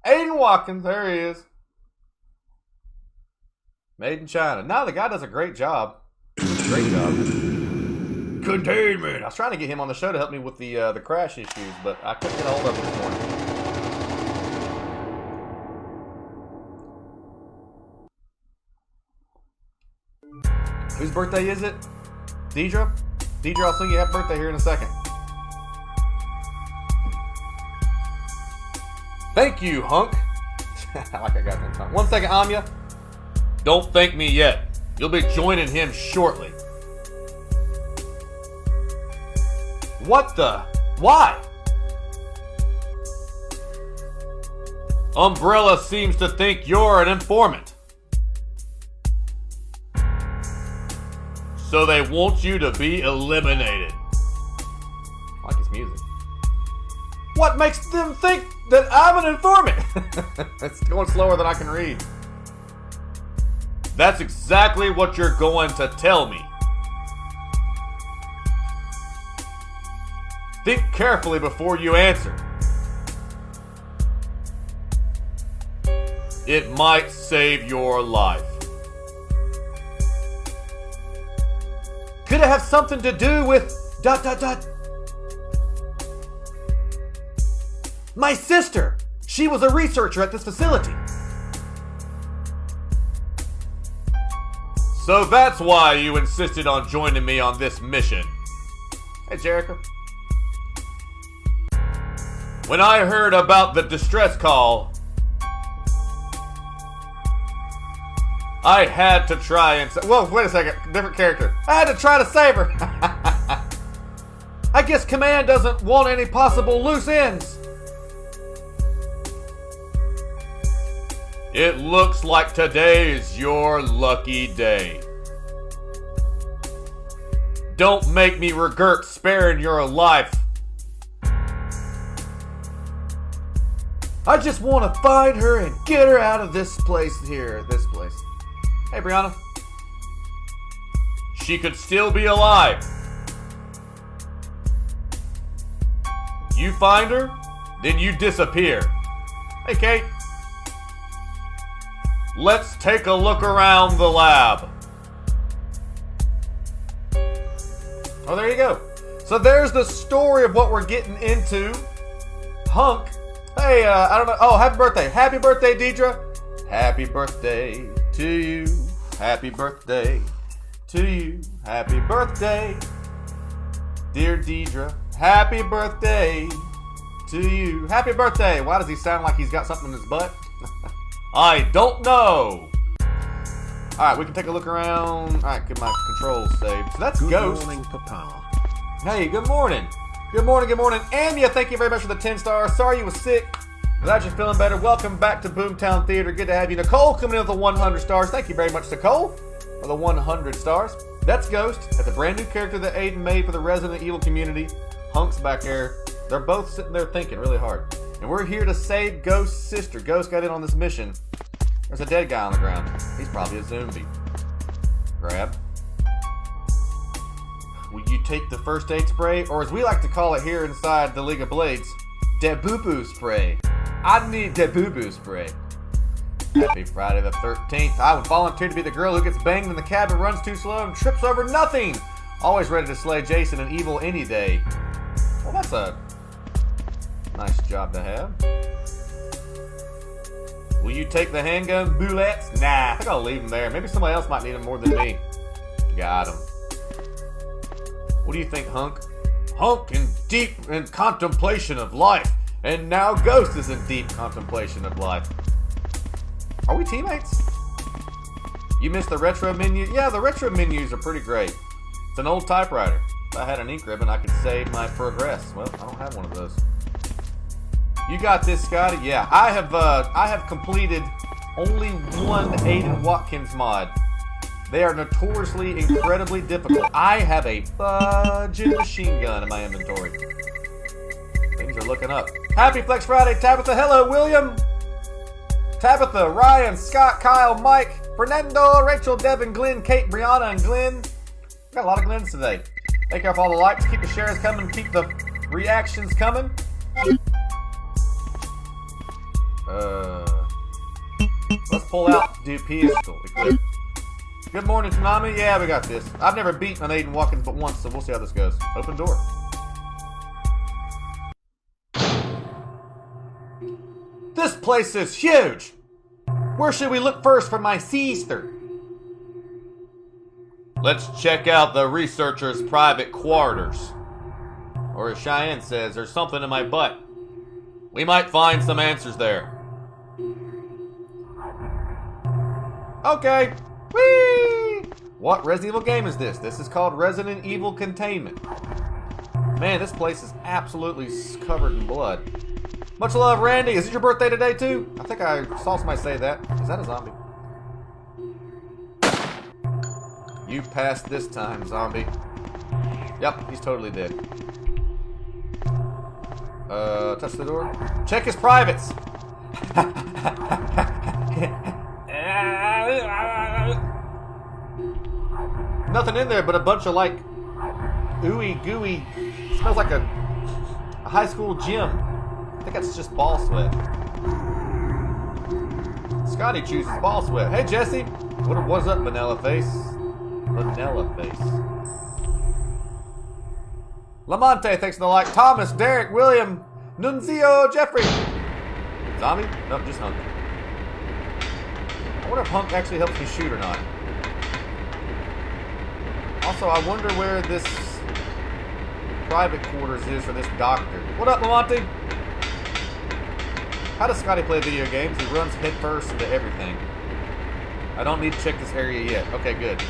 Aydan Watkins, there he is. Made in China. No, the guy does a great job. Great job. Containment. I was trying to get him on the show to help me with the crash issues, but I couldn't get a hold of him this morning. Whose birthday is it? Deidre? Deidre, I'll sing you happy birthday here in a second. Thank you, Hunk. I like that guy's name. 1 second, Anya. Don't thank me yet. You'll be joining him shortly. What the? Why? Umbrella seems to think you're an informant. So they want you to be eliminated. I like his music. What makes them think that I'm an informant? It's going slower than I can read. That's exactly what you're going to tell me. Think carefully before you answer. It might save your life. Could it have something to do with ... My sister! She was a researcher at this facility. So that's why you insisted on joining me on this mission. Hey, Jericho. When I heard about the distress call, I had to try and... Whoa, wait a second. Different character. I had to try to save her. I guess Command doesn't want any possible loose ends. It looks like today is your lucky day. Don't make me regret sparing your life. I just want to find her and get her out of this place here. This place. Hey, Brianna. She could still be alive. You find her, then you disappear. Hey, Kate. Let's take a look around the lab. Oh, there you go. So there's the story of what we're getting into. Hunk. Hey, I don't know. Oh, happy birthday. Happy birthday, Deidre. Happy birthday to you. Happy birthday to you. Happy birthday, dear Deidre. Happy birthday to you. Happy birthday. Why does he sound like he's got something in his butt? I don't know. Alright, we can take a look around. Alright, get my controls saved. So that's Ghost. Good morning, Papa. Hey, good morning. Good morning, good morning. Anya, thank you very much for the 10 stars. Sorry you were sick. Glad you're feeling better. Welcome back to Boomtown Theater. Good to have you. Nicole coming in with the 100 stars. Thank you very much, Nicole, for the 100 stars. That's Ghost. That's a brand new character that Aydan made for the Resident Evil community. Hunk's back there. They're both sitting there thinking really hard. And we're here to save Ghost's sister. Ghost got in on this mission. There's a dead guy on the ground. He's probably a zombie. Grab. Will you take the first aid spray? Or as we like to call it here inside the League of Blades, de boo-boo spray. I need de boo-boo spray. Happy Friday the 13th. I would volunteer to be the girl who gets banged in the cabin, runs too slow, and trips over nothing. Always ready to slay Jason and Evil any day. Well, that's a nice job to have. Will you take the handgun bullets? Nah, I think I'll leave them there. Maybe somebody else might need them more than me. Got them. What do you think, Hunk? Hunk in deep in contemplation of life. And now Ghost is in deep contemplation of life. Are we teammates? You missed the retro menu? Yeah, the retro menus are pretty great. It's an old typewriter. If I had an ink ribbon, I could save my progress. Well, I don't have one of those. You got this, Scotty? Yeah, I have completed only one Aydan Watkins mod. They are notoriously incredibly difficult. I have a fudging machine gun in my inventory. Things are looking up. Happy Flex Friday, Tabitha. Hello, William. Tabitha, Ryan, Scott, Kyle, Mike, Fernando, Rachel, Devin, Glenn, Kate, Brianna, and Glenn. Got a lot of Glens today. Take care of all the likes. Keep the shares coming. Keep the Reactions coming. Let's pull out the pistol. Good morning, Tsunami. Yeah, we got this. I've never beaten an Aydan Watkins but once, so we'll see how this goes. Open door. This place is huge! Where should we look first for my sister? Let's check out the researcher's private quarters. Or as Cheyenne says, there's something in my butt. We might find some answers there. Okay. Whee! What Resident Evil game is this? This is called Resident Evil Containment. Man, this place is absolutely covered in blood. Much love, Randy. Is it your birthday today, too? I think I saw somebody say that. Is that a zombie? You passed this time, zombie. Yep, he's totally dead. Touch the door. Check his privates. Nothing in there but a bunch of like ooey gooey. Smells like a high school gym. I think that's just ball sweat. Scotty chooses ball sweat. Hey Jesse, what's up, vanilla face? Vanilla face. Lamonte, thanks for the like. Thomas, Derek, William, Nunzio, Jeffrey. Zombie? Nope, just Hunk. I wonder if Hunk actually helps me shoot or not. Also, I wonder where this private quarters is for this doctor. What up, Lamonte? How does Scotty play video games? He runs headfirst into everything. I don't need to check this area yet. Okay, good.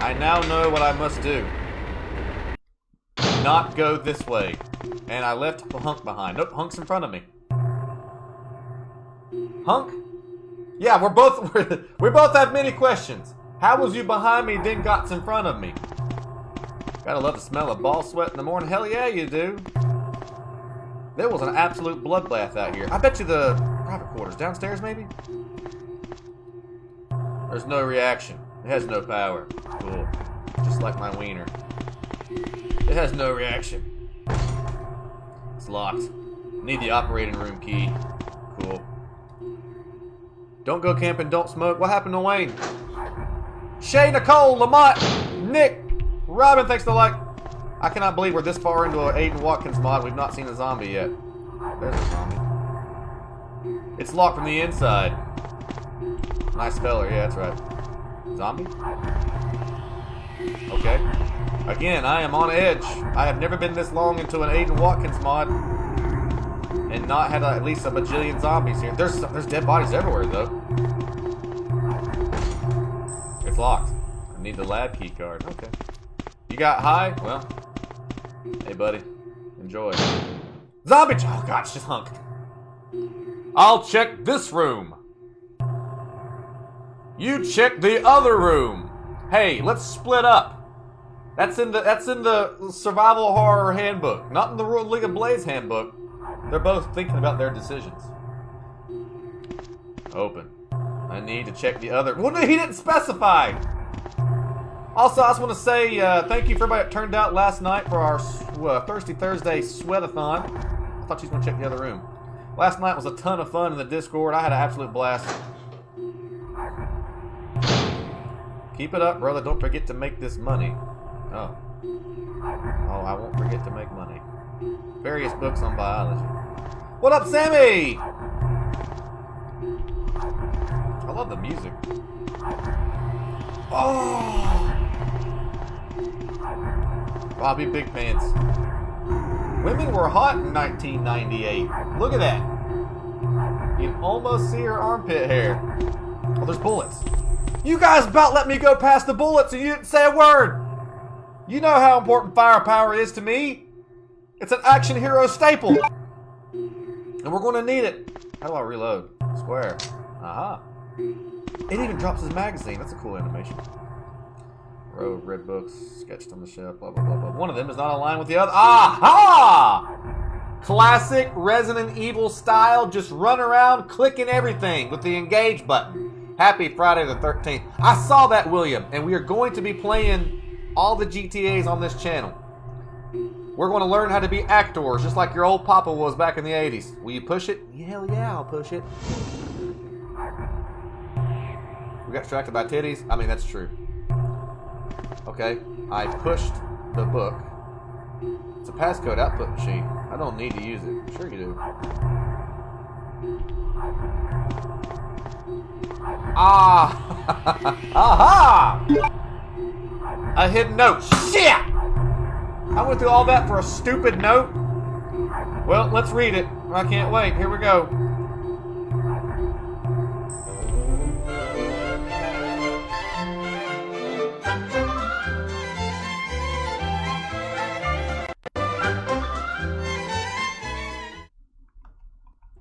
I now know what I must do. Not go this way. And I left Hunk behind. Nope, Hunk's in front of me. Hunk? Yeah, we both have many questions. How was you behind me, then got in front of me? Gotta love the smell of ball sweat in the morning. Hell yeah, you do. There was an absolute bloodbath out here. I bet you the private quarters downstairs, maybe? There's no reaction. It has no power. Cool. Just like my wiener. It has no reaction. It's locked. Need the operating room key. Cool. Don't go camping, don't smoke. What happened to Wayne? Shay, Nicole, Lamont, Nick, Robin, thanks for the like. I cannot believe we're this far into an Aydan Watkins mod. We've not seen a zombie yet. There's a zombie. It's locked from the inside. Nice feller, yeah, that's right. Zombie? Okay. Again, I am on edge. I have never been this long into an Aydan Watkins mod and not had at least a bajillion zombies here. There's dead bodies everywhere, though. It's locked. I need the lab key card. Okay. You got high? Well, hey, buddy. Enjoy. Zombie! Oh, God, it's just Hunk. I'll check this room. You check the other room. Hey, let's split up. That's in the survival horror handbook, not in the League of Blaze handbook. They're both thinking about their decisions. Open. I need to check the other. Well, no, he didn't specify. Also, I just want to say thank you for everybody that turned out last night for our Thirsty Thursday sweat-a-thon. I thought you was going to check the other room. Last night was a ton of fun in the Discord. I had an absolute blast. Keep it up, brother. Don't forget to make this money. Oh. Oh, I won't forget to make money. Various books on biology. What up, Sammy? I love the music. Oh! Bobby Big Pants. Women were hot in 1998. Look at that. You can almost see her armpit hair. Oh, there's bullets. You guys about let me go past the bullets and you didn't say a word. You know how important firepower is to me. It's an action hero staple. And we're going to need it. How do I reload? Square. Aha. It even drops his magazine. That's a cool animation. Row of red books sketched on the shelf. Blah, blah, blah, blah. One of them is not aligned with the other. Aha! Classic Resident Evil style. Just run around clicking everything with the engage button. Happy Friday the 13th. I saw that, William. And we are going to be playing all the GTAs on this channel. We're going to learn how to be actors, just like your old papa was back in the 80s. Will you push it? Hell yeah, I'll push it. We got distracted by titties? I mean, that's true. Okay, I pushed the book. It's a passcode output machine. I don't need to use it. Sure you do. Ah! Aha! A hidden note. Shit! I went through all that for a stupid note? Well, let's read it. I can't wait. Here we go.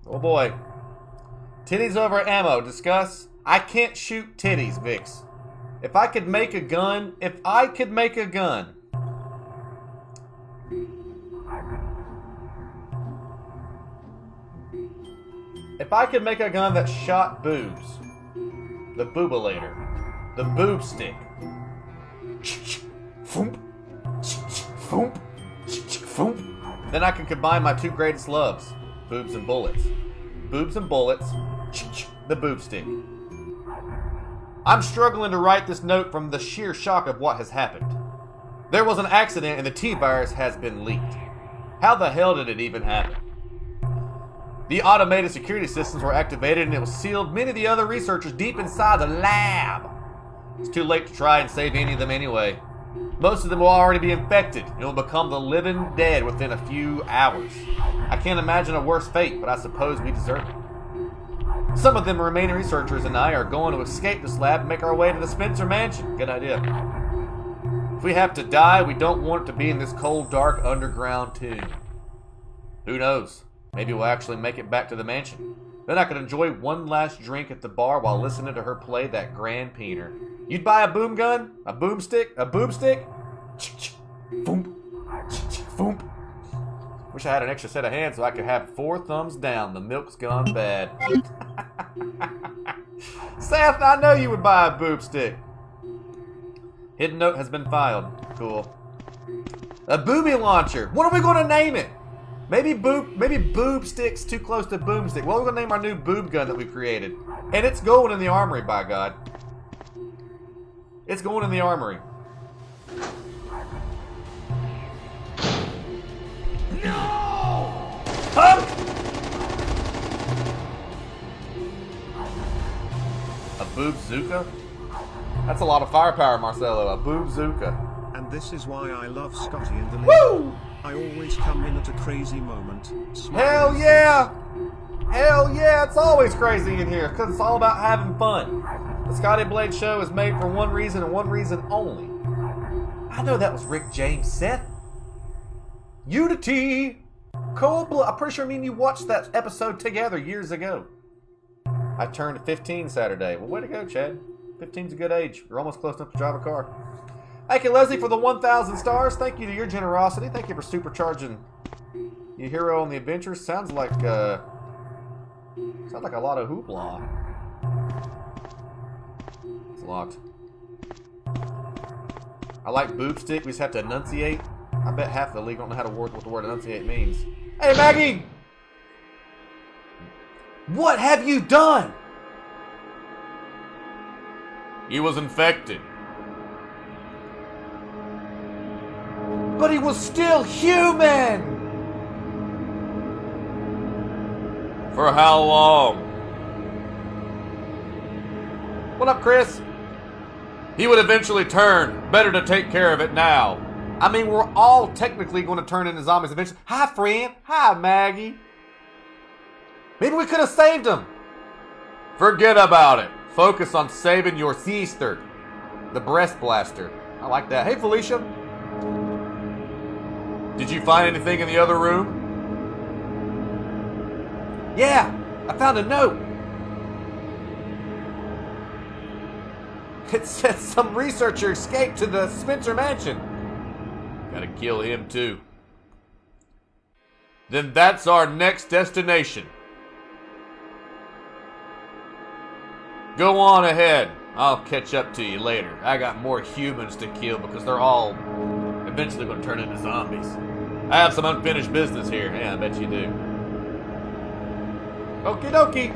Oh boy. Titties over ammo. Discuss. I can't shoot titties, Vix. If I could make a gun. If I could make a gun. If I could make a gun that shot boobs. The boobalator. The boob stick. Then I can combine my two greatest loves. Boobs and bullets. Boobs and bullets. The boob stick. I'm struggling to write this note from the sheer shock of what has happened. There was an accident and the T-virus has been leaked. How the hell did it even happen? The automated security systems were activated and it was sealed many of the other researchers deep inside the lab. It's too late to try and save any of them anyway. Most of them will already be infected and will become the living dead within a few hours. I can't imagine a worse fate, but I suppose we deserve it. Some of them remaining researchers and I are going to escape this lab and make our way to the Spencer Mansion. Good idea. If we have to die, we don't want it to be in this cold, dark, underground tomb. Who knows? Maybe we'll actually make it back to the mansion. Then I could enjoy one last drink at the bar while listening to her play that grand peener. You'd buy a boom gun? A boomstick? A boomstick? Boom. Boom. Wish I had an extra set of hands so I could have 4 thumbs down. The milk's gone bad. Seth, I know you would buy a boomstick. Hidden note has been filed. Cool. A booby launcher. What are we going to name it? Maybe boob stick's too close to boomstick. What are we going to name our new boob gun that we created? And it's going in the armory, by God. It's going in the armory. No! Hunk! A boobzooka? That's a lot of firepower, Marcelo. A boobzooka. And this is why I love Scotty and the Woo! I always come in at a crazy moment. Hell yeah! Hell yeah, it's always crazy in here, because it's all about having fun. The Scotty Blade Show is made for one reason and one reason only. I know that was Rick James, Seth. Unity! Cold Blood. I'm pretty sure me and you watched that episode together years ago. I turned 15 Saturday. Well, way to go, Chad. 15's a good age. You're almost close enough to drive a car. Thank you, Leslie, for the 1,000 stars. Thank you to your generosity. Thank you for supercharging your hero on the adventure. Sounds like a lot of hoopla. It's locked. I like boobstick. We just have to enunciate. I bet half the league don't know how to word what the word enunciate means. Hey, Maggie! What have you done? He was infected. But he was still human! For how long? What up, Chris? He would eventually turn. Better to take care of it now. I mean, we're all technically going to turn into zombies eventually. Hi, friend. Hi, Maggie. Maybe we could have saved him. Forget about it. Focus on saving your sister. The breast blaster. I like that. Hey, Felicia. Did you find anything in the other room? Yeah, I found a note. It says some researcher escaped to the Spencer Mansion. Gotta kill him too. Then that's our next destination. Go on ahead. I'll catch up to you later. I got more humans to kill because they're all eventually going to turn into zombies. I have some unfinished business here. Yeah, I bet you do. Okie dokie.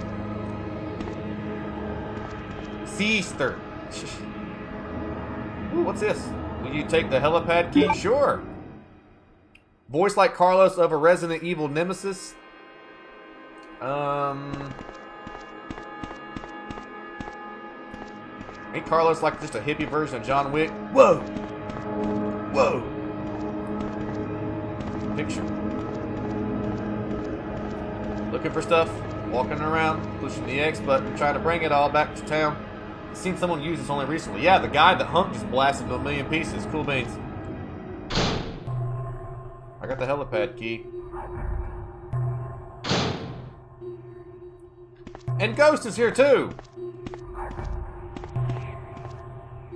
Sister. Ooh, what's this? Will you take the helipad key? Sure. Voice like Carlos of a Resident Evil Nemesis. Ain't Carlos like just a hippie version of John Wick? Whoa! Whoa! Picture. Looking for stuff, walking around, pushing the X button, trying to bring it all back to town. I've seen someone use this only recently. Yeah, the guy that Hunk just blasted into a million pieces. Cool beans. I got the helipad key. And Ghost is here too!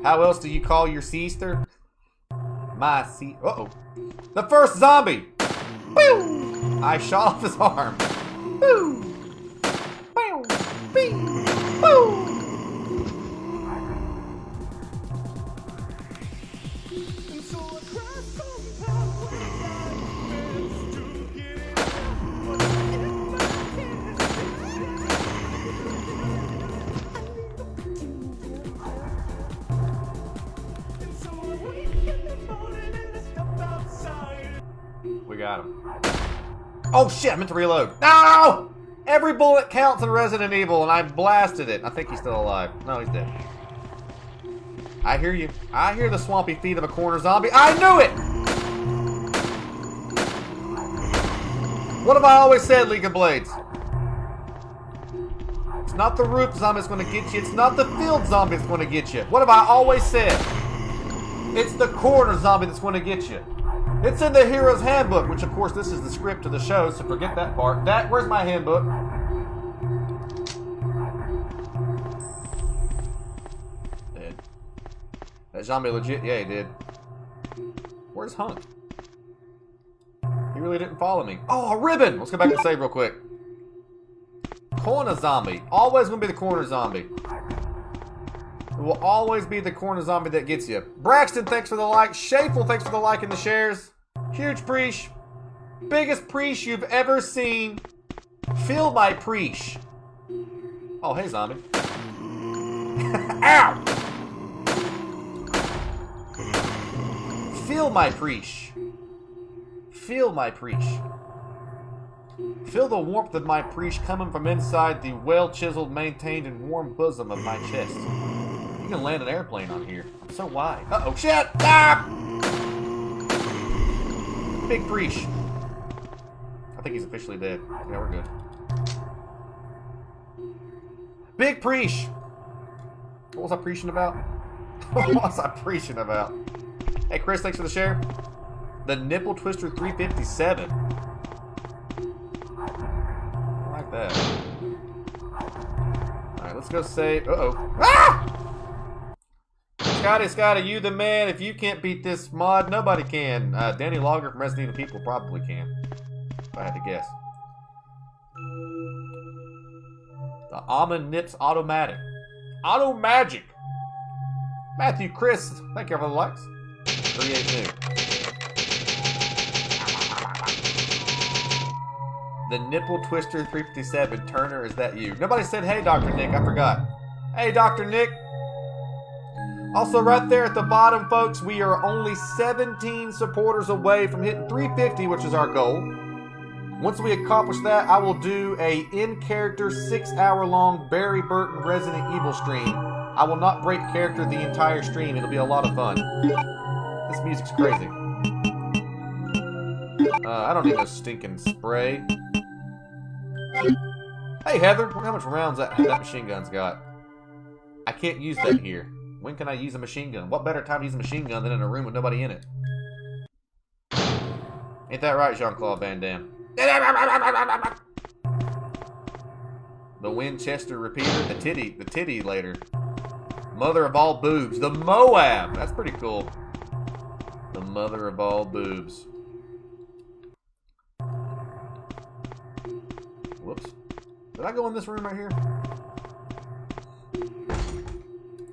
How else do you call your sister? My sister. Uh-oh. The first zombie! Woo! I shot off his arm. Woo! Woo! Woo! We got him. Oh shit, I meant to reload. No! Every bullet counts in Resident Evil, and I blasted it. I think he's still alive. No, he's dead. I hear you. I hear the swampy feet of a corner zombie. I knew it! What have I always said, League of Blades? It's not the roof zombie that's going to get you. It's not the field zombie that's going to get you. What have I always said? It's the corner zombie that's going to get you. It's in the Hero's Handbook, which of course this is the script of the show, so forget that part. Where's my handbook? Dead. That zombie legit? Yeah, he did. Where's Hunk? He really didn't follow me. Oh, a ribbon! Let's go back and save real quick. Corner zombie. Always gonna be the corner zombie. It will always be the corner zombie that gets you. Braxton, thanks for the like. Shafel, thanks for the like and the shares. Huge preach. Biggest preach you've ever seen. Feel my preach. Oh, hey, zombie. Ow! Feel my preach. Feel my preach. Feel the warmth of my preach coming from inside the well-chiseled, maintained, and warm bosom of my chest. You can land an airplane on here. I'm so wide. Uh-oh, shit! Ah! Big Preach. I think he's officially dead. Yeah, we're good. Big Preach! What was I preaching about? What was I preaching about? Hey, Chris, thanks for the share. The Nipple Twister 357. I like that. Alright, let's go save. Uh-oh. Ah! Scotty, you the man. If you can't beat this mod, nobody can. Danny Logger from Resident Evil People probably can. If I had to guess. The Almond Nips Automatic. Auto Magic. Matthew, Chris, thank you for the likes. 382. The Nipple Twister 357. Turner, is that you? Nobody said, hey, Dr. Nick. I forgot. Hey, Dr. Nick. Also, right there at the bottom, folks, we are only 17 supporters away from hitting 350, which is our goal. Once we accomplish that, I will do a in-character 6-hour-long Barry Burton Resident Evil stream. I will not break character the entire stream. It'll be a lot of fun. This music's crazy. I don't need no stinking spray. Hey, Heather, look how much rounds that machine gun's got. I can't use that here. When can I use a machine gun? What better time to use a machine gun than in a room with nobody in it? Ain't that right, Jean-Claude Van Damme? The Winchester repeater, the titty later. Mother of all boobs, the Moab. That's pretty cool. The mother of all boobs. Whoops. Did I go in this room right here?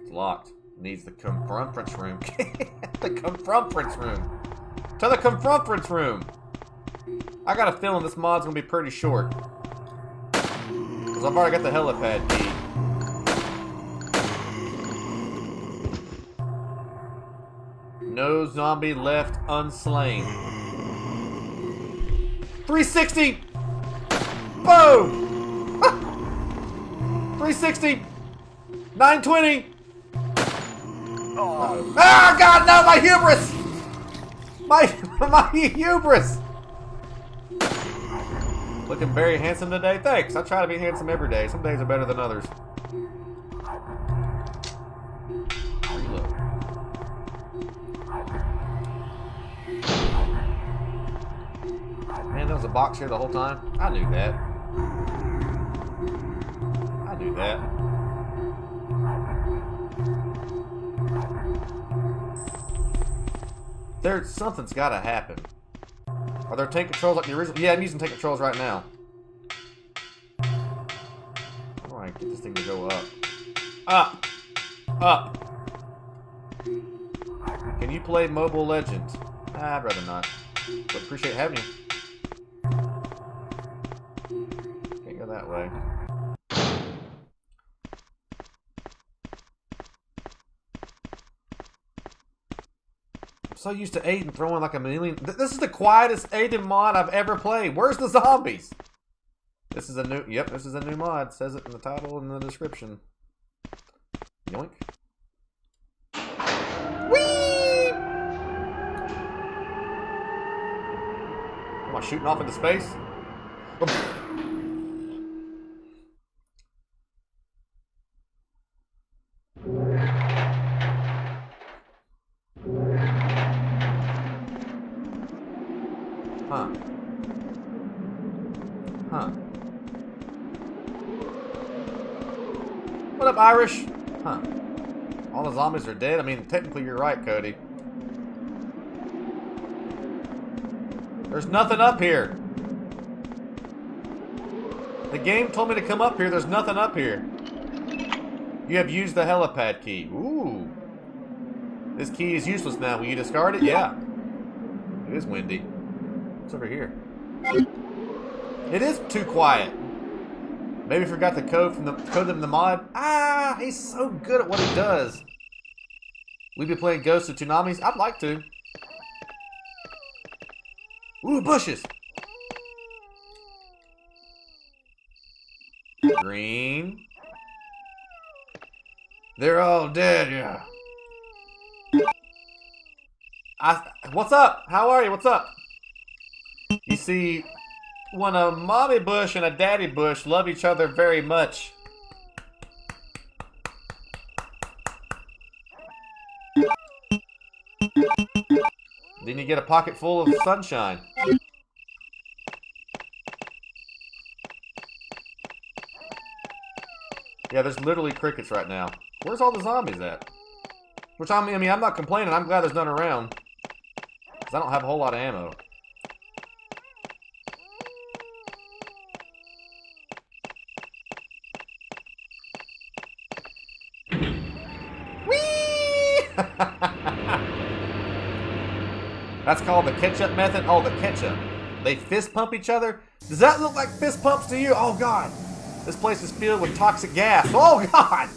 It's locked. Needs the confrontrance room. The confrontrance room. To the confrontrance room. I got a feeling this mod's gonna be pretty short. Because I've already got the helipad key. No zombie left unslain. 360! Boom! 360! 920! Oh. Ah, God, no! My hubris! My hubris! Looking very handsome today? Thanks. I try to be handsome every day. Some days are better than others. Man, there was a box here the whole time. I knew that. I knew that. Something's gotta happen. Are there tank controls like the original? Yeah, I'm using tank controls right now. How do I get this thing to go up? Up! Up! Can you play Mobile Legends? I'd rather not. But appreciate having you. Can't go that way. I'm so used to Aydan throwing like a million. This is the quietest Aydan mod I've ever played. Where's the zombies? This is a new. Yep, this is a new mod. It says it in the title and the description. Yoink. Whee! Am I shooting off into space? Huh. Huh. What up, Irish? Huh. All the zombies are dead? I mean, technically you're right, Cody. There's nothing up here. The game told me to come up here. There's nothing up here. You have used the helipad key. Ooh. This key is useless now. Will you discard it? Yeah. It is windy. What's over here? It is too quiet. Maybe forgot the code from the mod. Ah, he's so good at what he does. We be playing Ghosts of Tsunamis? I'd like to. Ooh, bushes. Green. They're all dead, yeah. What's up? How are you? What's up? You see, when a mommy bush and a daddy bush love each other very much. Then you get a pocket full of sunshine. Yeah, there's literally crickets right now. Where's all the zombies at? Which, I mean, I'm not complaining. I'm glad there's none around. Because I don't have a whole lot of ammo. That's called the ketchup method. Oh, the ketchup. They fist pump each other? Does that look like fist pumps to you? Oh, God. This place is filled with toxic gas. Oh, God.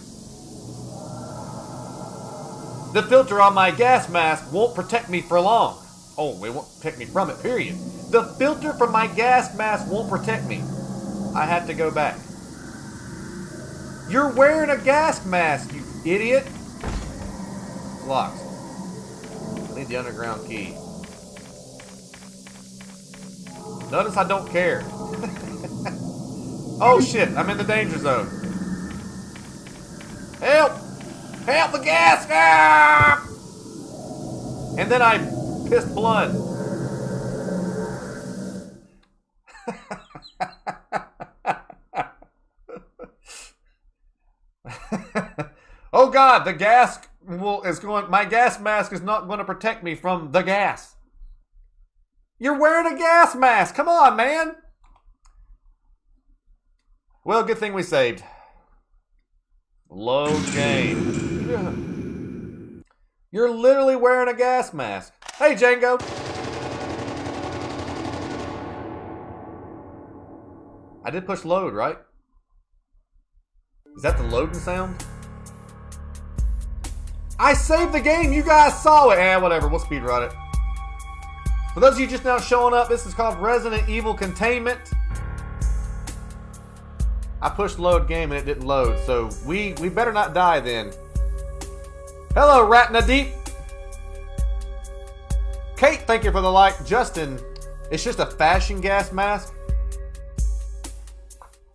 The filter on my gas mask won't protect me for long. Oh, it won't protect me from it, period. The filter from my gas mask won't protect me. I have to go back. You're wearing a gas mask, you idiot. It's locked. I need the underground key. Notice I don't care. Oh shit, I'm in the danger zone. Help! Help the gas! Ah! And then I pissed blood. Oh God, the gas my gas mask is not going to protect me from the gas. You're wearing a gas mask. Come on, man. Well, good thing we saved. Low chain. You're literally wearing a gas mask. Hey, Django. I did push load, right? Is that the loading sound? I saved the game. You guys saw it. Eh, whatever. We'll speedrun it. For those of you just now showing up, this is called Resident Evil Containment. I pushed load game and it didn't load, so we better not die then. Hello, Ratnadeep. Kate, thank you for the like. Justin, it's just a fashion gas mask.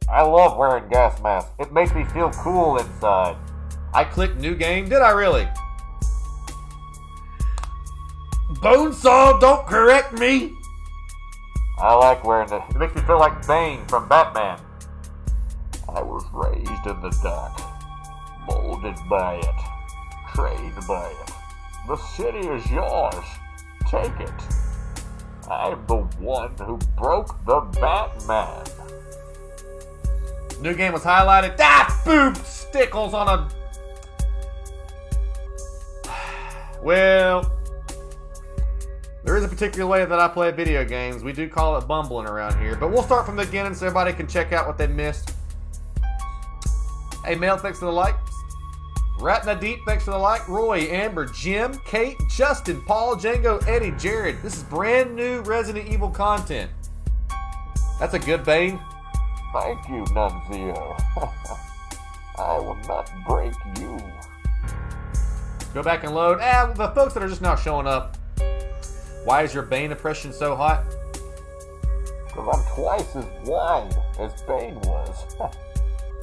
I love wearing gas masks. It makes me feel cool inside. I clicked new game. Did I really? Bonesaw, don't correct me. I like wearing it. It makes me feel like Bane from Batman. I was raised in the dark, molded by it, trained by it. The city is yours. Take it. I'm the one who broke the Batman. New game was highlighted. Ah, boob stickles on a... Well, there is a particular way that I play video games. We do call it bumbling around here. But we'll start from the beginning so everybody can check out what they missed. Hey, Mel, thanks for the like. Ratnadeep, thanks for the like. Roy, Amber, Jim, Kate, Justin, Paul, Django, Eddie, Jared. This is brand new Resident Evil content. That's a good Bane. Thank you, Nunzio. I will not break you. Go back and load. The folks that are just now showing up. Why is your Bane impression so hot? Because I'm twice as wide as Bane was. I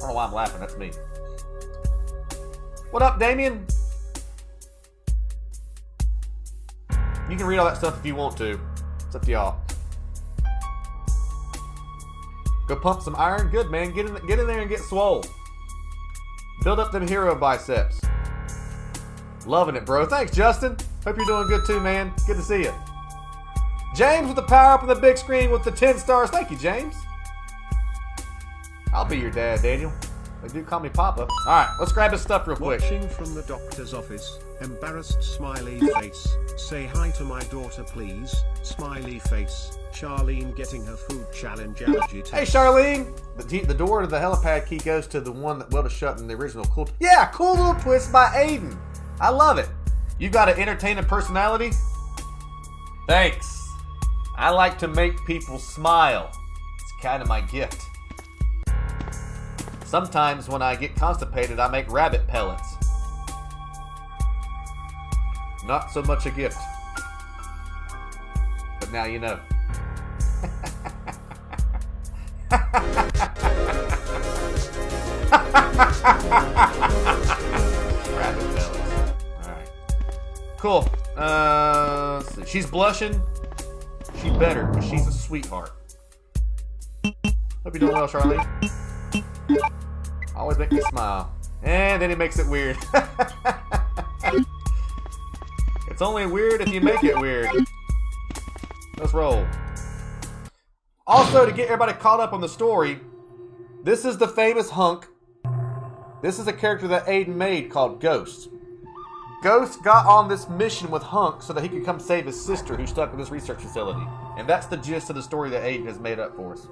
don't know why I'm laughing. That's me. What up, Damien? You can read all that stuff if you want to. It's up to y'all. Go pump some iron. Good, man. Get in there and get swole. Build up them hero biceps. Loving it, bro. Thanks, Justin. Hope you're doing good too, man. Good to see you. James with the power up on the big screen with the 10 stars. Thank you, James. I'll be your dad, Daniel. They do call me Papa. Alright, let's grab his stuff real quick. Watching from the doctor's office, embarrassed smiley face. Say hi to my daughter, please. Smiley face. Charlene getting her food challenge allergy test. Hey, Charlene! The door to the helipad key goes to the one that welded shut in the original cool... Yeah, cool little twist by Aydan. I love it. You got an entertaining personality? Thanks. I like to make people smile. It's kind of my gift. Sometimes when I get constipated, I make rabbit pellets. Not so much a gift. But now you know. Rabbit pellets. Alright. Cool. Let's see. She's blushing. She better, because she's a sweetheart. Hope you're doing well, Charlene. Always make me smile. And then he makes it weird. It's only weird if you make it weird. Let's roll. Also, to get everybody caught up on the story, this is the famous Hunk. This is a character that Aydan made called Ghost. Ghost got on this mission with Hunk so that he could come save his sister who's stuck in this research facility. And that's the gist of the story that Aydan has made up for us.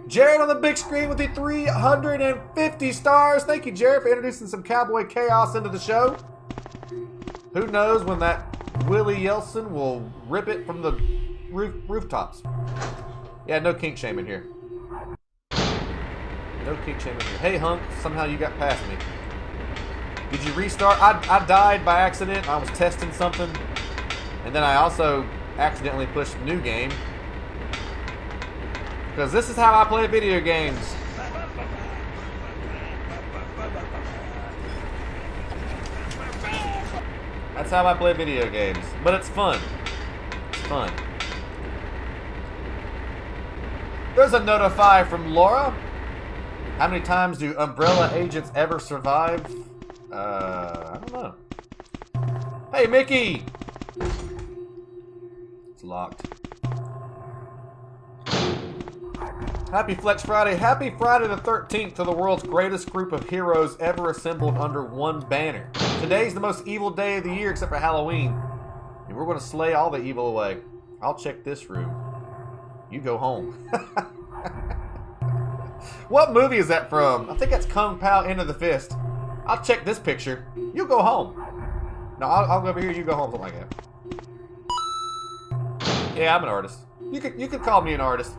Jared on the big screen with the 350 stars. Thank you, Jared, for introducing some cowboy chaos into the show. Who knows when that Willie Yeltsin will rip it from the rooftops. Yeah, no kink shaming here. No kink shaming here. Hey, Hunk, somehow you got past me. Did you restart? I died by accident. I was testing something. And then I also accidentally pushed new game. Because this is how I play video games. That's how I play video games. But it's fun. It's fun. There's a notify from Laura. How many times do Umbrella agents ever survive? I don't know. Hey, Mickey! It's locked. Happy Flex Friday. Happy Friday the 13th to the world's greatest group of heroes ever assembled under one banner. Today's the most evil day of the year except for Halloween. And we're going to slay all the evil away. I'll check this room. You go home. What movie is that from? I think that's Kung Pao End of the Fist. I'll check this picture. You go home. No, I'll go over here. You go home. Something like that. Yeah, I'm an artist. You could call me an artist.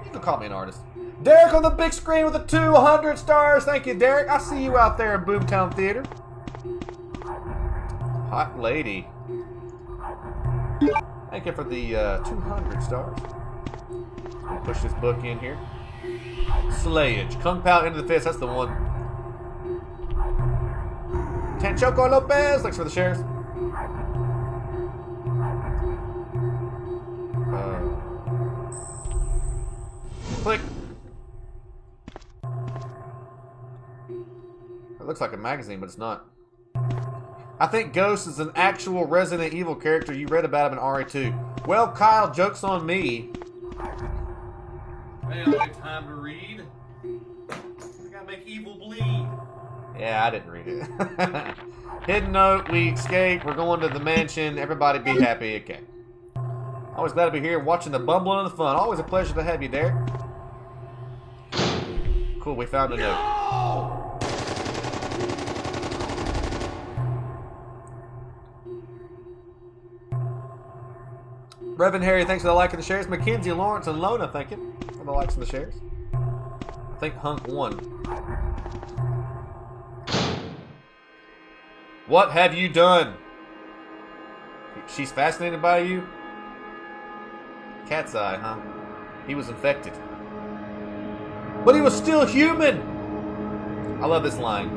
You could call me an artist. Derek on the big screen with the 200 stars. Thank you, Derek. I see you out there in Boomtown Theater. Hot lady. Thank you for the 200 stars. I'll push this book in here. Slayage. Kung Pao Into the Fist. That's the one. Tanchoco Lopez. Thanks for the shares. Click. It looks like a magazine, but it's not. I think Ghost is an actual Resident Evil character. You read about him in RE2. Well, Kyle, joke's on me. Hey, I don't have time to read. I gotta make evil bleed. Yeah, I didn't read it. Hidden note, we escape. We're going to the mansion. Everybody be happy. Okay. Always glad to be here watching the bumbling and the fun. Always a pleasure to have you there. Cool, we found a note. Reverend Harry, thanks for the like and the shares. Mackenzie, Lawrence, and Lona, thank you for the likes and the shares. I think Hunk won. What have you done? She's fascinated by you? Cat's eye, huh? He was infected. But he was still human! I love this line.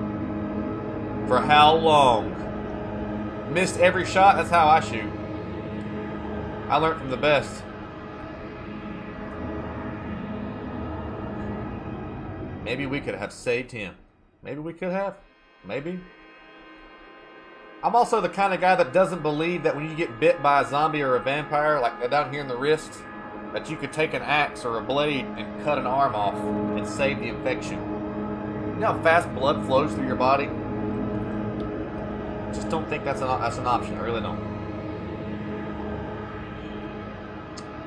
For how long? Missed every shot? That's how I shoot. I learned from the best. Maybe we could have saved him. Maybe we could have. Maybe. I'm also the kind of guy that doesn't believe that when you get bit by a zombie or a vampire, like down here in the wrist, that you could take an axe or a blade and cut an arm off and save the infection. You know how fast blood flows through your body? Just don't think that's an option. I really don't.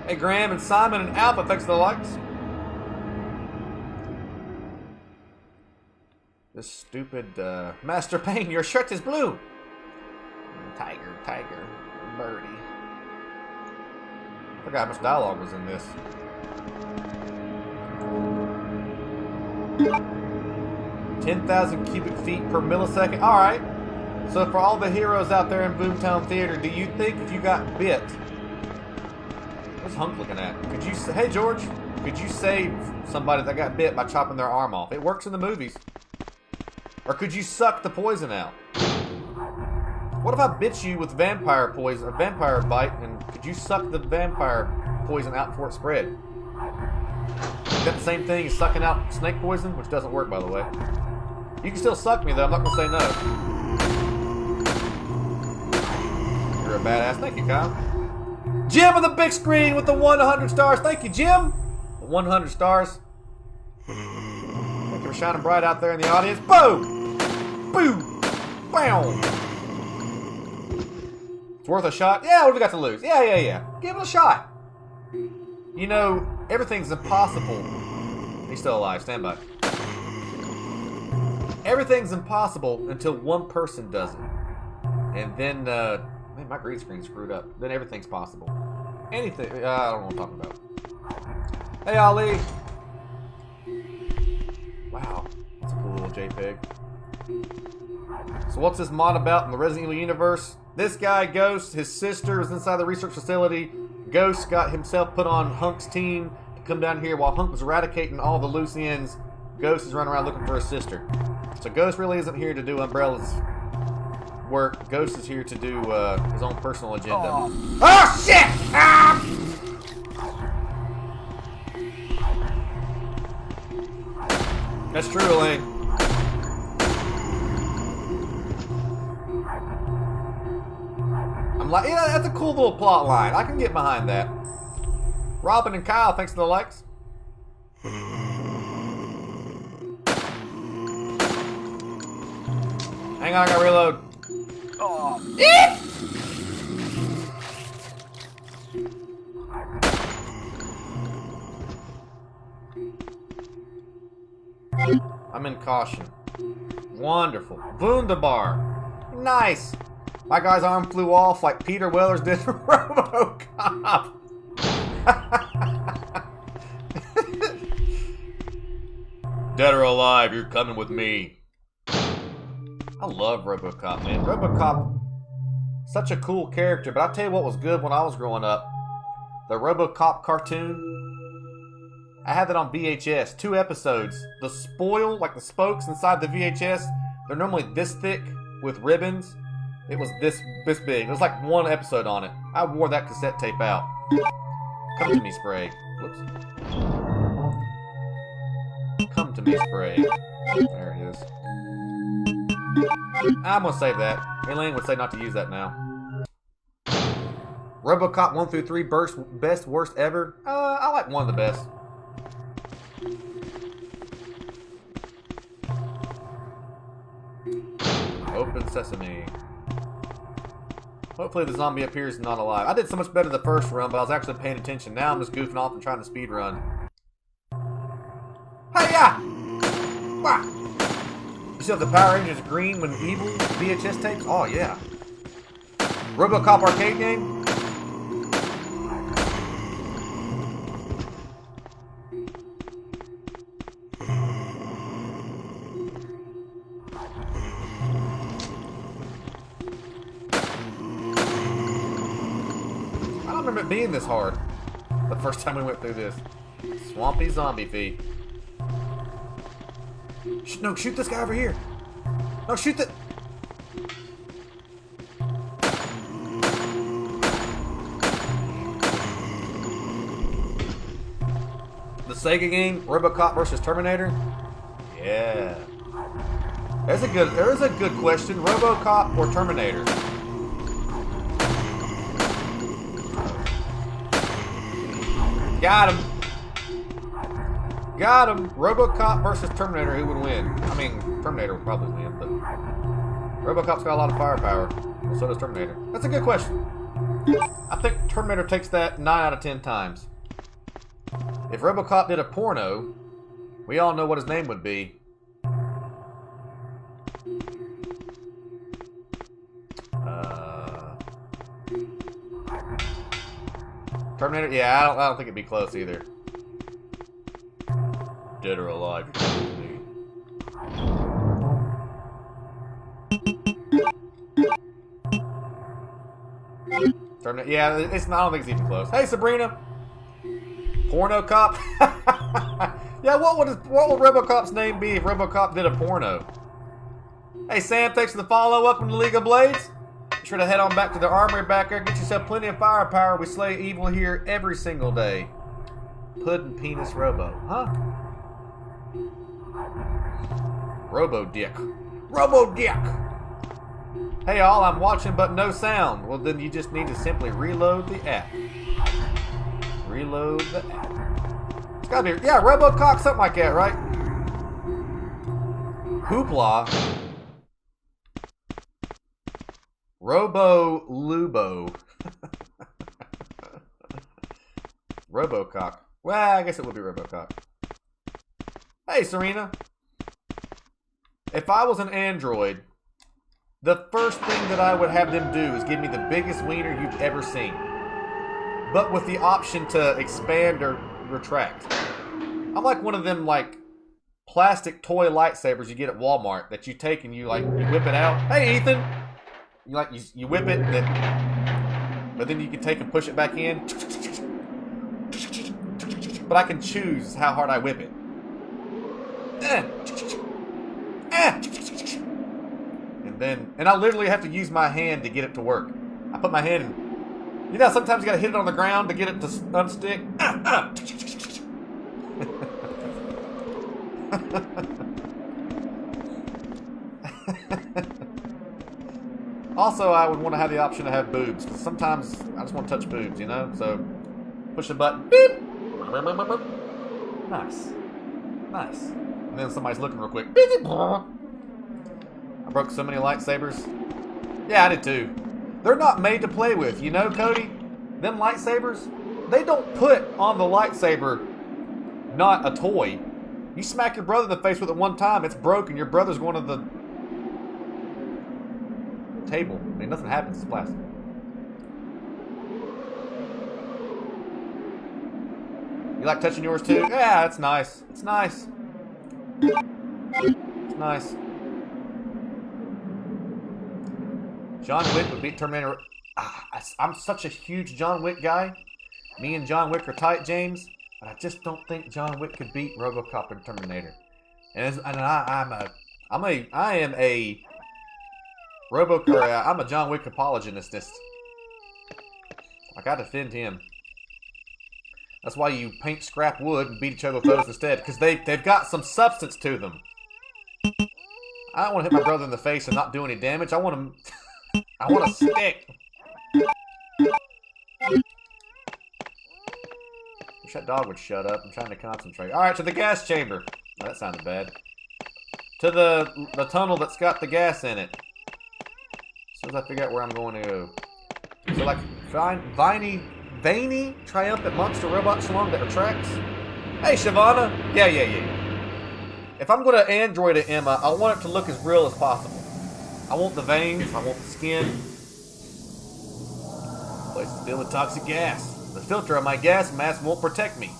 Hey, Graham and Simon and Alpha, thanks for the likes. This stupid Master Payne, your shirt is blue. Tiger, birdie. I forgot how much dialogue was in this. 10,000 cubic feet per millisecond. All right. So for all the heroes out there in Boomtown Theater, do you think if you got bit? What's Hunk looking at? Could you? Hey George, could you save somebody that got bit by chopping their arm off? It works in the movies. Or could you suck the poison out? What if I bit you with vampire poison, a vampire bite, and could you suck the vampire poison out before it spread? Is that the same thing as sucking out snake poison? Which doesn't work, by the way. You can still suck me, though. I'm not going to say no. You're a badass. Thank you, Kyle. Jim on the big screen with the 100 stars. Thank you, Jim. 100 stars. Thank you for shining bright out there in the audience. Boom! Boom! Bam! It's worth a shot? Yeah, what do we got to lose? Yeah. Give it a shot. You know, everything's impossible. He's still alive. Stand by. Everything's impossible until one person does it. And then, man, my green screen's screwed up. Then everything's possible. Anything. I don't know what I'm talking about. Hey, Ali. Wow. That's a cool little JPEG. So what's this mod about in the Resident Evil universe? This guy, Ghost, his sister was inside the research facility. Ghost got himself put on Hunk's team to come down here while Hunk was eradicating all the loose ends. Ghost is running around looking for his sister. So Ghost really isn't here to do Umbrella's work. Ghost is here to do his own personal agenda. Oh shit! Ah! That's true, Elaine. I'm like, yeah, that's a cool little plot line. I can get behind that. Robin and Kyle, thanks for the likes. Hang on, I gotta reload. Oh. I'm in caution. Wonderful. Wunderbar. Nice. My guy's arm flew off like Peter Weller's did for RoboCop. Dead or alive, you're coming with me. I love RoboCop, man. RoboCop, such a cool character. But I'll tell you what was good when I was growing up. The RoboCop cartoon. I had that on VHS. 2 episodes. The spoil, like the spokes inside the VHS, they're normally this thick with ribbons. It was this big. It was like 1 episode on it. I wore that cassette tape out. Come to me, spray. Whoops. Come to me, spray. There it is. I'm gonna save that. Elaine would say not to use that now. RoboCop 1 through 3, best, worst ever. I like 1 of the best. Open sesame. Hopefully the zombie appears and not alive. I did so much better the first run, but I was actually paying attention. Now I'm just goofing off and trying to speed run. Hiya! Wow! You see how the Power Rangers green when evil VHS tapes? Oh yeah. RoboCop arcade game? I don't remember it being this hard the first time we went through this. Swampy zombie feet. No, shoot this guy over here. No, shoot the... The Sega game, RoboCop versus Terminator? Yeah. There is a good question. RoboCop or Terminator? Got him. Got him. RoboCop versus Terminator, who would win? I mean, Terminator would probably win, but RoboCop's got a lot of firepower. So does Terminator. That's a good question. I think Terminator takes that 9 out of 10 times. If RoboCop did a porno, we all know what his name would be. Terminator? Yeah, I don't think it'd be close either. Dead or alive. Terminator? Yeah, I don't think it's even close. Hey, Sabrina. Porno cop? Yeah, what would RoboCop's name be if RoboCop did a porno? Hey, Sam, thanks for the follow. Welcome to League of Blades. Be sure to head on back to the armory back there. Get yourself plenty of firepower. We slay evil here every single day. Puddin' penis Robo. Huh? Robo Dick. Robo Dick! Hey all, I'm watching but no sound. Well then you just need to simply reload the app. Reload the app. It's gotta be, yeah, RoboCop, something like that, right? Hoopla. Robo Lubo. RoboCop. Well, I guess it would be RoboCop. Hey, Serena. If I was an android, the first thing that I would have them do is give me the biggest wiener you've ever seen. But with the option to expand or retract. I'm like one of them, like, plastic toy lightsabers you get at Walmart that you take and you whip it out. Hey, Ethan! You whip it, but then you can take and push it back in. But I can choose how hard I whip it. And I literally have to use my hand to get it to work. I put my hand in. You know, sometimes you gotta hit it on the ground to get it to unstick. Also, I would want to have the option to have boobs, because sometimes I just want to touch boobs, you know? So, push the button. Beep. Nice. Nice. And then somebody's looking real quick. I broke so many lightsabers. Yeah, I did too. They're not made to play with, you know, Cody? Them lightsabers, they don't put on the lightsaber not a toy. You smack your brother in the face with it one time, it's broken. Your brother's going to the table. I mean, nothing happens. It's plastic. You like touching yours too? Yeah, it's nice. It's nice. It's nice. John Wick would beat Terminator. I'm such a huge John Wick guy. Me and John Wick are tight, James. But I just don't think John Wick could beat RoboCop and Terminator. And I am a I'm a John Wick apologist. I gotta defend him. That's why you paint scrap wood and beat each other with those instead, because they've got some substance to them. I don't want to hit my brother in the face and not do any damage. I want him. I want a stick. Wish that dog would shut up. I'm trying to concentrate. All right, to the gas chamber. Oh, that sounded bad. To the tunnel that's got the gas in it. As soon as I figure out where I'm going to go. So like, veiny, triumphant monster robot slung that retracts. Hey, Shavana. Yeah. If I'm going to android it, Emma, I want it to look as real as possible. I want the veins. I want the skin. The place is filled with toxic gas. The filter of my gas mask won't protect me.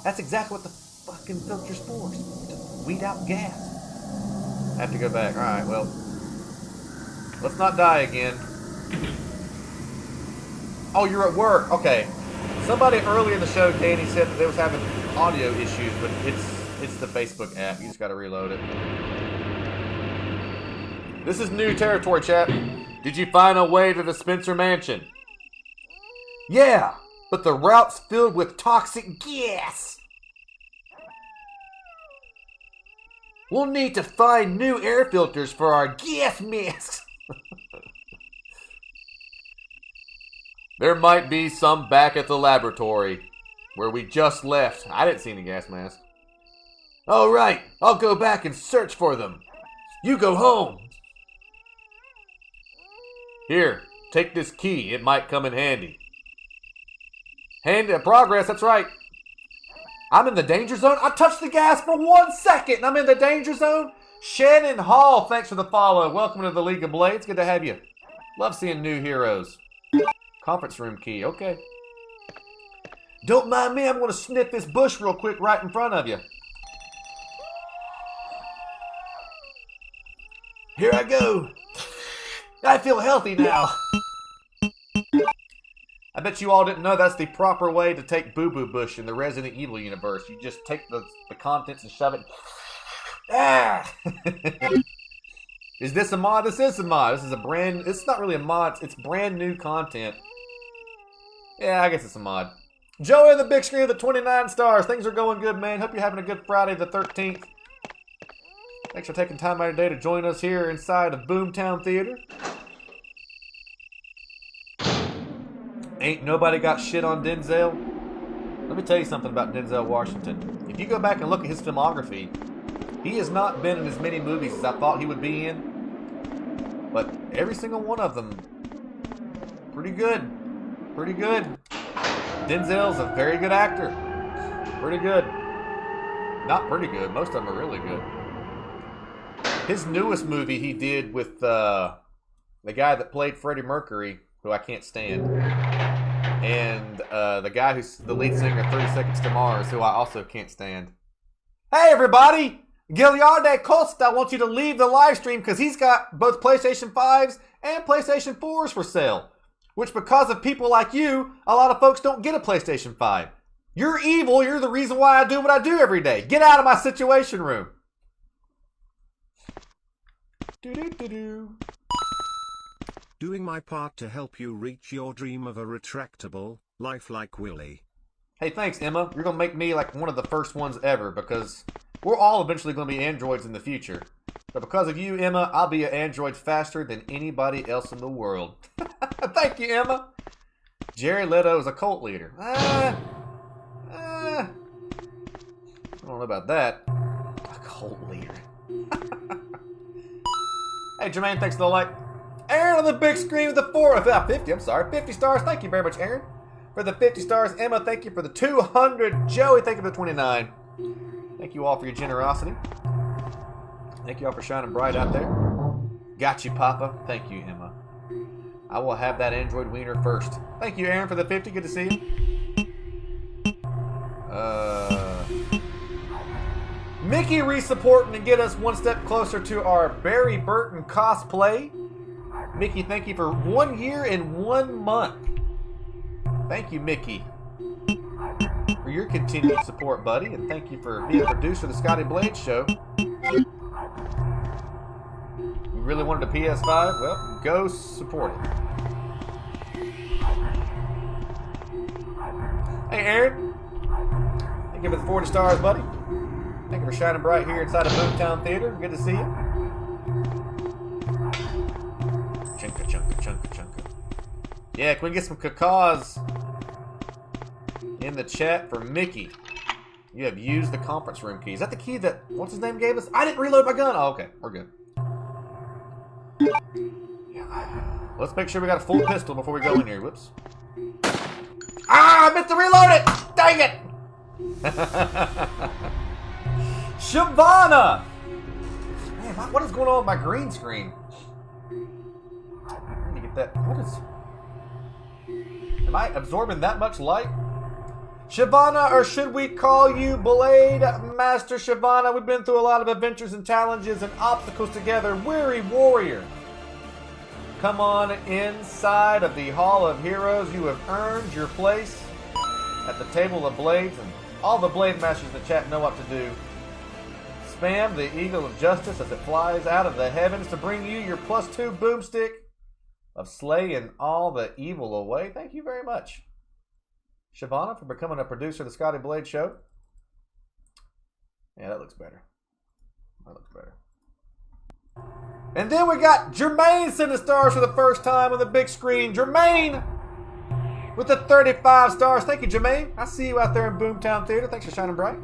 That's exactly what the fucking filter's for. To weed out gas. I have to go back. Alright, well. Let's not die again. Oh, you're at work. Okay. Somebody earlier in the show, Danny, said that they was having audio issues, but it's the Facebook app. You just gotta reload it. This is new territory, chat. Did you find a way to the Spencer Mansion? Yeah, but the route's filled with toxic gas. We'll need to find new air filters for our gas masks. There might be some back at the laboratory where we just left. I didn't see any gas masks. All right, I'll go back and search for them. You go home. Here, take this key. It might come in handy. Progress, that's right. I'm in the danger zone. I touched the gas for 1 second and I'm in the danger zone. Shannon Hall, thanks for the follow. Welcome to the League of Blades. Good to have you. Love seeing new heroes. Conference room key, okay. Don't mind me, I'm going to sniff this bush real quick right in front of you. Here I go. I feel healthy now. I bet you all didn't know that's the proper way to take Boo Boo Bush in the Resident Evil universe. You just take the contents and shove it. Ah! Is this a mod? This is a mod. This is a brand... It's not really a mod. It's brand new content. Yeah, I guess it's a mod. Joey on the big screen with the 29 stars. Things are going good, man. Hope you're having a good Friday the 13th. Thanks for taking time out of your day to join us here inside of Boomtown Theater. Ain't nobody got shit on Denzel. Let me tell you something about Denzel Washington. If you go back and look at his filmography, he has not been in as many movies as I thought he would be in. But every single one of them, pretty good. Pretty good. Denzel's a very good actor. Pretty good. Not pretty good. Most of them are really good. His newest movie he did with the guy that played Freddie Mercury, who I can't stand, and the guy who's the lead singer of 30 Seconds to Mars, who I also can't stand. Hey everybody! Giliarde Costa wants you to leave the live stream because he's got both PlayStation 5s and PlayStation 4s for sale. Which, because of people like you, a lot of folks don't get a PlayStation 5. You're evil. You're the reason why I do what I do every day. Get out of my situation room. Doing my part to help you reach your dream of a retractable, lifelike Willy. Hey, thanks, Emma. You're going to make me like one of the first ones ever because we're all eventually going to be androids in the future. But because of you, Emma, I'll be an android faster than anybody else in the world. Thank you, Emma. Jerry Leto is a cult leader. I don't know about that. A cult leader. Hey, Jermaine, thanks for the like. Aaron on the big screen with the 50 stars. Thank you very much, Aaron, for the 50 stars. Emma, thank you for the 200. Joey, thank you for the 29. Thank you all for your generosity. Thank you all for shining bright out there. Got you, Papa. Thank you, Emma. I will have that Android wiener first. Thank you, Aaron, for the 50. Good to see you. Mickey re-supporting to get us one step closer to our Barry Burton cosplay. Mickey, thank you for 1 year and 1 month. Thank you, Mickey, for your continued support, buddy. And thank you for being a producer of the Scotty Blade Show. You really wanted a PS5? Well, go support it. Hey, Aaron. Thank you for the 40 stars, buddy. Thank you for shining bright here inside of Boomtown Theater. Good to see you. Chunka, chunka, chunka, chunka. Yeah, can we get some cacaws in the chat for Mickey? You have used the conference room key. Is that the key that, what's his name, gave us? I didn't reload my gun. Oh, okay. We're good. Let's make sure we got a full pistol before we go in here. Whoops. Ah, I meant to reload it! Dang it! Shavana! Man, what is going on with my green screen? I need to get that. What is... Am I absorbing that much light? Shavana, or should we call you Blade Master Shavana? We've been through a lot of adventures and challenges and obstacles together. Weary warrior. Come on inside of the Hall of Heroes. You have earned your place at the table of blades, and all the Blade Masters in the chat know what to do. Spam the Eagle of Justice as it flies out of the heavens to bring you your +2 boomstick of slaying all the evil away. Thank you very much, Shavana, for becoming a producer of the Scotty Blade Show. Yeah, that looks better. That looks better. And then we got Jermaine sending stars for the first time on the big screen. Jermaine with the 35 stars. Thank you, Jermaine. I see you out there in Boomtown Theater. Thanks for shining bright.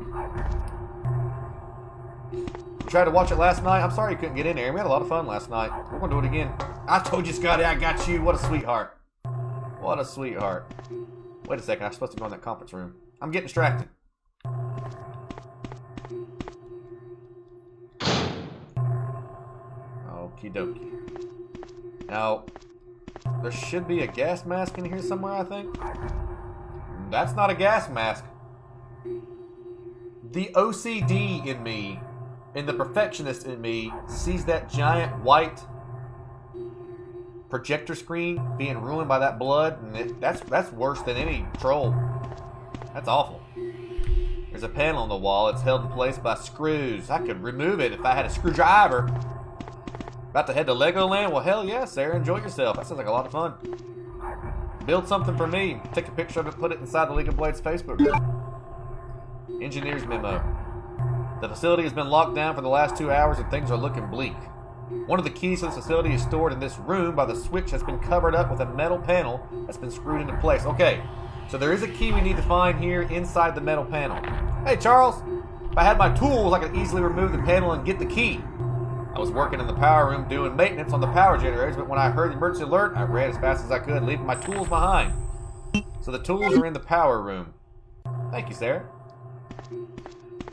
You tried to watch it last night. I'm sorry you couldn't get in there. We had a lot of fun last night. We're going to do it again. I told you, Scotty, I got you. What a sweetheart. What a sweetheart. Wait a second. I'm supposed to go in that conference room. I'm getting distracted. Okie dokie. Now, there should be a gas mask in here somewhere, I think. That's not a gas mask. The OCD in me and the perfectionist in me sees that giant white projector screen being ruined by that blood, and that's worse than any troll. That's awful. There's a panel on the wall. It's held in place by screws. I could remove it if I had a screwdriver. About to head to Legoland? Well, hell yeah, Sarah. Enjoy yourself. That sounds like a lot of fun. Build something for me. Take a picture of it, put it inside the League of Blades Facebook group. Engineer's memo. The facility has been locked down for the last 2 hours and things are looking bleak. One of the keys to this facility is stored in this room by the switch that's been covered up with a metal panel that's been screwed into place. Okay, so there is a key we need to find here inside the metal panel. Hey, Charles. If I had my tools, I could easily remove the panel and get the key. I was working in the power room doing maintenance on the power generators, but when I heard the emergency alert, I ran as fast as I could, leaving my tools behind. So the tools are in the power room. Thank you, Sarah.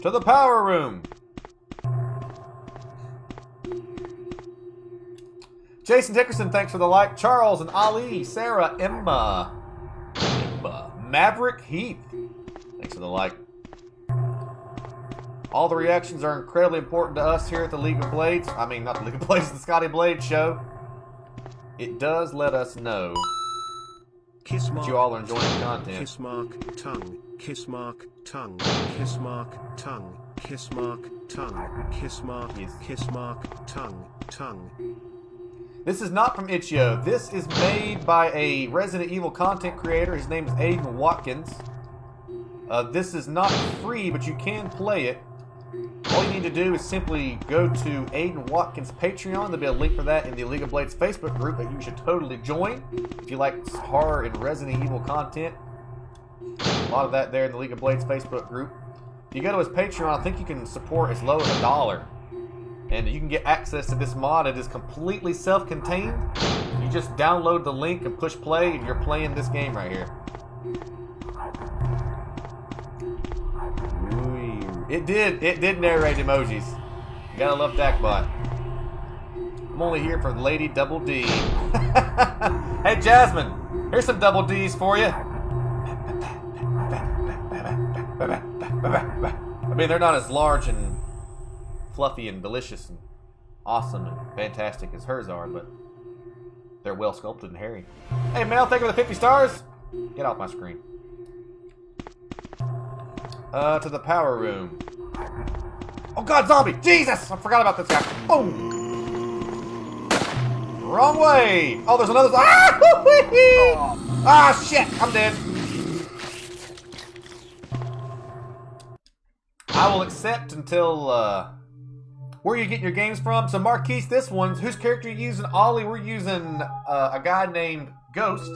To the power room. Jason Dickerson, thanks for the like. Charles and Ali, Sarah, Emma, Maverick Heath, thanks for the like. All the reactions are incredibly important to us here at the League of Blades. I mean, not the League of Blades, the Scotty Blade Show. It does let us know that you all are enjoying the content. Kiss mark, tongue, kiss mark, tongue, kiss mark, tongue, kiss mark, tongue, kiss mark, kiss mark, tongue, tongue. This is not from Itch.io. This is made by a Resident Evil content creator. His name is Aydan Watkins. This is not free, but you can play it. All you need to do is simply go to Aydan Watkins' Patreon. There'll be a link for that in the League of Blades Facebook group that you should totally join if you like horror and Resident Evil content. A lot of that there in the League of Blades Facebook group. If you go to his Patreon, I think you can support as low as $1. And you can get access to this mod. It is completely self-contained. You just download the link and push play, and you're playing this game right here. It did narrate emojis. You gotta love DACBot. I'm only here for Lady Double D. Hey Jasmine, here's some double D's for you. I mean, they're not as large and fluffy and delicious and awesome and fantastic as hers are, but they're well sculpted and hairy. Hey Mel, thank you for the 50 stars. Get off my screen. To the power room. Oh god, zombie! Jesus! I forgot about this guy. Boom! Wrong way! Oh, there's another. Ah! Ah, shit! I'm dead. I will accept until, where are you getting your games from? So, Marquise, this one's, whose character are you using? Ollie, we're using a guy named Ghost.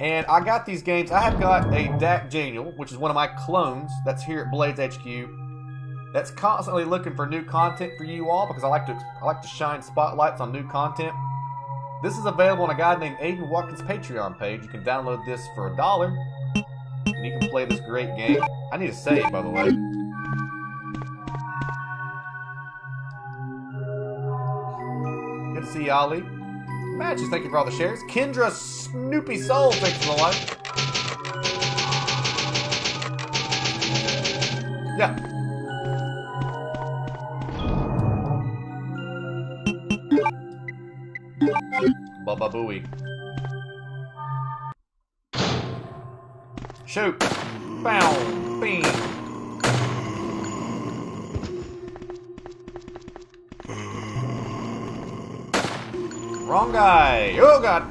And I got these games. I have got a Dak Daniel, which is one of my clones that's here at Blades HQ. That's constantly looking for new content for you all because I like to shine spotlights on new content. This is available on a guy named Aydan Watkins' Patreon page. You can download this for $1, and you can play this great game. I need to save, by the way. Good to see you, Ollie. Matches, thank you for all the shares. Kendra Snoopy Soul, thanks for the like. Yeah. Baba Booey. Shoot. Bow. Bing. Wrong guy. Oh god.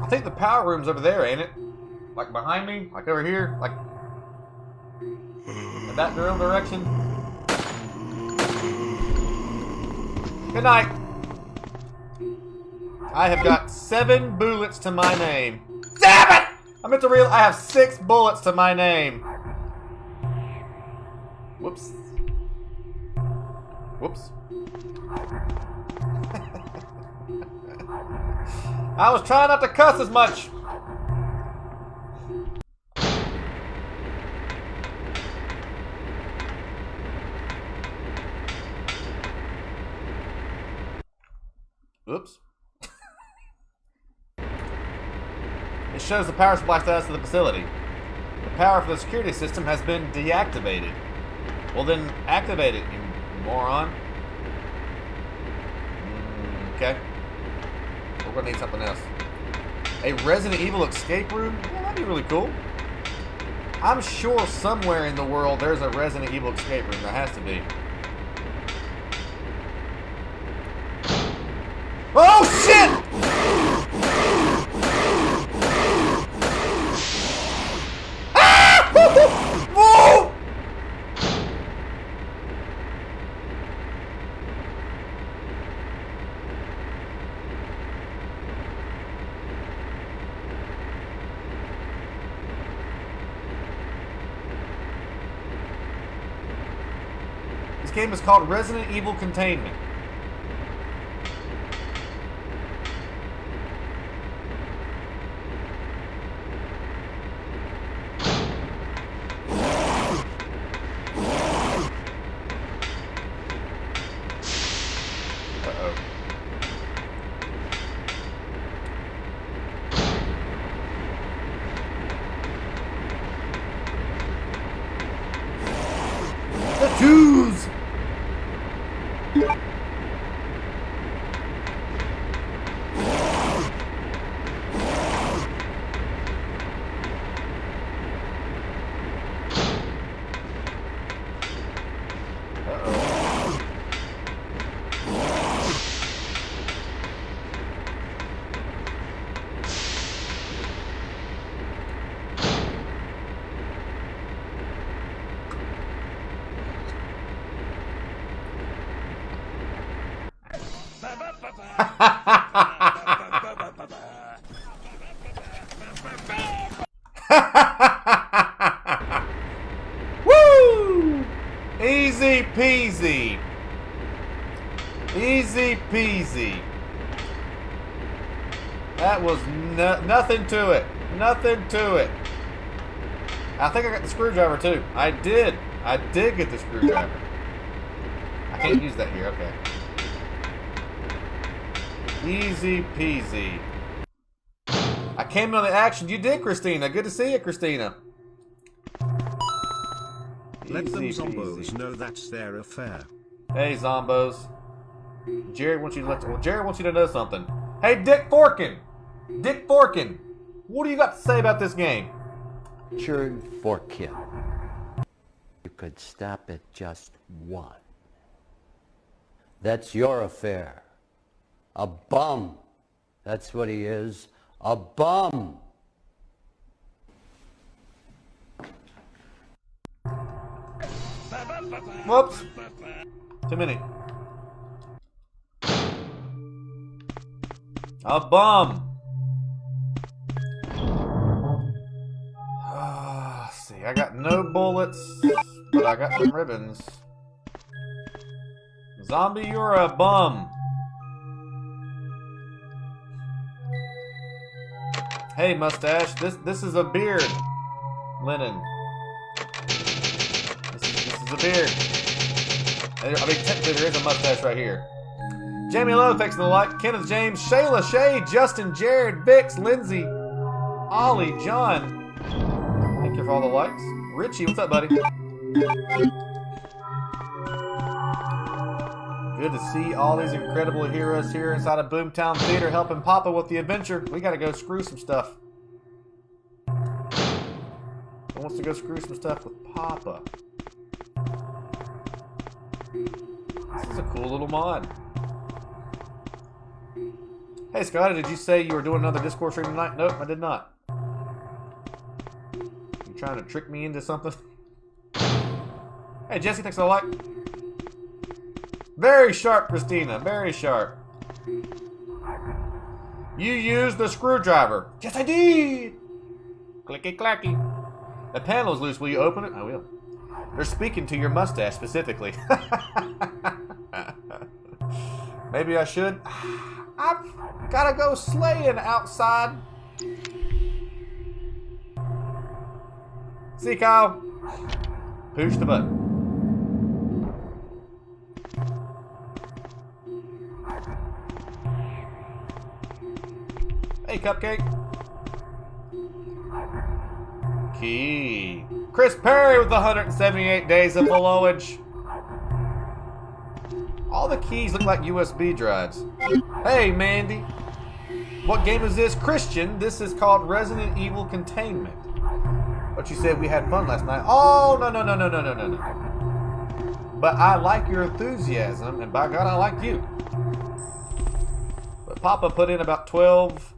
I think the power room's over there, ain't it? Like behind me? Like over here? Like in that girl direction? Good night. I have got 7 bullets to my name. 7! I meant to real. I have 6 bullets to my name. Whoops. Whoops. I was trying not to cuss as much. Oops. It shows the power supply status of the facility. The power for the security system has been deactivated. Well then, activate it, you moron. Okay. We're gonna need something else. A Resident Evil escape room? Yeah, that'd be really cool. I'm sure somewhere in the world there's a Resident Evil escape room. There has to be. Oh shit! Ah! Whoa! This game is called Resident Evil Containment. Twos! Woo! Easy peasy. Easy peasy. That was nothing to it. Nothing to it. I think I got the screwdriver too. I did. I did get the screwdriver. I can't use that here. Okay. Easy peasy. I came in on the action. You did, Christina. Good to see you, Christina. Let them Easy zombos peasy. know that's their affair. Hey, zombos. Jared wants you to Jared wants you to know something. Hey, Dick Forkin. Dick Forkin. What do you got to say about this game? Richard Forkin. You could stop at just one. That's your affair. A bum. That's what he is. A bum. Whoops. Too many. A bum. See, I got no bullets, but I got some ribbons. Zombie, you're a bum. Hey, mustache, this is a beard. Lennon. This is a beard. I mean, technically there is a mustache right here. Jamie Lowe, thanks for the like. Kenneth James, Shayla, Shay, Justin, Jared, Bix, Lindsay, Ollie, John. Thank you for all the likes. Richie, what's up, buddy? Good to see all these incredible heroes here inside of Boomtown Theater helping Papa with the adventure. We gotta go screw some stuff. Who wants to go screw some stuff with Papa? This is a cool little mod. Hey, Scotty, did you say you were doing another Discord stream tonight? Nope, I did not. You trying to trick me into something? Hey, Jesse, thanks for the like. Very sharp, Christina. Very sharp. You used the screwdriver. Yes, I did. Clicky clacky. The panel's loose. Will you open it? I will. They're speaking to your mustache specifically. Maybe I should. I've gotta go slaying outside. See, Kyle. Push the button. Hey, Cupcake. Key. Chris Perry with 178 days of followage. All the keys look like USB drives. Hey, Mandy. What game is this? Christian, this is called Resident Evil Containment. But you said we had fun last night. Oh, no. But I like your enthusiasm, and by God, I like you. But Papa put in about 12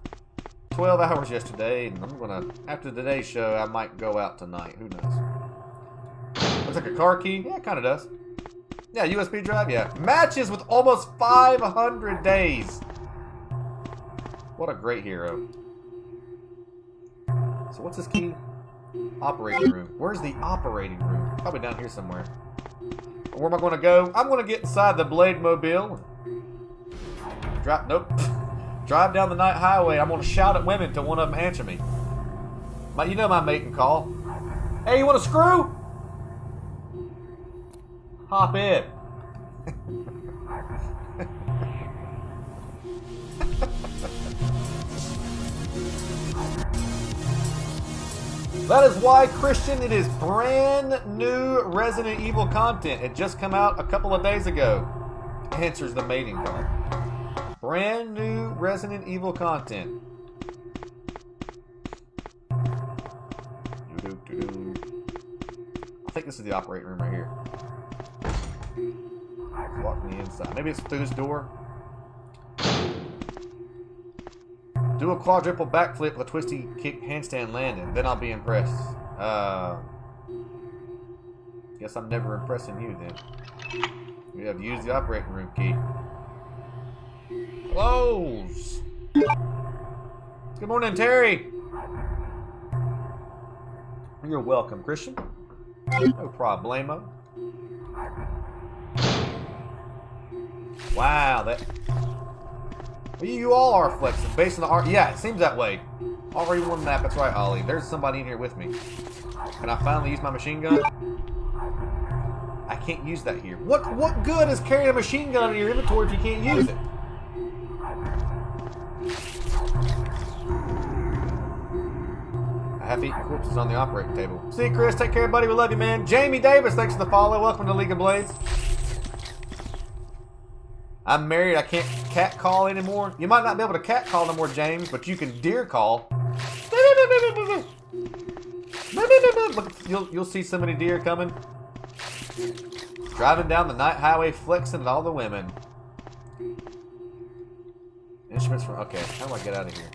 hours yesterday, and I'm gonna, after today's show, I might go out tonight. Who knows? Looks like a car key. Yeah, it kind of does. Yeah, USB drive. Yeah, matches with almost 500 days. What a great hero. So what's this key? Operating room. Where's the operating room? Probably down here somewhere. Where am I going to go? I'm going to get inside the Blade Mobile. Nope. Drive down the night highway. I'm going to shout at women till one of them answer me. You know my mating call. Hey, you want a screw? Hop in. That is why, Christian, it is brand new Resident Evil content. It just came out a couple of days ago. Answers the mating call. Brand new Resident Evil content. I think this is the operating room right here. Walk me inside. Maybe it's through this door. Do a quadruple backflip with a twisty kick handstand landing. Then I'll be impressed. Guess I'm never impressing you then. We have to use the operating room key. Close. Good morning, Terry. You're welcome, Christian. No problemo. Wow, You all are flexing based on the art. Yeah, it seems that way. Already one map. That's right, Ollie. There's somebody in here with me. Can I finally use my machine gun? I can't use that here. What good is carrying a machine gun in your inventory if you can't use it? Half-eaten corpses on the operating table. See you, Chris. Take care, buddy. We love you, man. Jamie Davis, thanks for the follow. Welcome to League of Blades. I'm married. I can't cat call anymore. You might not be able to cat call no more, James, but you can deer call. Look, you'll see so many deer coming. Driving down the night highway, flexing at all the women. Instruments from... Okay, how do I get out of here?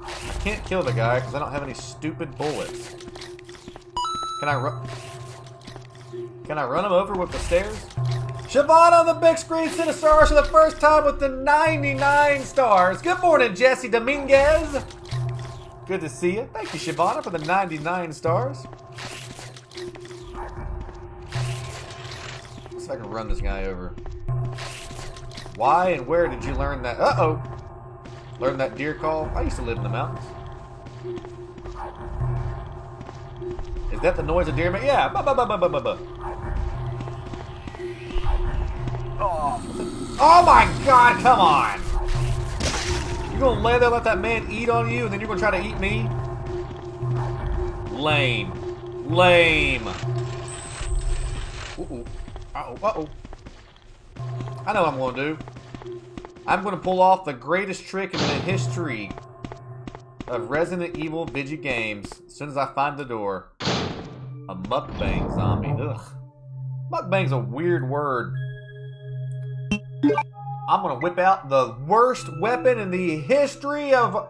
I can't kill the guy because I don't have any stupid bullets. Can I run? Can I run him over with the stairs? Siobhan on the big screen sent a star for the first time with the 99 stars. Good morning, Jesse Dominguez. Good to see you. Thank you, Siobhan, for the 99 stars. Let's see if I can run this guy over. Why and where did you learn that? Uh-oh. Learn that deer call? I used to live in the mountains. Is that the noise of deer make? Yeah. Oh my god, come on! You're gonna lay there and let that man eat on you and then you're gonna try to eat me? Lame. Lame. Uh-oh. Uh-oh. Uh-oh. I know what I'm gonna do. I'm going to pull off the greatest trick in the history of Resident Evil video games as soon as I find the door. A mukbang zombie. Ugh. Mukbang's a weird word. I'm going to whip out the worst weapon in the history of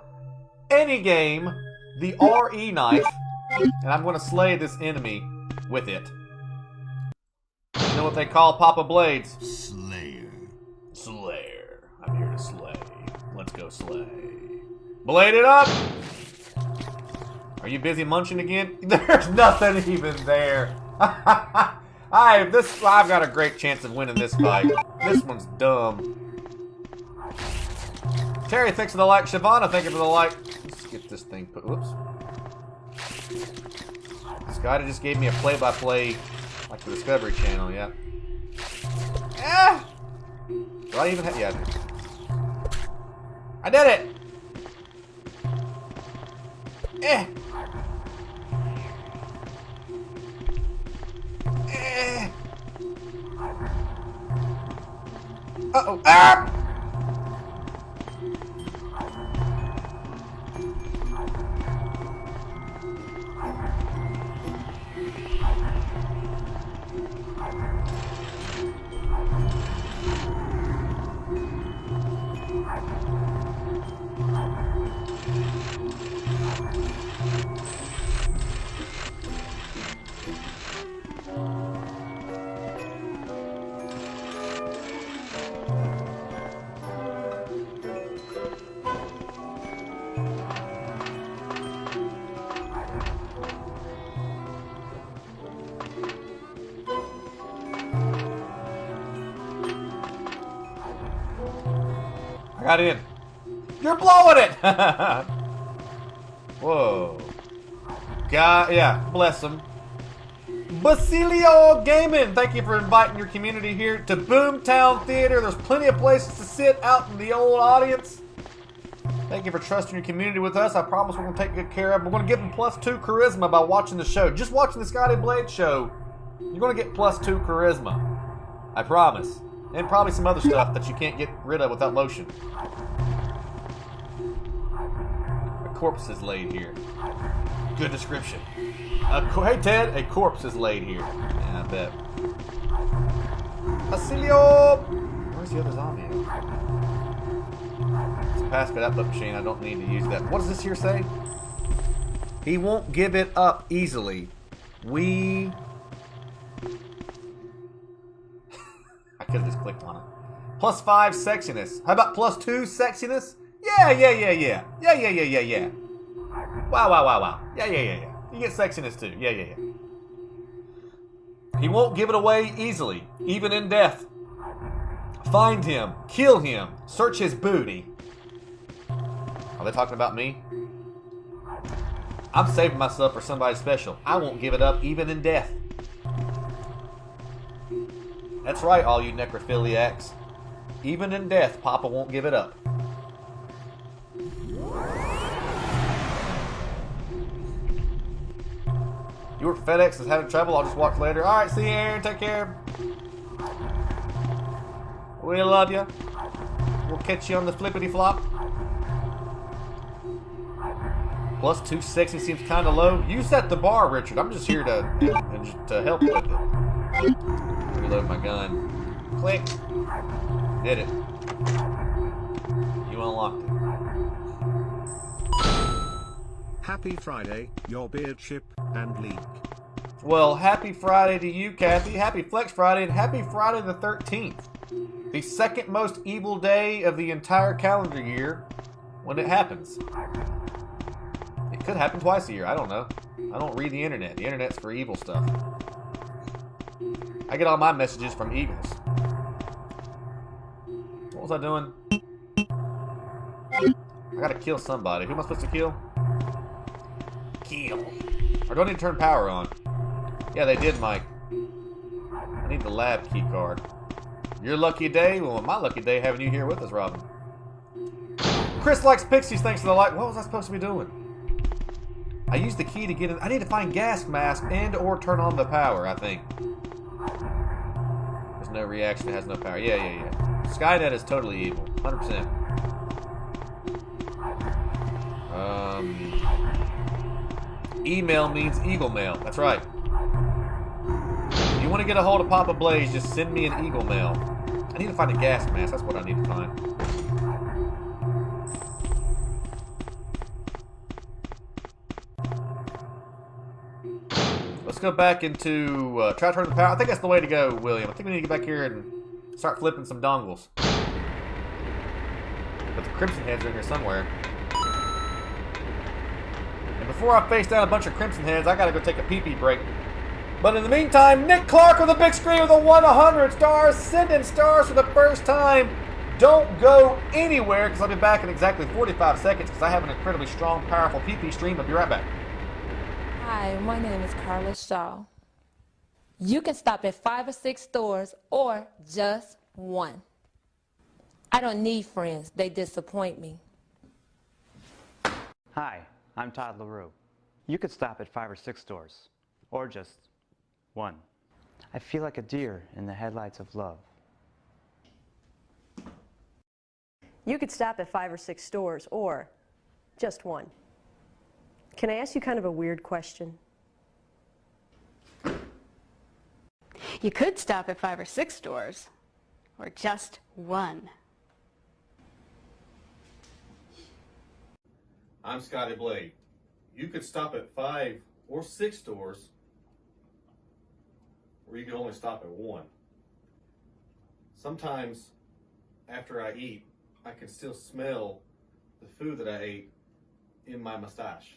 any game, the RE knife, and I'm going to slay this enemy with it. You know what they call Papa Blades? Slayer. Slayer. I'm here to slay. Let's go slay. Blade it up! Are you busy munching again? There's nothing even there. I've got a great chance of winning this fight. This one's dumb. Terry, thanks for the like. Shavana, thank you for the like. Let's get this thing put. Whoops. Scotty just gave me a play-by-play, like the Discovery Channel, yeah. Ah! Do I even have... Yeah, I do. I did it! Eh! Eh! Uh-oh! Ah! Got in. You're blowing it! Whoa. God, yeah, bless him. Basilio Gaming, thank you for inviting your community here to Boomtown Theater. There's plenty of places to sit out in the old audience. Thank you for trusting your community with us. I promise we're going to take good care of them. We're going to give them +2 charisma by watching the show. Just watching the Scotty Blade show, you're going to get +2 charisma. I promise. And probably some other stuff that you can't get rid of without lotion. A corpse is laid here. Good description. Hey Ted, a corpse is laid here. Yeah, I bet. Basilio! Where's the other zombie? It's a pass that up machine. I don't need to use that. What does this here say? He won't give it up easily. I could have just clicked on it. +5 sexiness. How about +2 sexiness? Yeah. Wow. Yeah. You get sexiness too. Yeah. He won't give it away easily, even in death. Find him. Kill him. Search his booty. Are they talking about me? I'm saving myself for somebody special. I won't give it up even in death. That's right, all you necrophiliacs. Even in death, Papa won't give it up. Your FedEx is having trouble. I'll just watch later. Alright, see you, Aaron. Take care. We love you. We'll catch you on the flippity flop. Plus 260 seems kind of low. You set the bar, Richard. I'm just here to help with it. Reload my gun. Click. Did it. You unlocked it. Happy Friday, your beard chip and leak. Well, happy Friday to you, Kathy. Happy Flex Friday, and happy Friday the 13th. The second most evil day of the entire calendar year when it happens. It could happen twice a year. I don't know. I don't read the internet. The internet's for evil stuff. I get all my messages from eagles. What was I doing? I gotta kill somebody. Who am I supposed to kill? Kill. Or do I need to turn power on? Yeah, they did, Mike. I need the lab key card. Your lucky day? Well, my lucky day having you here with us, Robin. Chris likes pixies, thanks for the like. What was I supposed to be doing? I used the key to get in. I need to find gas mask and or turn on the power, I think. There's no reaction, it has no power. Yeah. Skynet is totally evil. 100%. Email means eagle mail. That's right. If you want to get a hold of Papa Blaze, just send me an eagle mail. I need to find a gas mask. That's what I need to find. Let's go back into try to turn the power. I think that's the way to go, William. I think we need to get back here and start flipping some dongles. But the Crimson Heads are in here somewhere. And before I face down a bunch of Crimson Heads, I gotta go take a pee-pee break. But in the meantime, Nick Clark with a big screen with a 100 stars, sending stars for the first time. Don't go anywhere, because I'll be back in exactly 45 seconds, because I have an incredibly strong, powerful pee-pee stream. I'll be right back. Hi, my name is Carla Shaw. You can stop at 5 or 6 stores or just one. I don't need friends. They disappoint me. Hi, I'm Todd LaRue. You could stop at 5 or 6 stores or just one. I feel like a deer in the headlights of love. You could stop at 5 or 6 stores or just one. Can I ask you kind of a weird question? You could stop at 5 or 6 stores, or just one. I'm Scotty Blade. You could stop at 5 or 6 stores, or you could only stop at one. Sometimes, after I eat, I can still smell the food that I ate in my mustache.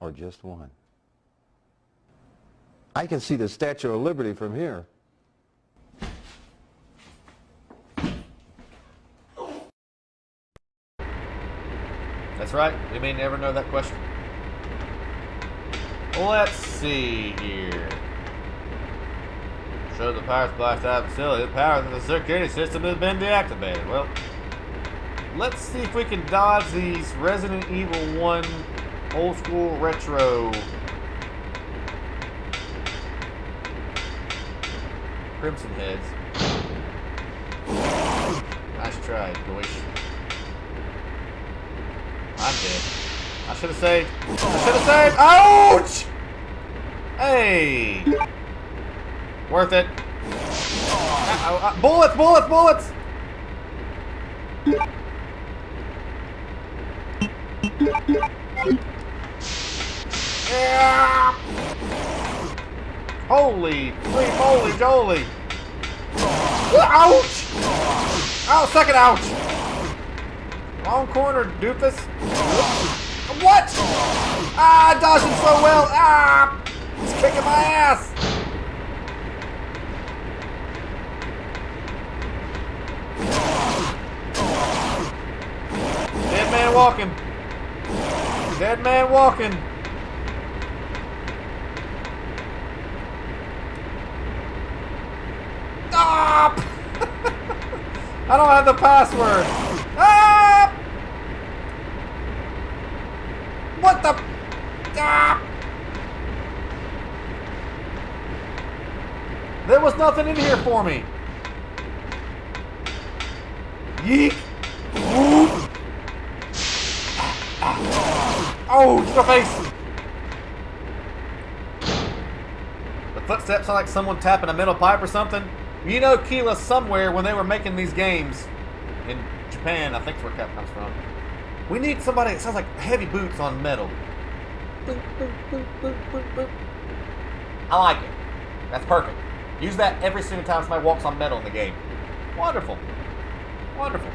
Or just one. I can see the Statue of Liberty from here. That's right. We may never know that question. Let's see here. Show the power supply out of the facility. The power of the security system has been deactivated. Well, let's see if we can dodge these Resident Evil 1 old school retro Crimson Heads. Nice try, boys. I'm dead. I should have saved. Ouch! Hey! Worth it. Bullets! Yeah! Holy moly jolly! Ouch! Oh, second ouch! Wrong corner, doofus. What? Ah, I dodged him so well. Ah, he's kicking my ass. Dead man walking. Dead man walking. Stop! I don't have the password. Ah! What the? Ah! There was nothing in here for me. Yeet. Whoop. Oh, to the face. The footsteps sound like someone tapping a metal pipe or something. You know Keela somewhere when they were making these games in Japan, I think that's where Cap comes from. We need somebody that sounds like heavy boots on metal. Boop, boop, boop, boop, boop, boop. I like it. That's perfect. Use that every single time somebody walks on metal in the game. Wonderful. Wonderful.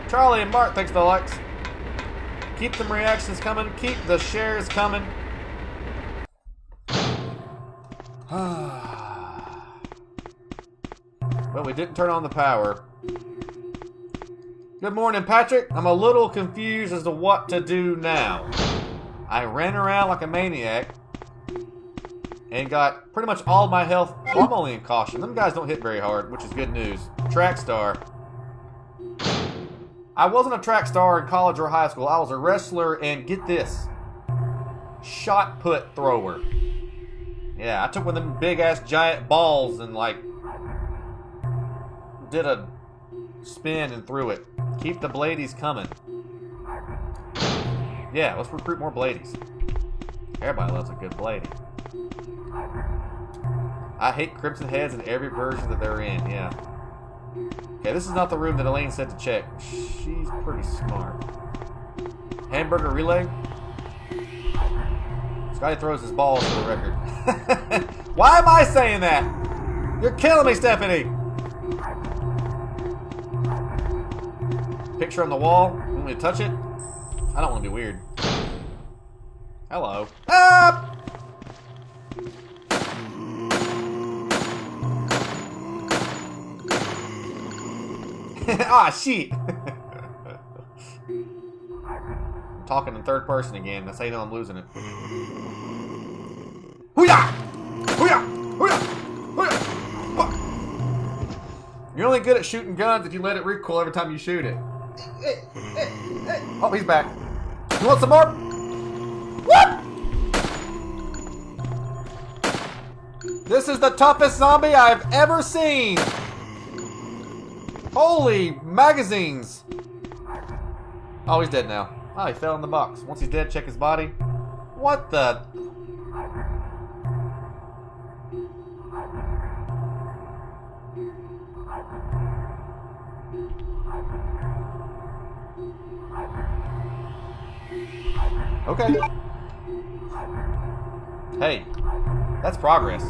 Charlie and Mark, thanks for the likes. Keep them reactions coming. Keep the shares coming. Well, we didn't turn on the power. Good morning, Patrick. I'm a little confused as to what to do now. I ran around like a maniac and got pretty much all my health. Well, I'm only in caution. Them guys don't hit very hard, which is good news. Track star. I wasn't a track star in college or high school. I was a wrestler and, get this, shot put thrower. Yeah, I took one of them big ass giant balls and like did a spin and threw it. Keep the bladies coming. Yeah, let's recruit more bladies. Everybody loves a good bladie. I hate Crimson Heads in every version that they're in, yeah. Okay, this is not the room that Elaine said to check. She's pretty smart. Hamburger relay? Scotty throws his balls for the record. Why am I saying that? You're killing me, Stephanie! Picture on the wall. You want me to touch it? I don't want to be weird. Hello. Ah! Ah, shit. I'm talking in third person again. That's how you know I'm losing it. Hoo-yah! Hoo-yah! Hoo-yah! Hoo-yah! You're only good at shooting guns if you let it recoil every time you shoot it. Oh, he's back. You want some more? What? This is the toughest zombie I've ever seen. Holy magazines. Oh, he's dead now. Oh, he fell in the box. Once he's dead, check his body. What the? Okay. Hey, that's progress.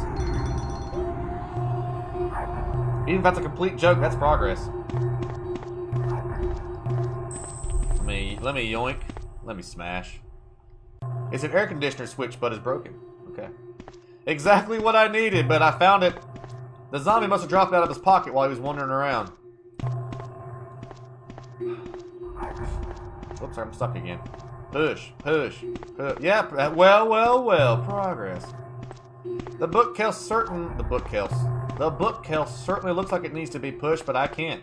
Even if that's a complete joke, that's progress. Let me yoink. Let me smash. It's an air conditioner switch, but it's broken. Okay. Exactly what I needed, but I found it. The zombie must have dropped it out of his pocket while he was wandering around. Oops, sorry, I'm stuck again. Push, push, push. Yep, well, progress. The bookcase certainly looks like it needs to be pushed, but I can't.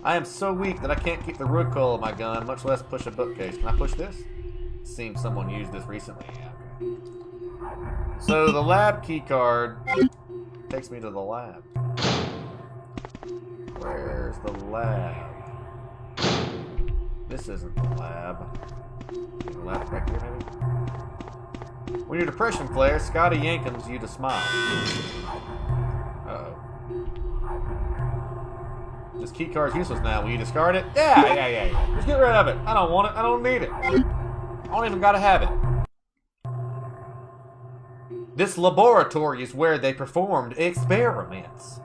I am so weak that I can't keep the recoil of my gun, much less push a bookcase. Can I push this? Seems someone used this recently. Yeah, okay. So the lab key card takes me to the lab. Where's the lab? This isn't the lab. The lab back here, maybe? When your depression flares, Scotty Yankins you to smile. Uh-oh. This key card's useless now. Will you discard it? Yeah. Just get rid of it. I don't want it. I don't need it. I don't even gotta have it. This laboratory is where they performed experiments.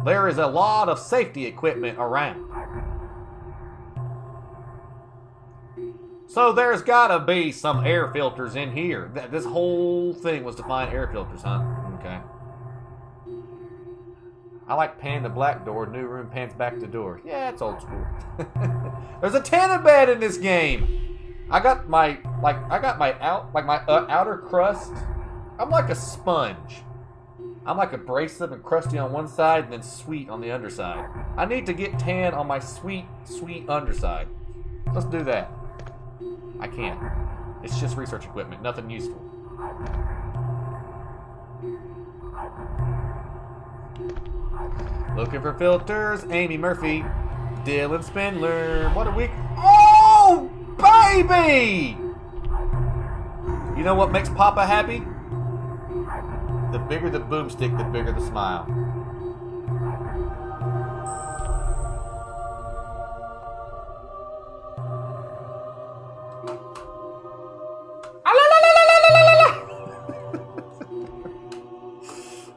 There is a lot of safety equipment around. So there's gotta be some air filters in here. This whole thing was to find air filters, huh? Okay. I like pan to black door, new room pans back to door. Yeah, it's old school. There's a tanning bed in this game. I got my outer crust. I'm like a sponge. I'm like abrasive and crusty on one side and then sweet on the underside. I need to get tan on my sweet, sweet underside. Let's do that. I can't. It's just research equipment, nothing useful. Looking for filters, Amy Murphy, Dylan Spindler. What a week. Oh, baby! You know what makes Papa happy? The bigger the boomstick, the bigger the smile.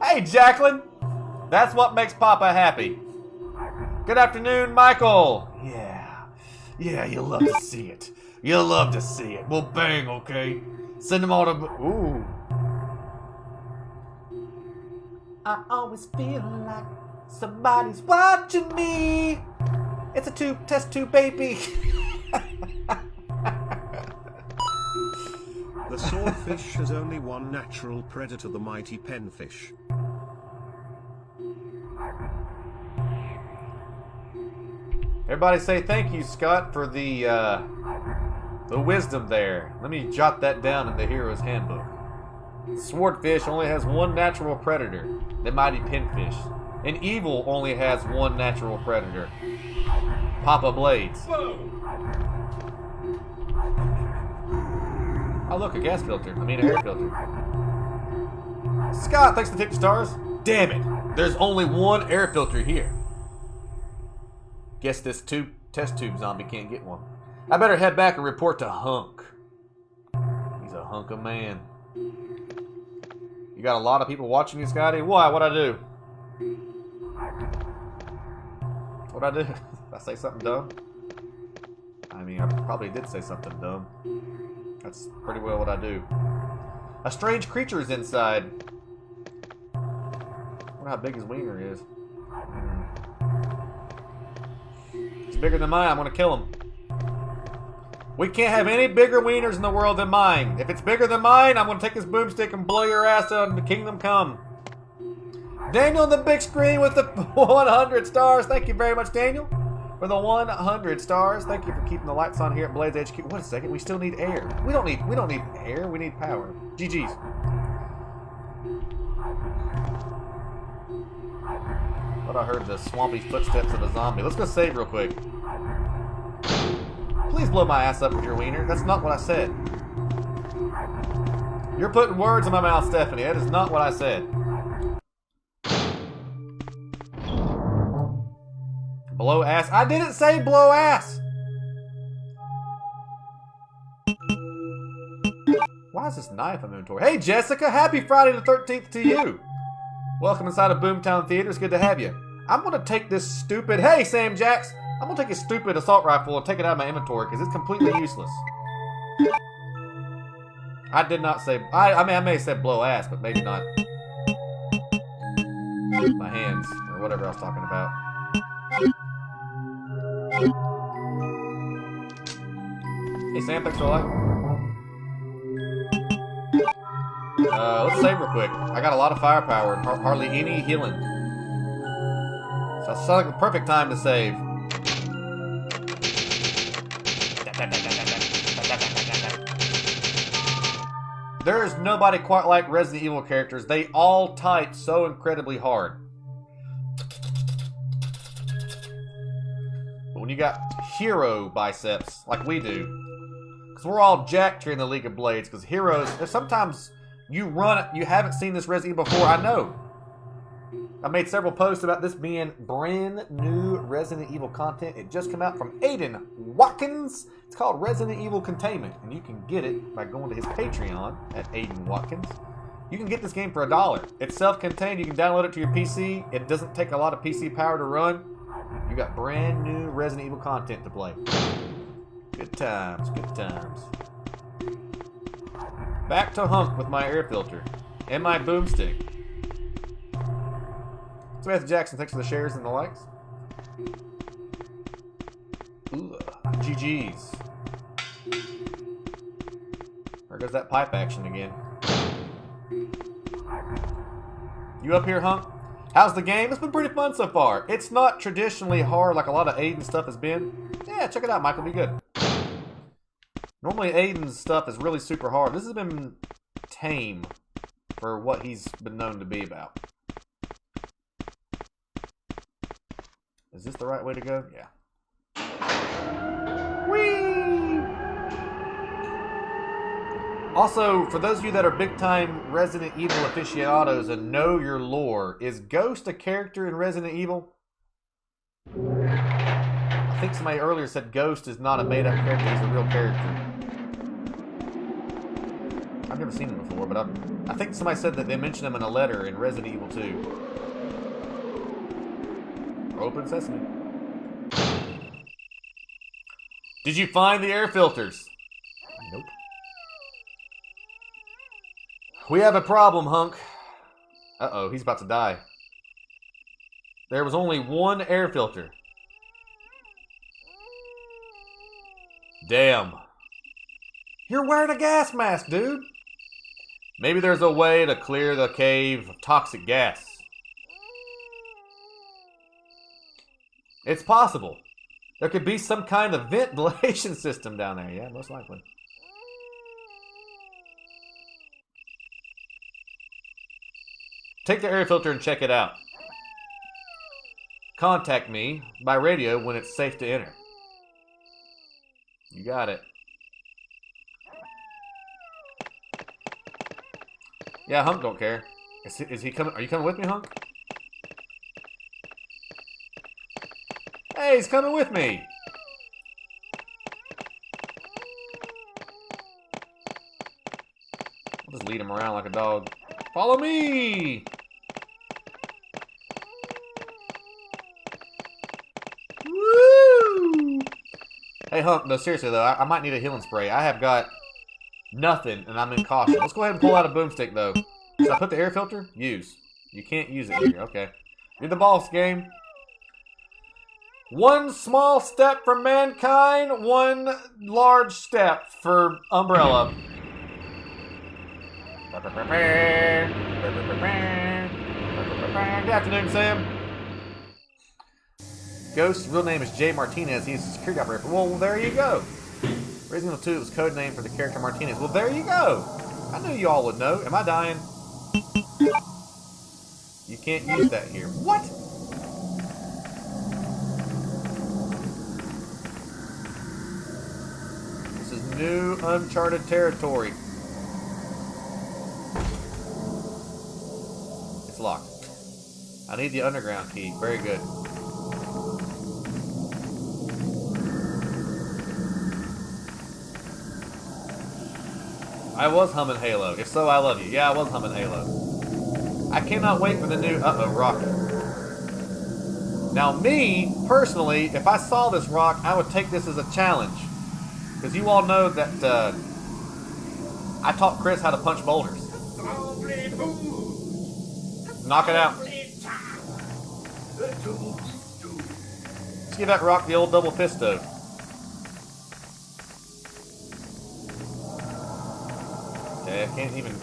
Hey, Jacqueline. That's what makes Papa happy. Good afternoon, Michael. Yeah, you'll love to see it. You'll love to see it. We'll bang, okay? Send them all to... Ooh. I always feel like somebody's watching me. It's a test tube, baby. The swordfish has only one natural predator, the mighty penfish. Everybody say thank you, Scott, for the wisdom there. Let me jot that down in the hero's handbook. Swordfish only has one natural predator, the mighty pinfish. And evil only has one natural predator, Papa Blades. Oh look, a gas filter. I mean an air filter. Scott, thanks for the 50 stars. Damn it, there's only one air filter here. Guess this test tube zombie can't get one. I better head back and report to Hunk. He's a hunk of man. You got a lot of people watching you, Scotty? Why? What'd I do? What'd I do? Did I say something dumb? I mean, I probably did say something dumb. That's pretty well what I do. A strange creature is inside. I wonder how big his wiener is. It's bigger than mine. I'm gonna kill him. We can't have any bigger wieners in the world than mine. If it's bigger than mine, I'm gonna take this boomstick and blow your ass out in the kingdom come. Daniel on the big screen with the 100 stars. Thank you very much, Daniel, for the 100 stars. Thank you for keeping the lights on here at Blades HQ. Wait a second, we still need air. We don't need air. We need power. GG's. Thought I heard the swampy footsteps of a zombie. Let's go save real quick. Please blow my ass up with your wiener. That's not what I said. You're putting words in my mouth, Stephanie. That is not what I said. Blow ass. I didn't say blow ass. Why is this knife in inventory? Hey, Jessica. Happy Friday the 13th to you. Welcome inside of Boomtown Theater. It's good to have you. I'm going to take this stupid... Hey, Sam Jacks. I'm going to take this stupid assault rifle and take it out of my inventory because it's completely useless. I did not say... I mean, I may have said blow ass, but maybe not. My hands, or whatever I was talking about. Hey, Sam, thanks for the like. Let's save real quick. I got a lot of firepower and hardly any healing. So it's like the perfect time to save. There is nobody quite like Resident Evil characters. They all type so incredibly hard. But when you got hero biceps, like we do, because we're all jacked here in the League of Blades, because heroes, sometimes you haven't seen this Resident Evil before, I know. I made several posts about this being brand new Resident Evil content. It just came out from Aydan Watkins. It's called Resident Evil Containment, and you can get it by going to his Patreon at Aydan Watkins. You can get this game for $1. It's self-contained. You can download it to your PC. It doesn't take a lot of PC power to run. You got brand new Resident Evil content to play. Good times, good times. Back to Hunk with my air filter and my boomstick. Samantha Jackson, thanks for the shares and the likes. Ooh, GG's. There goes that pipe action again. You up here, Hunk? How's the game? It's been pretty fun so far. It's not traditionally hard like a lot of Aydan stuff has been. Yeah, check it out, Michael. Be good. Normally, Aydan's stuff is really super hard. This has been tame for what he's been known to be about. Is this the right way to go? Yeah. Whee! Also, for those of you that are big-time Resident Evil aficionados and know your lore, is Ghost a character in Resident Evil? I think somebody earlier said Ghost is not a made-up character, he's a real character. I've never seen him before, but I think somebody said that they mentioned him in a letter in Resident Evil 2. Open sesame. Did you find the air filters? Nope. We have a problem, Hunk. Uh-oh, he's about to die. There was only one air filter. Damn. You're wearing a gas mask, dude. Maybe there's a way to clear the cave of toxic gas. It's possible. There could be some kind of ventilation system down there. Yeah, most likely. Take the air filter and check it out. Contact me by radio when it's safe to enter. You got it. Yeah, Hunk don't care. Is he coming? Are you coming with me, Hunk? Hey, he's coming with me. I'll just lead him around like a dog. Follow me! Woo! Hey, Hunk, no, seriously, though, I might need a healing spray. I have got nothing, and I'm in caution. Let's go ahead and pull out a boomstick, though. Should I put the air filter? Use. You can't use it here. Okay. You're the boss, game. One small step for mankind, one large step for Umbrella. Good afternoon, Sam. Ghost's real name is Jay Martinez. He's a security operator. Well, there you go. Resident Evil 2 was code name for the character Martinez. Well, there you go. I knew you all would know. Am I dying? You can't use that here. What? This is new uncharted territory. It's locked. I need the underground key. Very good. I was humming Halo. If so, I love you. Yeah, I was humming Halo. I cannot wait for the new... Uh-oh, rocket. Now, me, personally, if I saw this rock, I would take this as a challenge. Because you all know that I taught Chris how to punch boulders. Knock it out. Let's give that rock the old double fisto. Okay, I can't even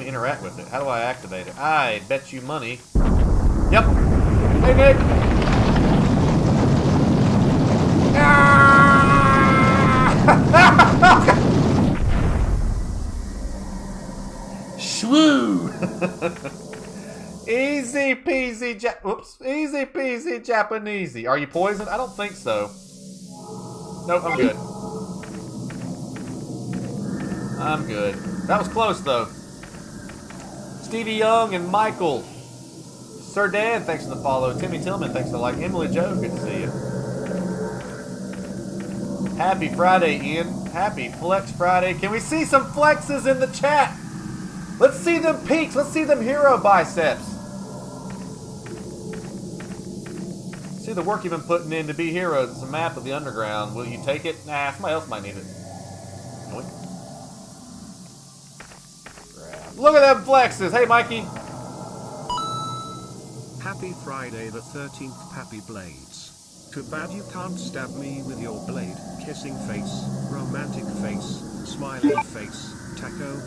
interact with it. How do I activate it? I bet you money. Yep. Hey, Nick. Shwoo! Easy peasy easy peasy Japanesey. Are you poisoned? I don't think so. Nope, I'm good. I'm good. That was close, though. Stevie Young and Michael. Sir Dan, thanks for the follow. Timmy Tillman, thanks for the like. Emily Joe, good to see you. Happy Friday, Ian. Happy Flex Friday. Can we see some flexes in the chat? Let's see them peaks. Let's see them hero biceps. See See the work you've been putting in to be heroes. It's a map of the underground. Will you take it? Nah, somebody else might need it. Yoink. Look at them flexes. Hey, Mikey. Happy Friday the 13th, Pappy Blades. Too bad you can't stab me with your blade. Kissing face, romantic face, smiley face, taco.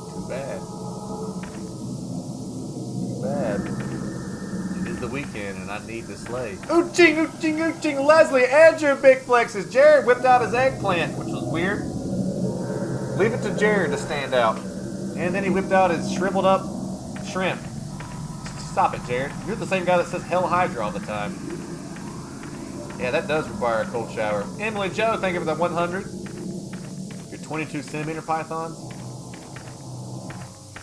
Too bad. Too bad. It is the weekend and I need the sleigh. Ooching, ooching, ooching. Leslie, and your big flexes. Jared whipped out his eggplant, which was weird. Leave it to Jared to stand out. And then he whipped out his shriveled up shrimp. Stop it, Jared. You're the same guy that says Hell Hydra all the time. Yeah, that does require a cold shower. Emily Joe, thank you for the 100. Your 22 centimeter pythons.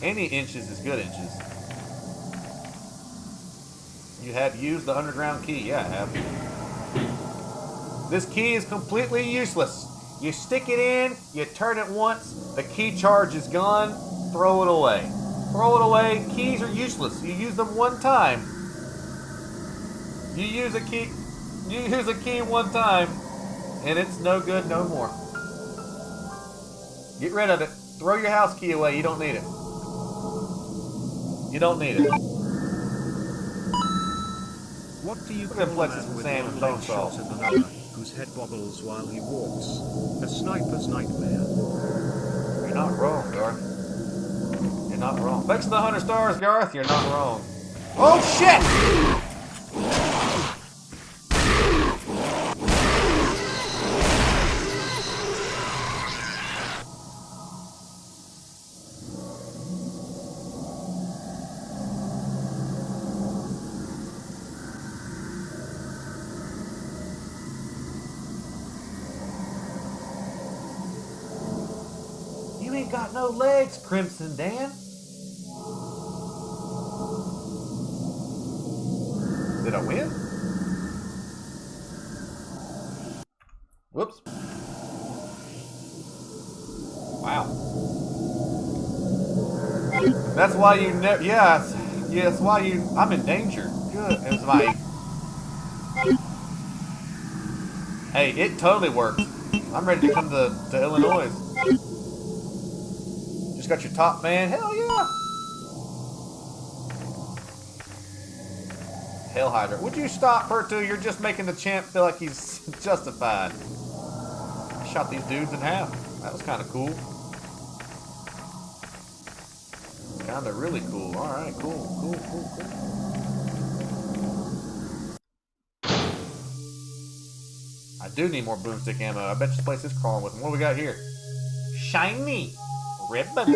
Any inches is good inches. You have used the underground key. Yeah, I have. This key is completely useless. You stick it in, you turn it once, the key charge is gone, throw it away. Throw it away. Keys are useless. You use them one time. You use a key one time, and it's no good no more. Get rid of it. Throw your house key away. You don't need it. You don't need it. What do you Look call at a Flex's man with Sam one and leg bone shot saw. at another, whose head bobbles while he walks? A sniper's nightmare. You're not wrong, Garth. You're not wrong. Thanks to the 100 stars, Garth. You're not wrong. Oh, shit! You ain't got no legs, Crimson Dan. Did I win? Whoops. Wow. That's why you never. Yeah, that's why you. I'm in danger. Good. It's my. Hey, it totally worked. I'm ready to come to Illinois. Just got your top man. Hell yeah. Hell Hydra. Would you stop, Pertu? You're just making the champ feel like he's justified. I shot these dudes in half. That was kind of cool. Kind of really cool. Alright, cool. I do need more boomstick ammo. I bet this place is crawling with them. What do we got here? Shiny ribbon.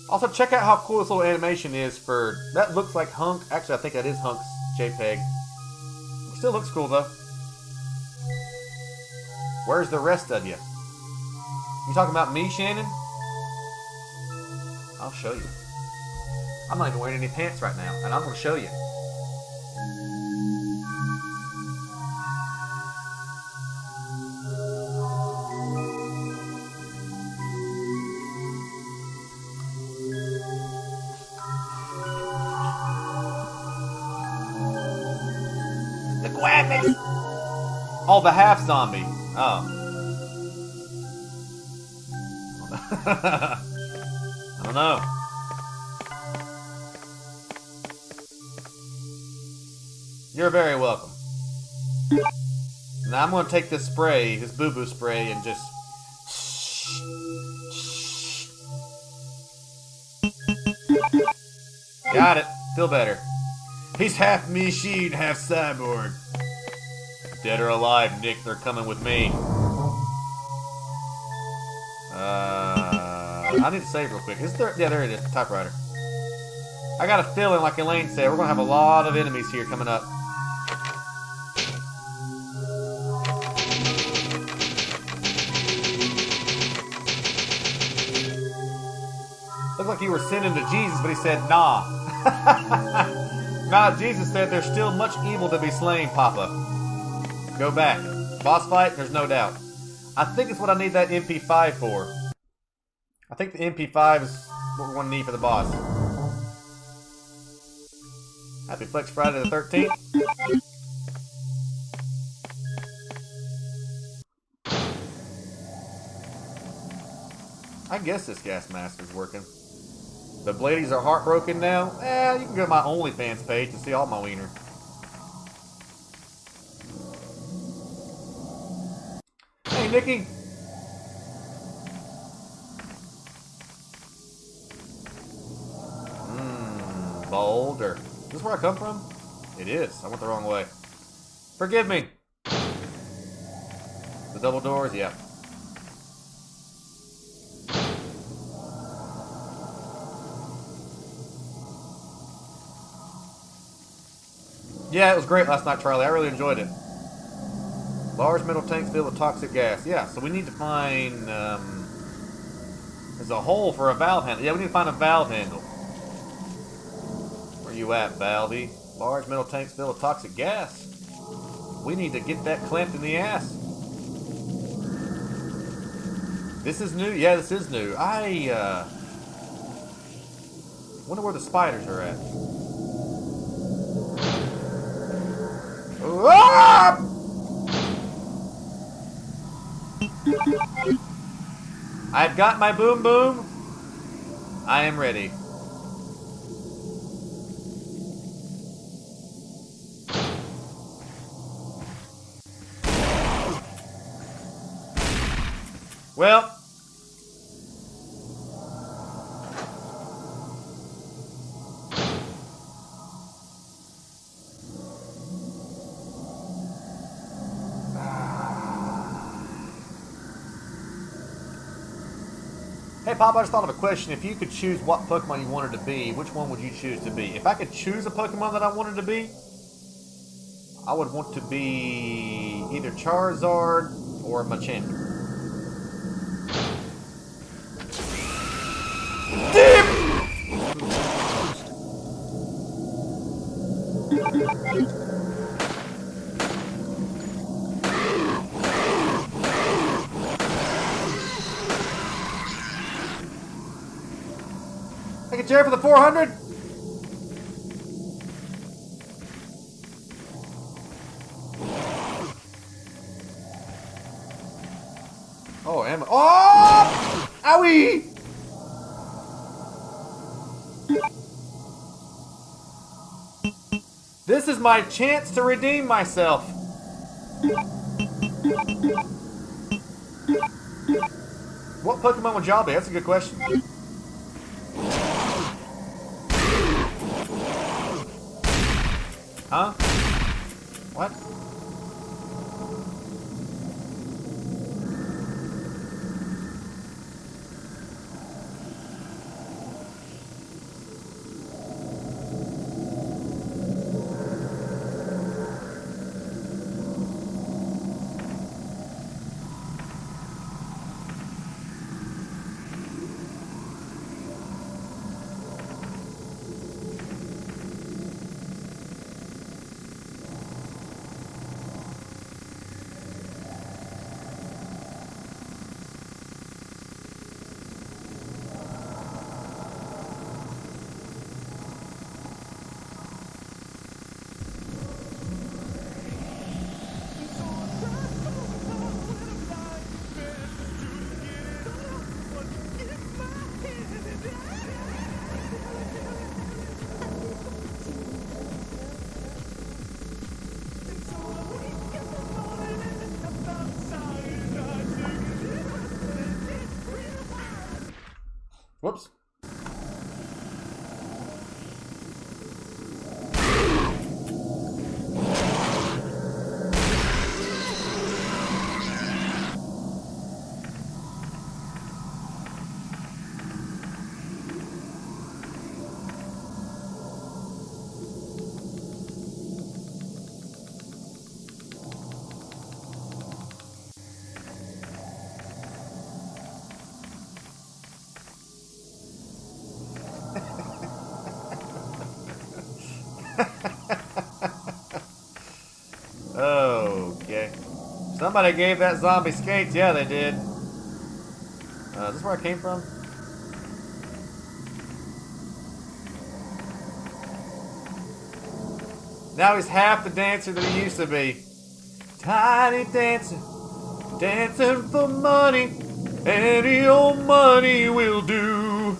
Also, check out how cool this little animation is for... That looks like Hunk. Actually, I think that is Hunk's JPEG. Still looks cool, though. Where's the rest of you? You talking about me, Shannon? I'll show you. I'm not even wearing any pants right now, and I'm going to show you. Oh, the half zombie. Oh. I don't know. You're very welcome. Now I'm going to take this spray, this boo-boo spray, and just... Got it. Feel better. He's half machine, half cyborg. Dead or alive, Nick, they're coming with me. I need to save real quick. Is there? Yeah, there it is. Typewriter. I got a feeling, like Elaine said, we're going to have a lot of enemies here coming up. Looked like you were sending to Jesus, but he said, nah. Nah, Jesus said there's still much evil to be slain, Papa. Go back. Boss fight, there's no doubt. I think it's what I need that MP5 for. I think the MP5 is what we're going to need for the boss. Happy Flex Friday the 13th. I guess this gas mask is working. The Bladies are heartbroken now. You can go to my OnlyFans page to see all my wiener. Hey, Nikki. Boulder. Is this where I come from? It is. I went the wrong way. Forgive me. The double doors? Yeah. Yeah, it was great last night, Charlie. I really enjoyed it. Large metal tanks filled with toxic gas. Yeah, so we need to find... there's a hole for a valve handle. Yeah, we need to find a valve handle. Where you at, Valvey? Large metal tanks filled with toxic gas. We need to get that clamped in the ass. This is new? Yeah, this is new. I wonder where the spiders are at. Ah! I've got my boom boom. I am ready. Well, hey, Pop, I just thought of a question. If you could choose what Pokemon you wanted to be, which one would you choose to be? If I could choose a Pokemon that I wanted to be, I would want to be either Charizard or Machamp. Take a chair for the 400. Oh, Emma. Oh! Owie! This is my chance to redeem myself. What Pokemon would y'all be? That's a good question. Huh? What? Whoops. Somebody gave that zombie skates. Yeah, they did. Is this where I came from? Now he's half the dancer that he used to be. Tiny dancer, dancing for money. Any old money will do.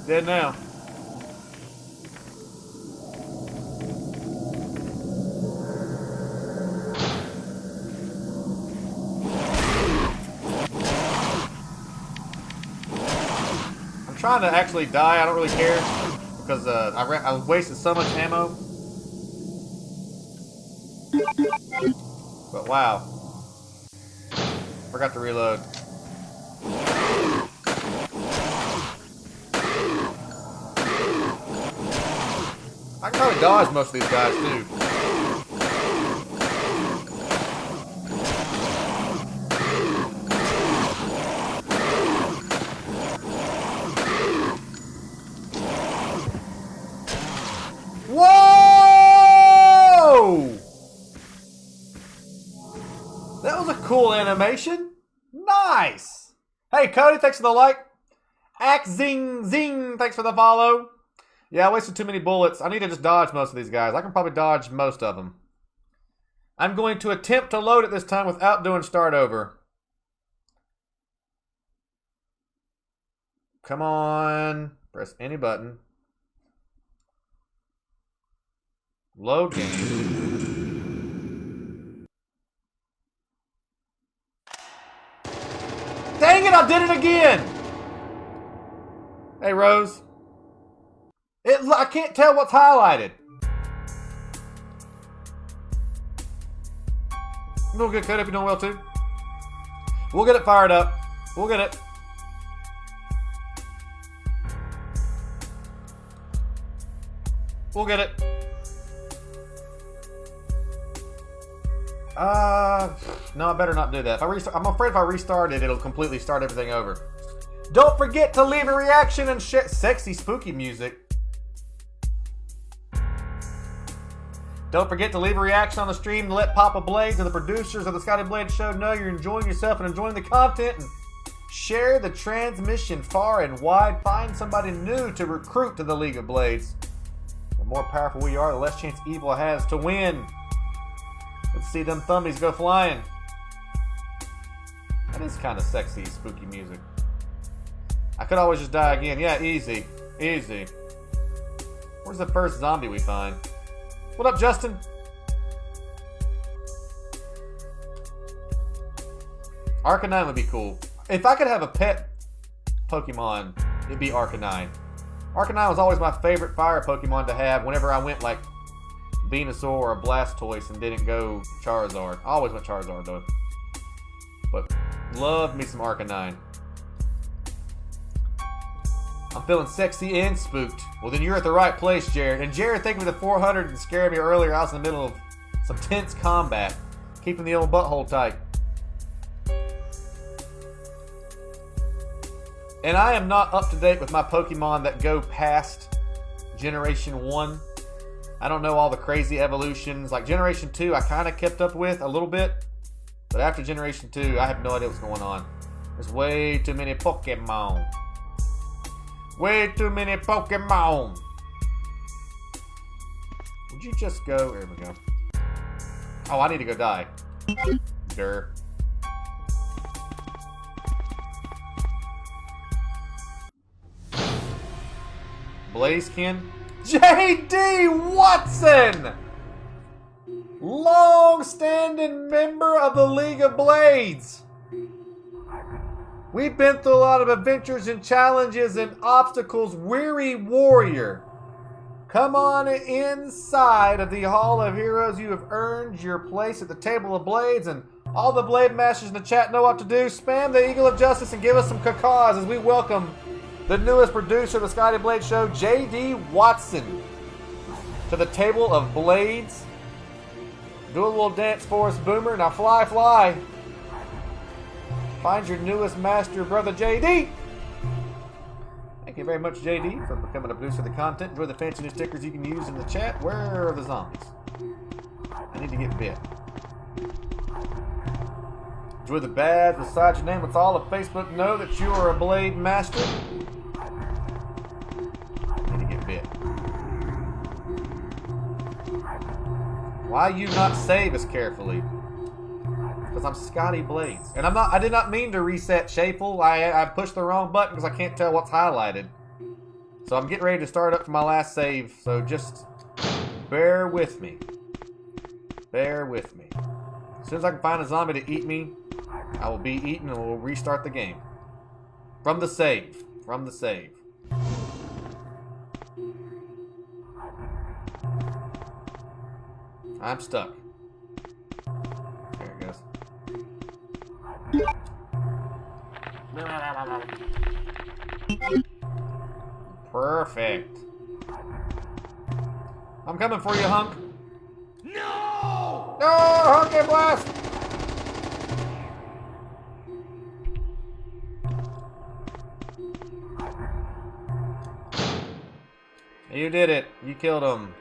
Dead now. I'm trying to actually die. I don't really care because I wasted so much ammo. But wow. Forgot to reload. I can probably dodge most of these guys too. Whoa! That was a cool animation. Nice. Hey Cody, thanks for the like. Axe Zing Zing, thanks for the follow. Yeah, I wasted too many bullets. I need to just dodge most of these guys. I can probably dodge most of them. I'm going to attempt to load it this time without doing start over. Come on. Press any button. Load game. Dang it, I did it again! Hey, Rose. I can't tell what's highlighted. You doing good, Cody? Hope you're doing well, too. We'll get it fired up. We'll get it. We'll get it. No, I better not do that. I'm afraid if I restart it, it'll completely start everything over. Don't forget to leave a reaction and share sexy, spooky music. Don't forget to leave a reaction on the stream to let Papa Blades and the producers of the Scotty Blades Show know you're enjoying yourself and enjoying the content. And share the transmission far and wide. Find somebody new to recruit to the League of Blades. The more powerful we are, the less chance evil has to win. Let's see them thumbies go flying. That is kind of sexy, spooky music. I could always just die again. Yeah, easy. Easy. Where's the first zombie we find? What up, Justin? Arcanine would be cool. If I could have a pet Pokemon, it'd be Arcanine. Arcanine was always my favorite fire Pokemon to have whenever I went like Venusaur or Blastoise and didn't go Charizard. I always went Charizard though. But love me some Arcanine. I'm feeling sexy and spooked. Well, then you're at the right place, Jared. And Jared, thank you for the 400 and scared me earlier. I was in the middle of some tense combat. Keeping the old butthole tight. And I am not up to date with my Pokemon that go past Generation 1. I don't know all the crazy evolutions. Like Generation 2, I kind of kept up with a little bit. But after Generation 2, I have no idea what's going on. There's way too many Pokemon. Way too many Pokemon. Would you just go? There we go. Oh, I need to go die. Durr. Blaziken. J.D. Watson! Long-standing member of the League of Blades. We've been through a lot of adventures and challenges and obstacles. Weary warrior. Come on inside of the Hall of Heroes. You have earned your place at the table of blades, and all the blade masters in the chat know what to do. Spam the Eagle of Justice and give us some cacaws as we welcome the newest producer of the Scotty Blade Show, J.D. Watson, to the table of blades. Do a little dance for us, Boomer. Now fly, fly. Find your newest master, brother JD. Thank you very much, JD, for becoming a producer of the content. Enjoy the fancy new stickers you can use in the chat. Where are the zombies? I need to get bit. Enjoy the badge beside your name. Let's all of Facebook know that you are a blade master. I need to get bit. Why you not save as carefully? Because I'm Scotty Blades. And I did not mean to reset Shapel. I pushed the wrong button because I can't tell what's highlighted. So I'm getting ready to start up for my last save. So just bear with me. Bear with me. As soon as I can find a zombie to eat me, I will be eaten and we'll restart the game. From the save. From the save. I'm stuck. There it goes. Perfect. I'm coming for you, Hunk. No! No, Hunk and blast! You did it. You killed him.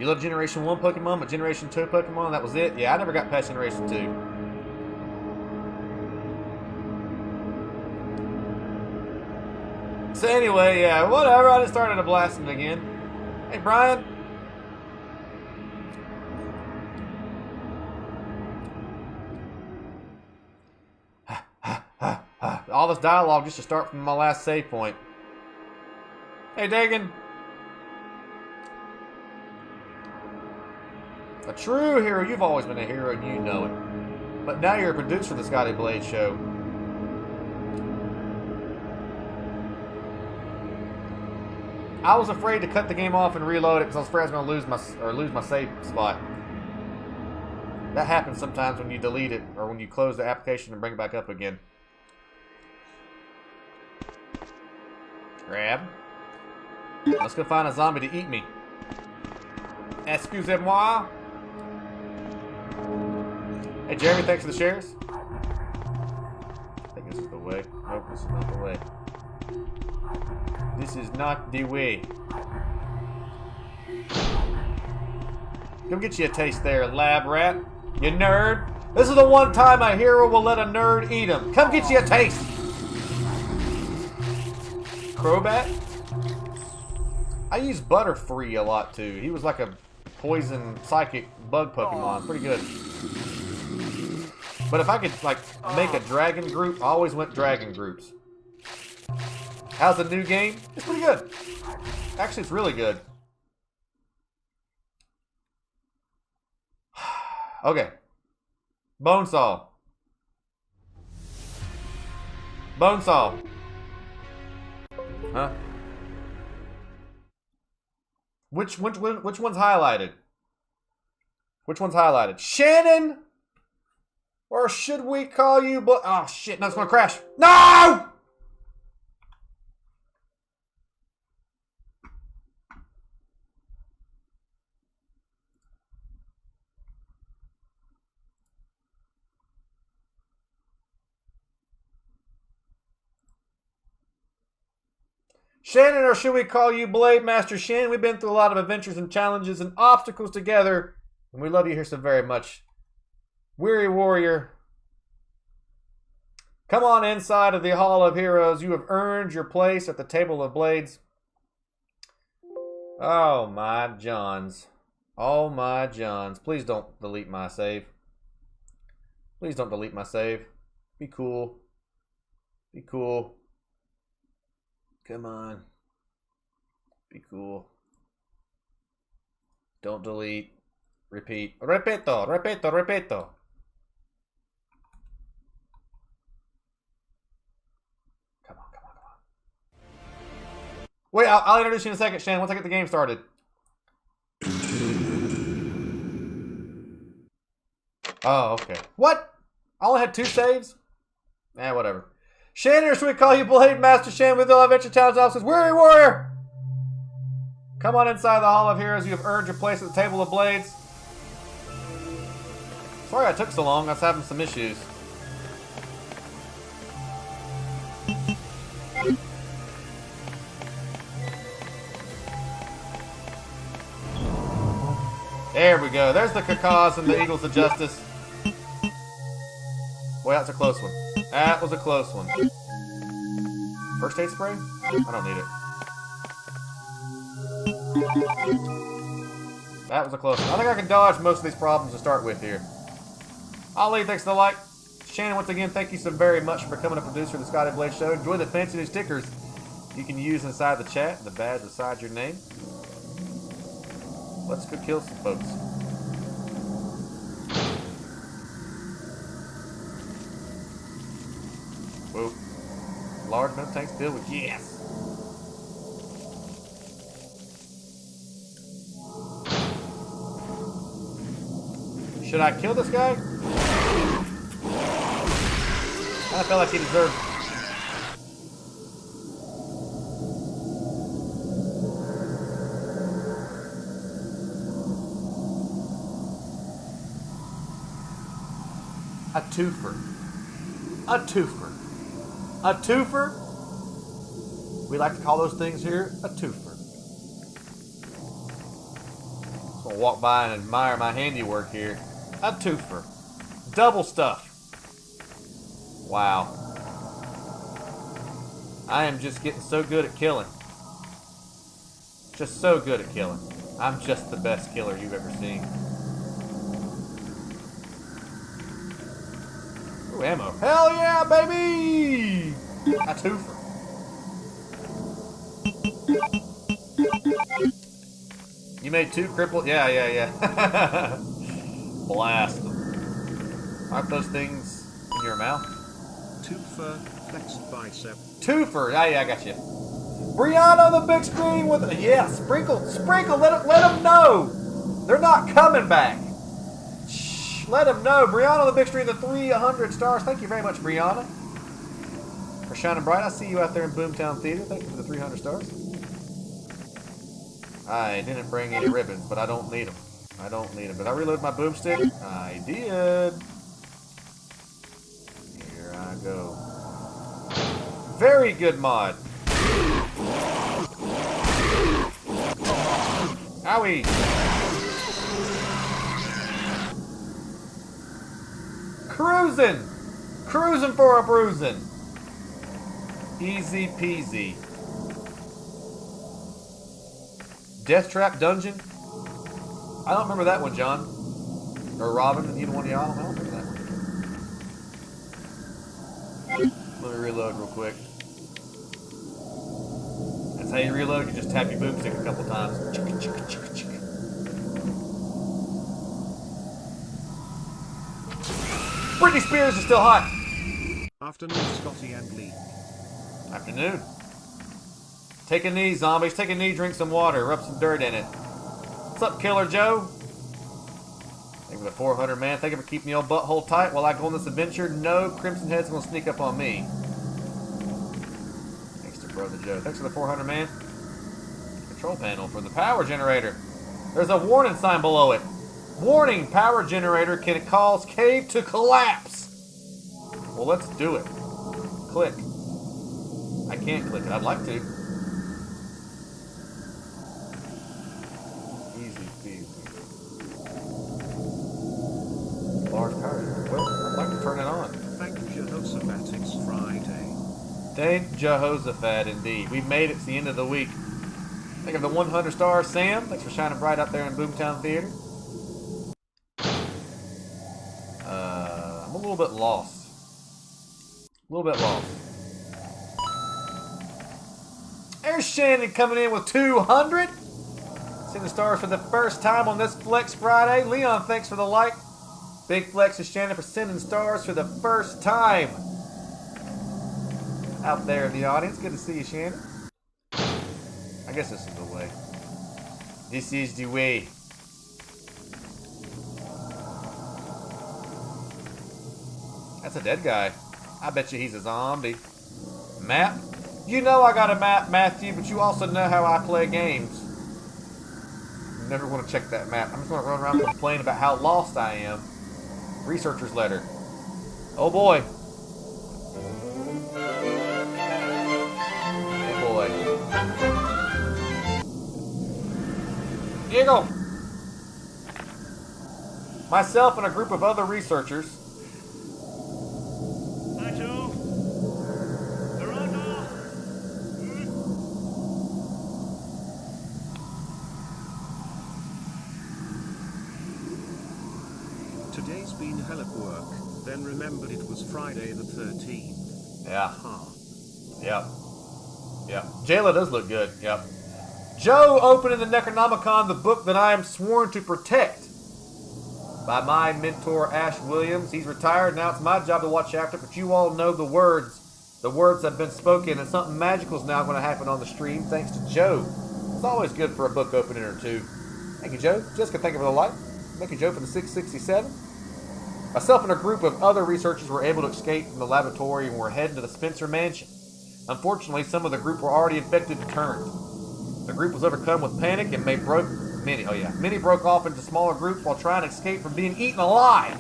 You love Generation 1 Pokemon, but Generation 2 Pokemon, that was it? Yeah, I never got past Generation 2. So anyway, yeah, whatever. I just started to blasting again. Hey, Brian. All this dialogue just to start from my last save point. Hey, Dagan. A true hero. You've always been a hero and you know it. But now you're a producer of the Scotty Blade Show. I was afraid to cut the game off and reload it because I was afraid I was going to lose my save spot. That happens sometimes when you delete it or when you close the application and bring it back up again. Grab. Let's go find a zombie to eat me. Excusez-moi. Hey, Jeremy, thanks for the shares. I think this is the way. Nope, this is not the way. This is not the way. Come get you a taste there, lab rat. You nerd. This is the one time a hero will let a nerd eat him. Come get you a taste. Crobat? I use Butterfree a lot too. He was like a poison psychic bug Pokemon. Pretty good. But if I could like make a dragon group, I always went dragon groups. How's the new game? It's pretty good. Actually, it's really good. Okay. Bonesaw. Bonesaw. Huh? Which one's highlighted? Which one's highlighted? Shannon? Or should we call you... Oh, shit. No, it's going to crash. No! Shannon, or should we call you Blade Master Shannon? We've been through a lot of adventures and challenges and obstacles together, and we love you here so very much. Weary Warrior, come on inside of the Hall of Heroes. You have earned your place at the Table of Blades. Oh my Johns. Oh my Johns. Please don't delete my save. Please don't delete my save. Be cool. Be cool. Come on. Be cool. Don't delete. Repeat. Repeto, repeto, repeto. Come on, come on, come on. Wait, I'll introduce you in a second, Shannon, once I get the game started. Oh, okay. What? I only had 2 saves? Eh, whatever. Shannon, or should we call you Blade Master Shannon with the Adventure Challenge offices? Weary Warrior! Come on inside the Hall of Heroes. You have earned your place at the Table of Blades. Sorry I took so long. I was having some issues. There we go. There's the cacaws and the Eagles of Justice. Boy, that's a close one. That was a close one. First aid spray? I don't need it. That was a close one. I think I can dodge most of these problems to start with here. Ollie, thanks for the like. Shannon, once again, thank you so very much for becoming a producer of the Scotty Blade Show. Enjoy the fancy new stickers you can use inside the chat, the badge beside your name. Let's go kill some folks. Whoa. Large metal tanks filled with yes. Should I kill this guy? I felt like he deserved it. A twofer. A twofer. A twofer? We like to call those things here a twofer. Just gonna walk by and admire my handiwork here. A twofer. Double stuff. Wow. I am just getting so good at killing. Just so good at killing. I'm just the best killer you've ever seen. Ooh, ammo. Hell yeah, baby! A twofer. You made 2 crippled? Yeah. Blast them. Aren't those things in your mouth? Twofer, flexed bicep. Twofer. Yeah, I got you. Brianna on the big screen with yeah, sprinkle. Let them know they're not coming back. Shh, let them know. Brianna on the big screen, the 300 stars. Thank you very much, Brianna, for shining bright. I see you out there in Boomtown Theater. Thank you for the 300 stars. I didn't bring any ribbons, but I don't need them. Did I reload my boomstick? I did. Here I go. Very good mod. Owie. Cruising for a bruising. Easy peasy. Death Trap Dungeon? I don't remember that one, John. Or Robin, either one of y'all. I don't remember that one. Let me reload real quick. That's how you reload. You just tap your boomstick a couple times. Chicka, chicka, chicka, chicka. Britney Spears is still hot. Afternoon, Scotty and Lee. Afternoon. Take a knee, zombies. Take a knee, drink some water, rub some dirt in it. What's up, Killer Joe? Thank you for the 400, man. Thank you for keeping the old butthole tight while I go on this adventure. No Crimson Head's gonna sneak up on me. Thanks to Brother Joe. Thanks for the 400, man. Control panel for the power generator. There's a warning sign below it. Warning, power generator can cause cave to collapse. Well, let's do it. Click. I can't click it. I'd like to. Easy peasy. Large power generator. Well, I'd like to turn it on. Thank you, Jehoshaphat. It's Friday. Thank Jehoshaphat, indeed. We've made it to the end of the week. Thank you for the 100 stars, Sam. Thanks for shining bright out there in Boomtown Theater. I'm a little bit lost. There's Shannon coming in with 200. Seeing the stars for the first time on this Flex Friday. Leon, thanks for the like. Big flex to Shannon for sending stars for the first time. Out there in the audience. Good to see you, Shannon. I guess this is the way. This is the way. That's a dead guy. I bet you he's a zombie. Map? You know I got a map, Matthew, but you also know how I play games. Never want to check that map. I'm just going to run around and complain about how lost I am. Researcher's letter. Oh boy. Oh boy. Eagle! Myself and a group of other researchers. Hi, Joe. Toronto. Today's been hell of work, then remembered it was Friday the 13th. Yeah. Huh. Yep. Yep. Jayla does look good. Yep. Joe opening the Necronomicon, the book that I am sworn to protect. By my mentor, Ash Williams. He's retired. Now it's my job to watch after, but you all know the words. The words have been spoken, and something magical is now going to happen on the stream thanks to Joe. It's always good for a book opening or two. Thank you, Joe. Jessica, thank you for the light. Thank you, Joe, for the 667. Myself and a group of other researchers were able to escape from the laboratory and were heading to the Spencer Mansion. Unfortunately, some of the group were already infected and turned. The group was overcome with panic and many broke off into smaller groups while trying to escape from being eaten alive.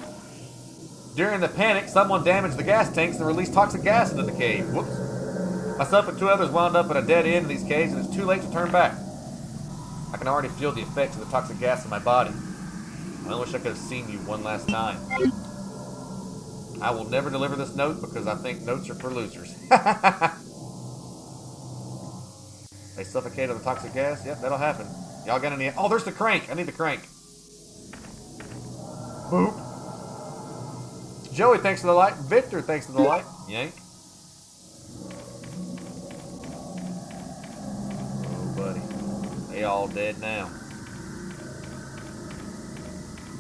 During the panic, someone damaged the gas tanks and released toxic gas into the cave. Whoops. Myself and 2 others wound up at a dead end in these caves, and it's too late to turn back. I can already feel the effects of the toxic gas in my body. I wish I could have seen you one last time. I will never deliver this note because I think notes are for losers. They suffocate on the toxic gas? Yep, that'll happen. Y'all got any... Oh, there's the crank. I need the crank. Boop. Joey, thanks for the light. Victor, thanks for the light. Yank. Oh, buddy. They all dead now.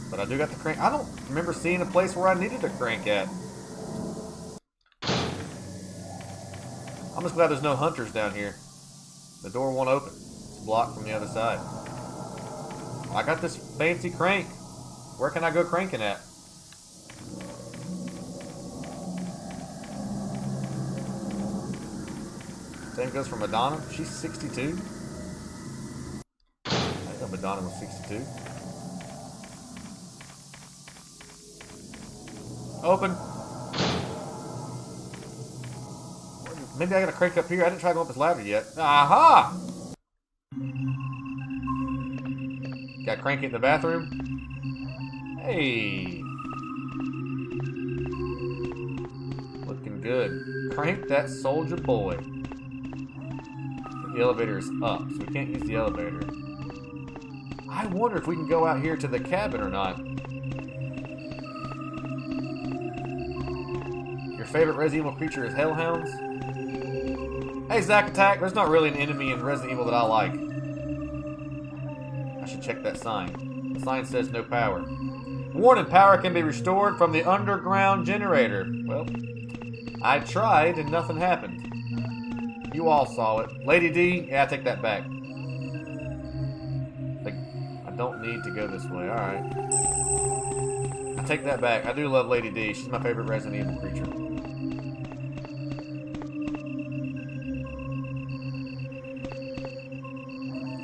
But I do got the crank. I don't remember seeing a place where I needed a crank at. I'm just glad there's no hunters down here. The door won't open. It's blocked from the other side. I got this fancy crank. Where can I go cranking at? Same goes for Madonna. She's 62. I thought Madonna was 62. Open. Maybe I gotta crank up here. I didn't try going up this ladder yet. Aha! Got crank it in the bathroom. Hey. Looking good. Crank that soldier boy. The elevator is up, so we can't use the elevator. I wonder if we can go out here to the cabin or not. Your favorite Resident Evil creature is hellhounds? Hey, Zack Attack, there's not really an enemy in Resident Evil that I like. I should check that sign. The sign says no power. Warning, power can be restored from the underground generator. Well, I tried and nothing happened. You all saw it. Lady D, yeah, I take that back. I don't need to go this way, alright. I take that back. I do love Lady D. She's my favorite Resident Evil creature.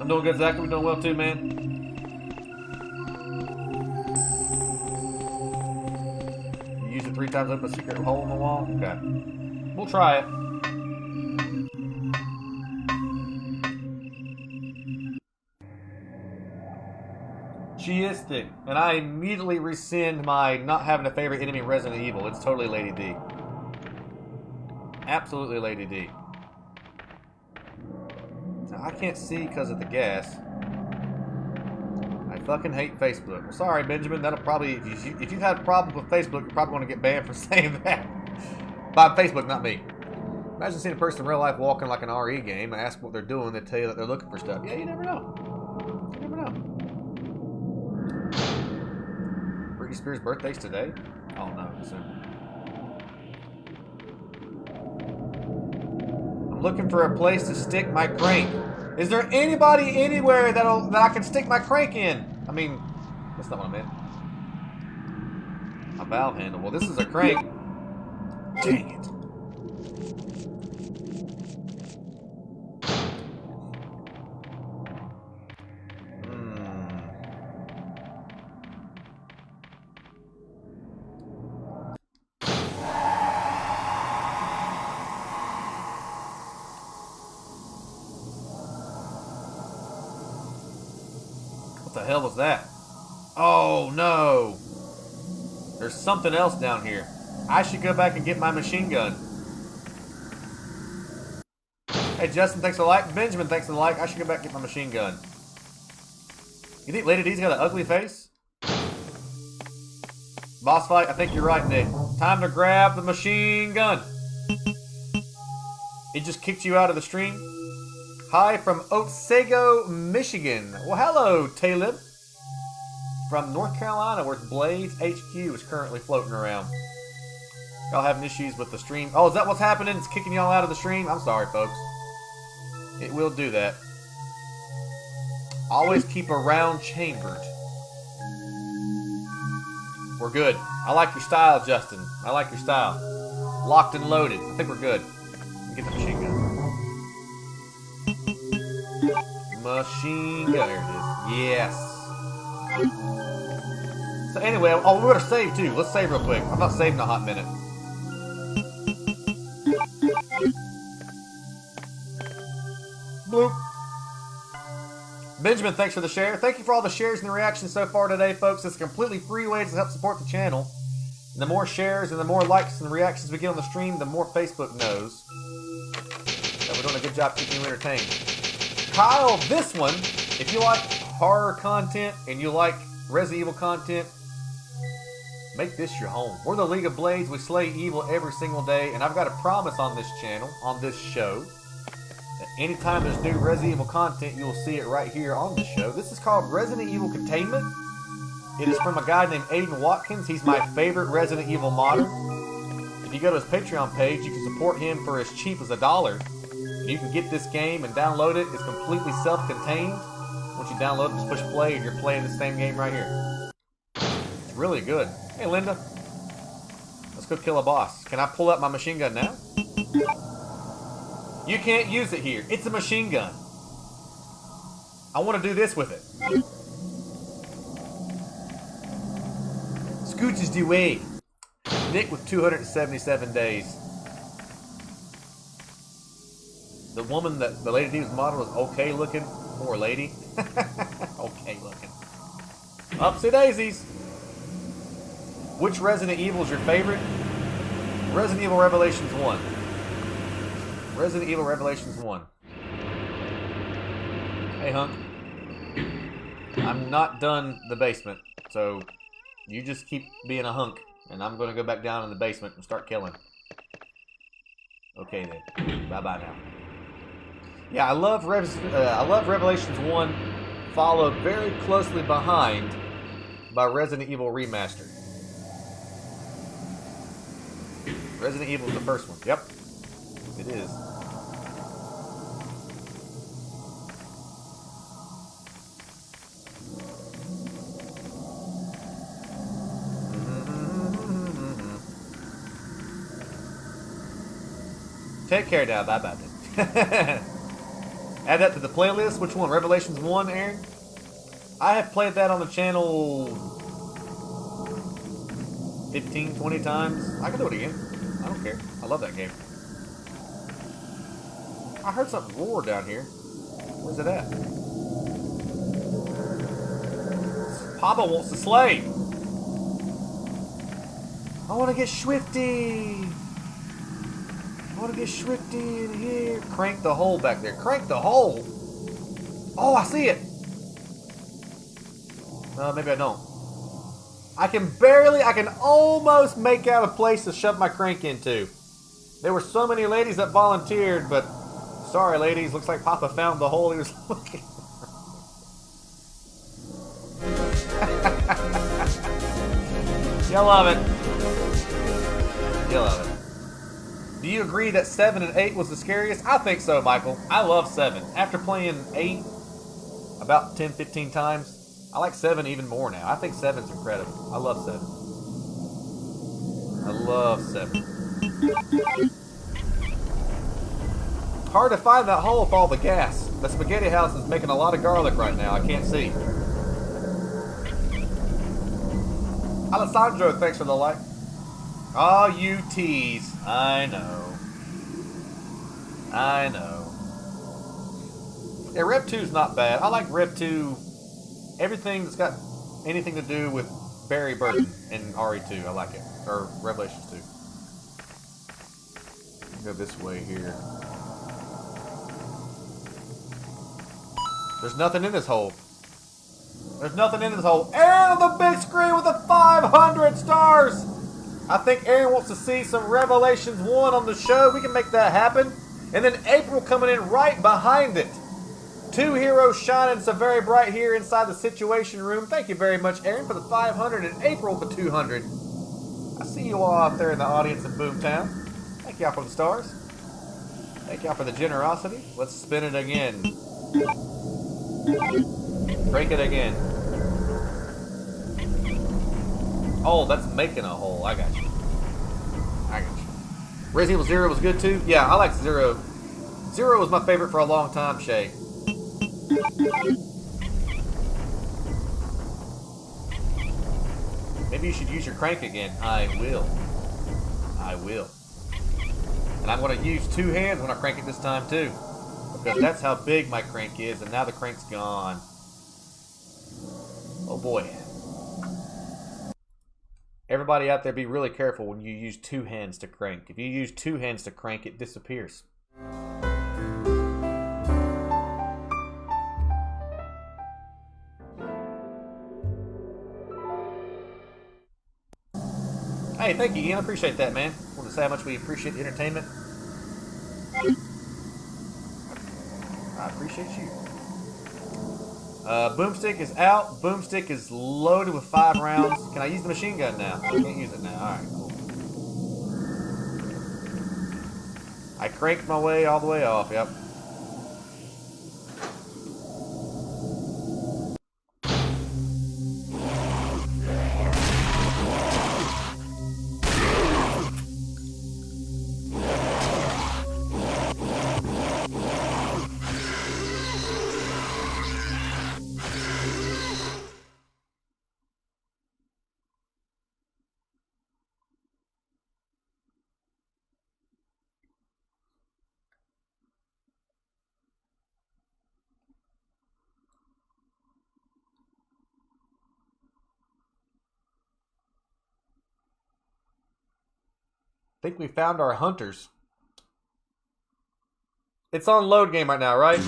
I'm doing good, Zach. We're doing well too, man. You use it 3 times, open a secret hole in the wall? Okay. We'll try it. She is thick. And I immediately rescind my not having a favorite enemy in Resident Evil. It's totally Lady D. Absolutely Lady D. Now, I can't see because of the gas. I fucking hate Facebook. Well, sorry, Benjamin. That'll probably... If you've had a problem with Facebook, you're probably going to get banned for saying that. By Facebook, not me. Imagine seeing a person in real life walking like an RE game and ask what they're doing. They tell you that they're looking for stuff. Yeah, you never know. You never know. Britney Spears' birthday's today? Oh, no. Soon. I'm looking for a place to stick my crank. Is there anybody anywhere that I can stick my crank in? I mean, that's not what I meant. A valve handle. Well, this is a crank. Dang it. What the hell was that? Oh, no. There's something else down here. I should go back and get my machine gun. Hey, Justin, thanks for the like. Benjamin, thanks for the like. I should go back and get my machine gun. You think Lady D's got an ugly face? Boss fight? I think you're right, Nick. Time to grab the machine gun. It just kicked you out of the stream. Hi from Otsego, Michigan. Well, hello, Talib. From North Carolina, where Blades HQ is currently floating around. Y'all having issues with the stream? Oh, is that what's happening? It's kicking y'all out of the stream? I'm sorry, folks. It will do that. Always keep a round chambered. We're good. I like your style, Justin. I like your style. Locked and loaded. I think we're good. Get the machine gun. Machine gun. There it is. Yes. So anyway, oh, we better save too. Let's save real quick. I'm not saving a hot minute. Bloop. Benjamin, thanks for the share. Thank you for all the shares and the reactions so far today, folks. It's a completely free way to help support the channel. And the more shares and the more likes and reactions we get on the stream, the more Facebook knows that we're doing a good job keeping you entertained. Kyle, this one, if you like horror content and you like Resident Evil content, make this your home. We're the League of Blades. We slay evil every single day. And I've got a promise on this channel, on this show, that anytime there's new Resident Evil content, you'll see it right here on the show. This is called Resident Evil Containment. It is from a guy named Aydan Watkins. He's my favorite Resident Evil modder. If you go to his Patreon page, you can support him for as cheap as $1. You can get this game and download it. It's completely self-contained. Once you download it, just push play and you're playing the same game right here. It's really good. Hey, Linda. Let's go kill a boss. Can I pull up my machine gun now? You can't use it here. It's a machine gun. I want to do this with it. Scooches the way. Nick with 277 days. The woman that the Lady D was model was okay looking. Poor lady. Okay looking. Upsy daisies. Which Resident Evil is your favorite? Resident Evil Revelations 1. Resident Evil Revelations 1. Hey, Hunk. I'm not done the basement, so you just keep being a hunk, and I'm going to go back down in the basement and start killing. Okay, then. Bye-bye now. Yeah, I love Revelations 1, followed very closely behind by Resident Evil Remastered. Resident Evil is the first one. Yep, it is. Take care now. Bye-bye then. Add that to the playlist. Which one? Revelations 1, Aaron? I have played that on the channel 15, 20 times. I can do it again. I don't care. I love that game. I heard something roar down here. Where's it at? Papa wants to slay. I want to get swifty. I want to get swifty in here. Crank the hole back there. Crank the hole. Oh, I see it. No, maybe I don't. I can almost make out a place to shove my crank into. There were so many ladies that volunteered, but sorry, ladies. Looks like Papa found the hole he was looking for. You love it. You love it. Do you agree that 7 and 8 was the scariest? I think so, Michael. I love 7. After playing 8 about 10, 15 times, I like 7 even more now. I think 7's incredible. I love 7. I love 7. Hard to find that hole with all the gas. The spaghetti house is making a lot of garlic right now. I can't see. Alessandro, thanks for the like. Oh, you tease. I know. I know. Yeah, Rev 2's not bad. I like Rev 2. Everything that's got anything to do with Barry Burton in RE2. I like it. Or Revelations 2. Go this way here. There's nothing in this hole. There's nothing in this hole. Aaron on the big screen with the 500 stars. I think Aaron wants to see some Revelations 1 on the show. We can make that happen. And then April coming in right behind it. Two heroes shining so very bright here inside the Situation Room. Thank you very much, Aaron, for the 500 and April for 200. I see you all out there in the audience in Boomtown. Thank y'all for the stars. Thank y'all for the generosity. Let's spin it again. Break it again. Oh, that's making a hole. I got you. I got you. Resident Evil 0 was good too? Yeah, I like 0. 0 was my favorite for a long time, Shay. Maybe you should use your crank again. I will. I will. And I'm going to use 2 hands when I crank it this time too. Because that's how big my crank is, and now the crank's gone. Oh boy. Everybody out there, be really careful when you use 2 hands to crank. If you use 2 hands to crank, it disappears. Hey, thank you, Ian. I appreciate that, man. I want to say how much we appreciate the entertainment. I appreciate you. Boomstick is out. Boomstick is loaded with 5 rounds. Can I use the machine gun now? I can't use it now. Alright, cool. I cranked my way all the way off, yep. I think we found our hunters. It's on load game right now, right?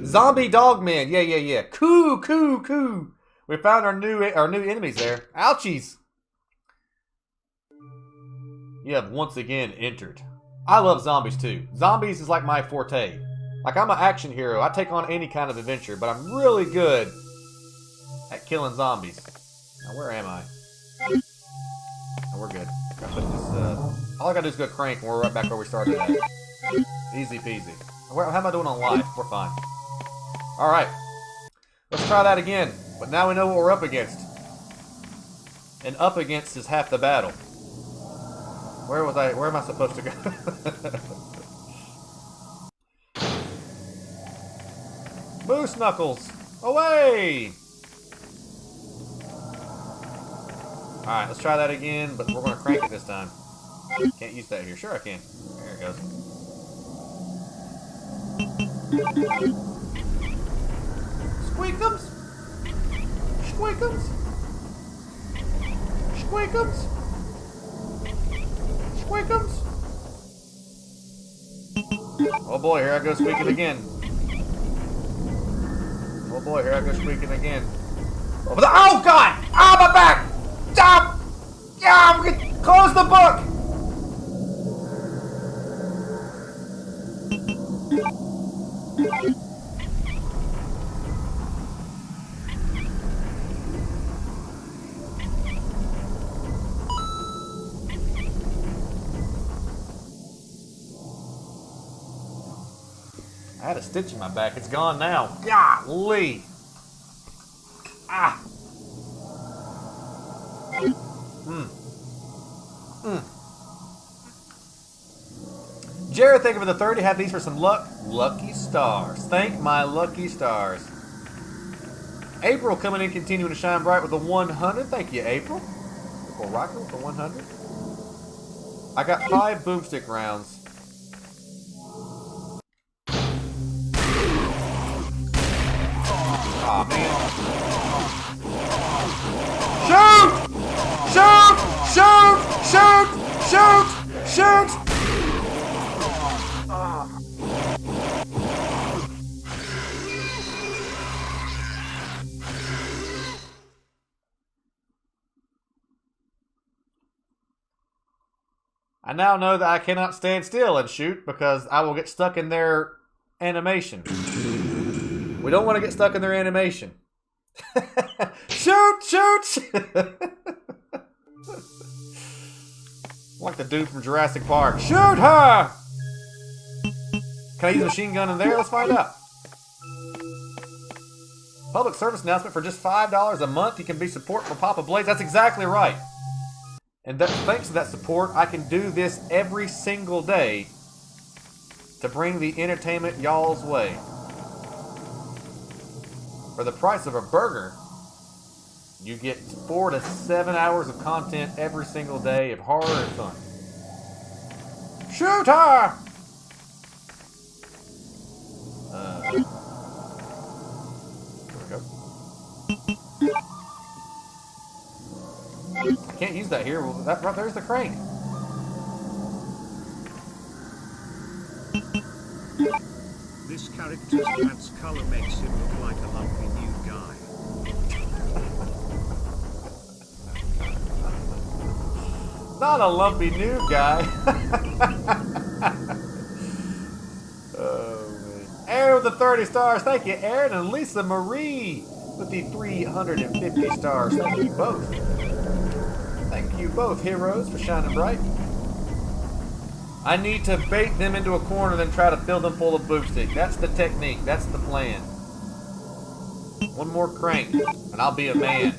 Zombie Dogman. Yeah. Coo. We found our new enemies there. Ouchies. You have once again entered. I love zombies too. Zombies is like my forte. Like, I'm an action hero. I take on any kind of adventure, but I'm really good at killing zombies. Now, where am I? Oh, we're good. Gotta put this, all I gotta do is go crank and we're right back where we started at. Easy peasy. How am I doing on live? We're fine. Alright. Let's try that again. But now we know what we're up against. And up against is half the battle. Where am I supposed to go? Moose Knuckles! Away! Alright, let's try that again, but we're going to crank it this time. Can't use that here. Sure I can. There it goes. Squeakums! Squeakums! Squeakums! Squeakums! Oh boy, here I go squeaking again. Oh boy, here I go squeaking again. Oh God! Ah, my back! Stop! Yeah, close the book! I had a stitch in my back. It's gone now. Golly! Ah! Jared, thank you for the 30. Have these for some luck. Lucky stars. Thank my lucky stars. April coming in, continuing to shine bright with the 100. Thank you, April. April Rocker with the 100. I got 5 boomstick rounds. Aw, man. I now know that I cannot stand still and shoot because I will get stuck in their animation. We don't want to get stuck in their animation. Shoot! Shoot! Like the dude from Jurassic Park. Shoot her! Can I use a machine gun in there? Let's find out. Public service announcement: for just $5 a month, you can be support for Papa Blades. That's exactly right. And thanks to that support, I can do this every single day to bring the entertainment y'all's way. For the price of a burger, you get 4 to 7 hours of content every single day of horror and fun. Shoot her! There we go. I can't use that here. Well, that right there's the crank. This character's pants color makes him look like a lumpy new guy. Not a lumpy new guy. Oh, man. Aaron with the 30 stars. Thank you, Aaron. And Lisa Marie with the 350 stars. Thank you both. Thank you both, heroes, for shining bright. I need to bait them into a corner, then try to fill them full of boomstick. That's the technique. That's the plan. One more crank, and I'll be a man.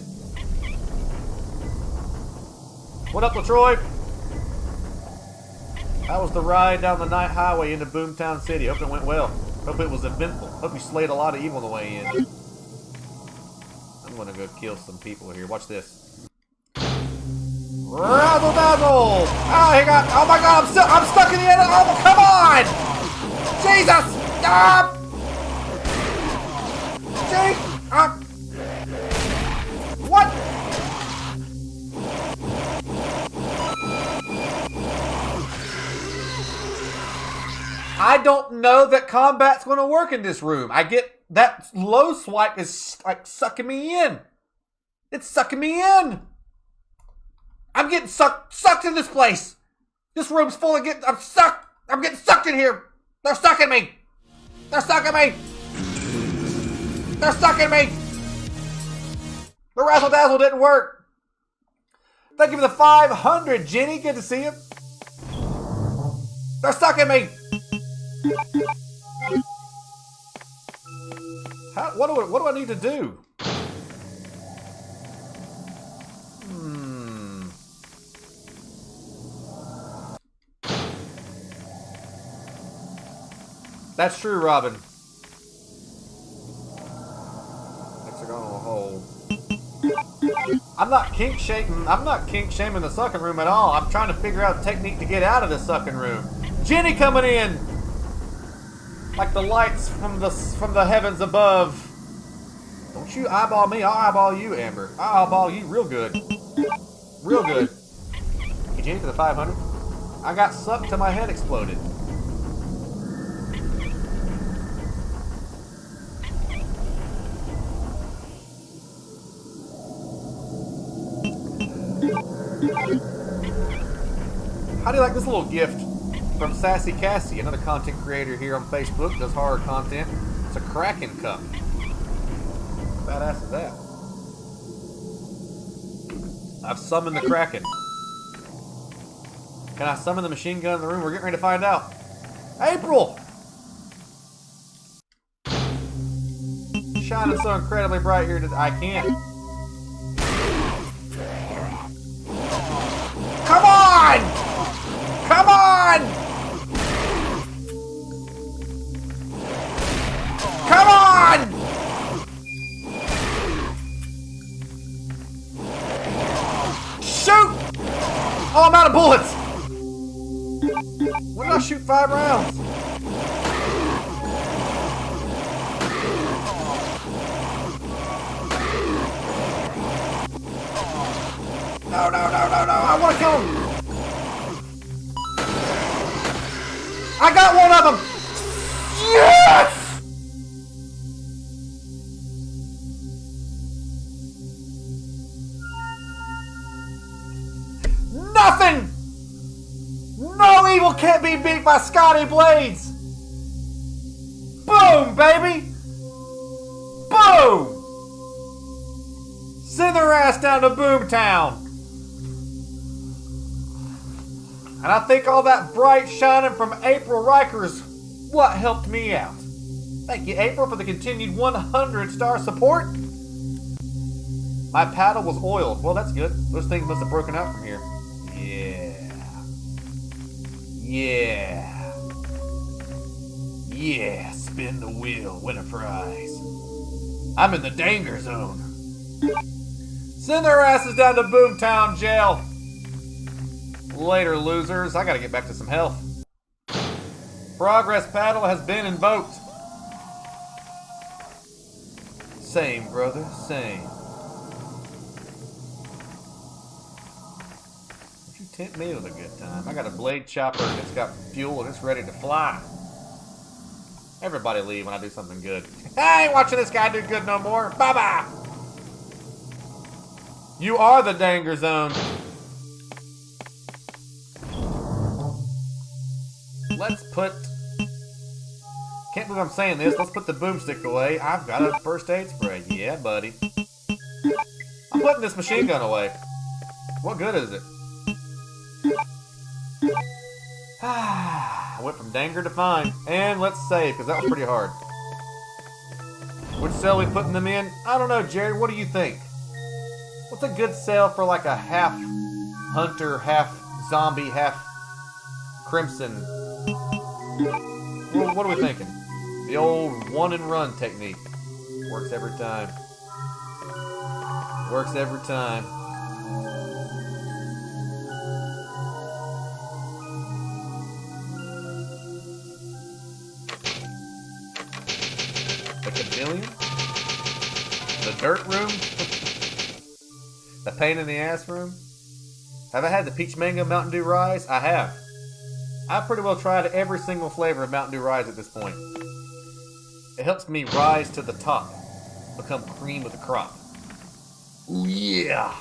What up, LaTroy? That was the ride down the night highway into Boomtown City. Hope it went well. Hope it was eventful. Hope you slayed a lot of evil on the way in. I'm gonna go kill some people here. Watch this. Razzle dazzle! Oh my god, I'm stuck in the end. Oh, come on! Jesus! What? I don't know that combat's going to work in this room. I get that low swipe is like sucking me in. It's sucking me in. I'm getting sucked in this place. This room's full of I'm sucked. I'm getting sucked in here. They're sucking me. They're sucking me. They're sucking me. The razzle dazzle didn't work. Thank you for the 500, Jenny. Good to see you. They're sucking me. What do I need to do? That's true, Robin. Hexagonal hole. I'm not kink shaming the sucking room at all. I'm trying to figure out a technique to get out of the sucking room. Jenny coming in, like the lights from the heavens above. Don't you eyeball me? I'll eyeball you, Amber. I'll eyeball you real good, real good. Hey, Jenny for the 500. I got sucked till my head exploded. How do you like this little gift from Sassy Cassie, another content creator here on Facebook, does horror content? It's a Kraken cup. How badass is that? I've summoned the Kraken. Can I summon the machine gun in the room? We're getting ready to find out. April! Shining so incredibly bright here that I can't. Come on! Come on! Come on! Shoot! Oh, I'm out of bullets! When did I shoot 5 rounds? No, no, no, no, no! I want to kill him! I got one of them! Yes! Nothing! Evil can't be beat by Scotty Blades! Boom, baby! Boom! Send their ass down to Boomtown! And I think all that bright shining from April Riker is what helped me out. Thank you, April, for the continued 100-star support. My paddle was oiled. Well, that's good. Those things must have broken out from here. Yeah. Yeah. Yeah. Spin the wheel. Win a prize. I'm in the danger zone. Send their asses down to Boomtown Jail. Later, losers. I gotta get back to some health. Progress paddle has been invoked. Same, brother. Same. Would you tempt me with a good time? I got a blade chopper and it's got fuel and it's ready to fly. Everybody leave when I do something good. I ain't watching this guy do good no more. Bye-bye. You are the danger zone. Let's put... Can't believe I'm saying this. Let's put the boomstick away. I've got a first aid spray. Yeah, buddy. I'm putting this machine gun away. What good is it? I went from danger to fine. And let's save, because that was pretty hard. Which cell are we putting them in? I don't know, Jerry. What do you think? What's a good cell for like a half hunter, half zombie, half crimson? What are we thinking? The old one and run technique. Works every time. Works every time. The chameleon? The dirt room? The pain in the ass room? Have I had the peach mango Mountain Dew Rise? I have. I've pretty well tried every single flavor of Mountain Dew Rise at this point. It helps me rise to the top. Become cream of the crop. Ooh, yeah!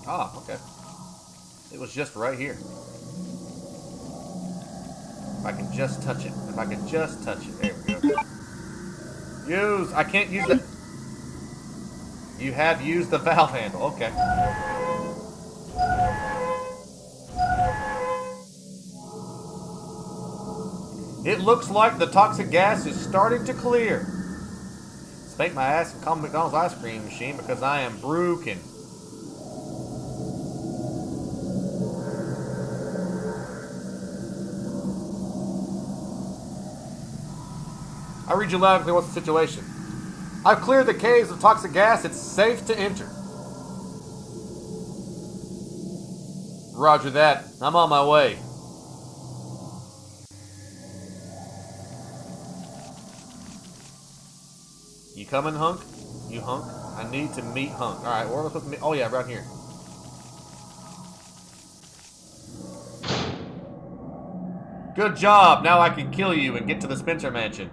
Ah, okay. It was just right here. If I can just touch it. If I can just touch it. There we go. Use! I can't use that. You have used the valve handle. Okay. It looks like the toxic gas is starting to clear. Spank my ass and call me McDonald's ice cream machine because I am broken. I read you loud and clear. What's the situation? I've cleared the caves of toxic gas. It's safe to enter. Roger that. I'm on my way. You coming, Hunk? You Hunk? I need to meet Hunk. Alright, where am I supposed to meet? Oh yeah, right here. Good job. Now I can kill you and get to the Spencer Mansion.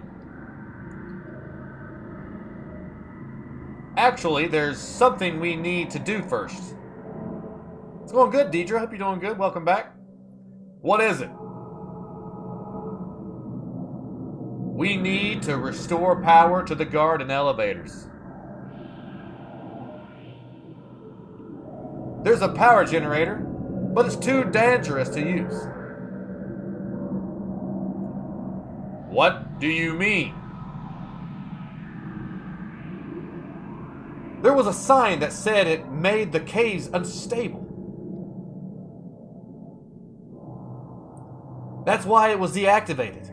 Actually, there's something we need to do first. It's going good, Deidre. Hope you're doing good. Welcome back. What is it? We need to restore power to the guard and elevators. There's a power generator, but it's too dangerous to use. What do you mean? There was a sign that said it made the caves unstable. That's why it was deactivated.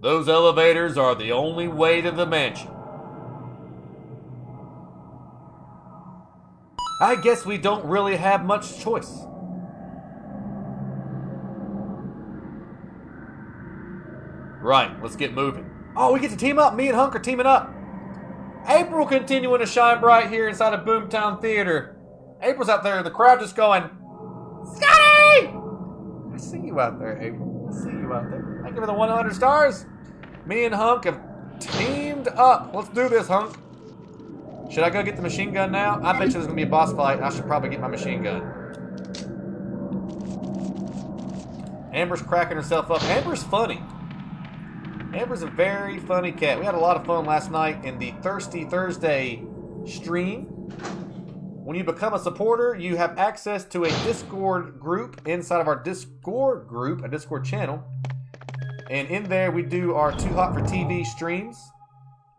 Those elevators are the only way to the mansion. I guess we don't really have much choice. Right, let's get moving. Oh, we get to team up. Me and Hunk are teaming up. April continuing to shine bright here inside of Boomtown Theater. April's out there. The crowd just going, Scotty! I see you out there, April. I see you out there. Thank you for the 100 stars. Me and Hunk have teamed up. Let's do this, Hunk. Should I go get the machine gun now? I bet you there's gonna be a boss fight. I should probably get my machine gun. Amber's cracking herself up. Amber's funny. Amber's a very funny cat. We had a lot of fun last night in the Thirsty Thursday stream. When you become a supporter, you have access to a Discord group inside of our Discord group, a Discord channel. And in there, we do our Too Hot for TV streams.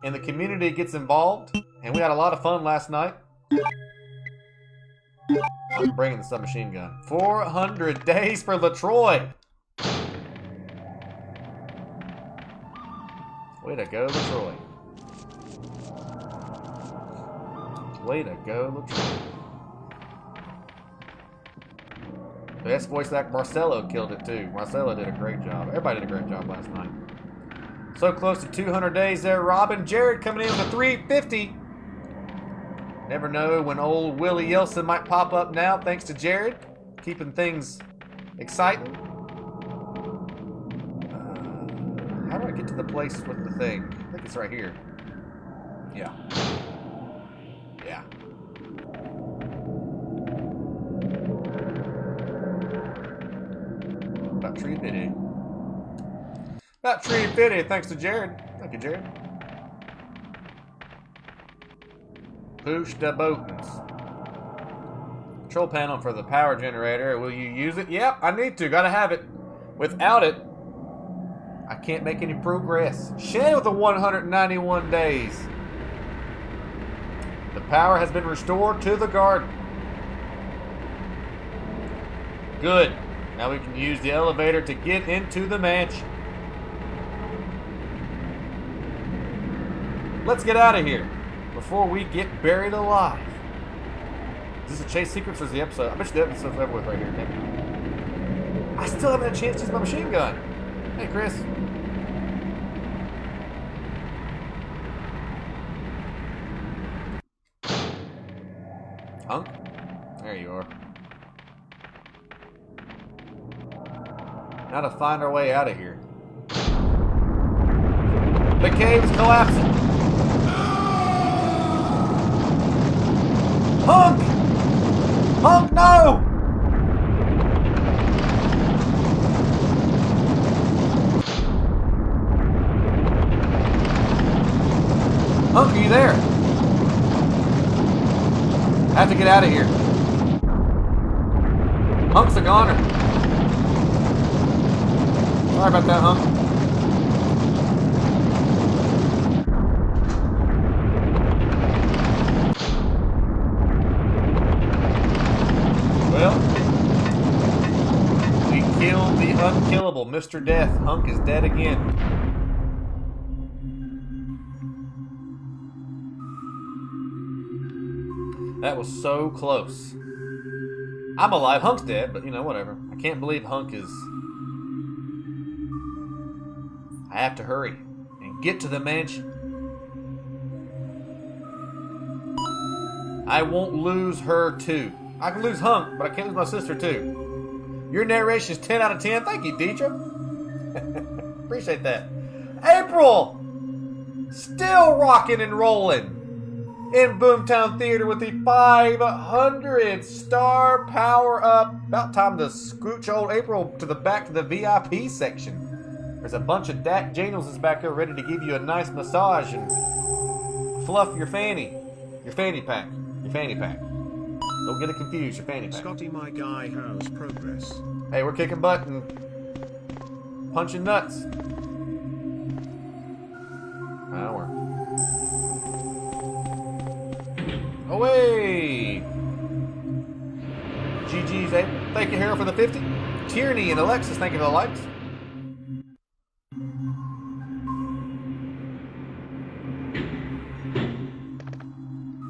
And the community gets involved. And we had a lot of fun last night. I'm bringing the submachine gun. 400 days for Latroy. Way to go, Latroy. Way to go, Latroy. Best voice act, Marcelo killed it too. Marcelo did a great job. Everybody did a great job last night. So close to 200 days there, Robin. Jared coming in with a 350. Never know when old Willie Yeltsin might pop up now, thanks to Jared. Keeping things exciting. How do I get to the place with the thing? I think it's right here. Yeah. Yeah. About 350. About 350, thanks to Jared. Thank you, Jared. Push the buttons. Control panel for the power generator. Will you use it? Yep, I need to. Gotta have it. Without it, I can't make any progress. Shan with the 191 days. The power has been restored to the garden. Good. Now we can use the elevator to get into the mansion. Let's get out of here before we get buried alive. Is this a chase sequence or is the episode? I bet you the episode's over with right here. Maybe. I still haven't had a chance to use my machine gun. Hey, Chris. Hunk? There you are. Now to find our way out of here. The cave's collapsing. Hunk! Hunk, no! Hunk, are you there? I have to get out of here. Hunk's a goner. Sorry about that, Hunk. Well, we killed the unkillable Mr. Death. Hunk is dead again. That was so close. I'm alive. Hunk's dead, but you know, whatever. I can't believe Hunk is... I have to hurry and get to the mansion. I won't lose her too. I can lose Hunk, but I can't lose my sister too. Your narration is 10 out of 10. Thank you, Deidre. Appreciate that. April! Still rocking and rolling in Boomtown Theater with the 500-star power up. About time to scooch old April to the back to the VIP section. There's a bunch of Dak Daniels back there ready to give you a nice massage and fluff your fanny pack. Don't get it confused, your fanny pack. Scotty, my guy, how's progress? Hey, we're kicking butt and punching nuts. Power. Away! GG's, April. Thank you, Harold, for the 50. Tierney and Alexis, thank you for the likes.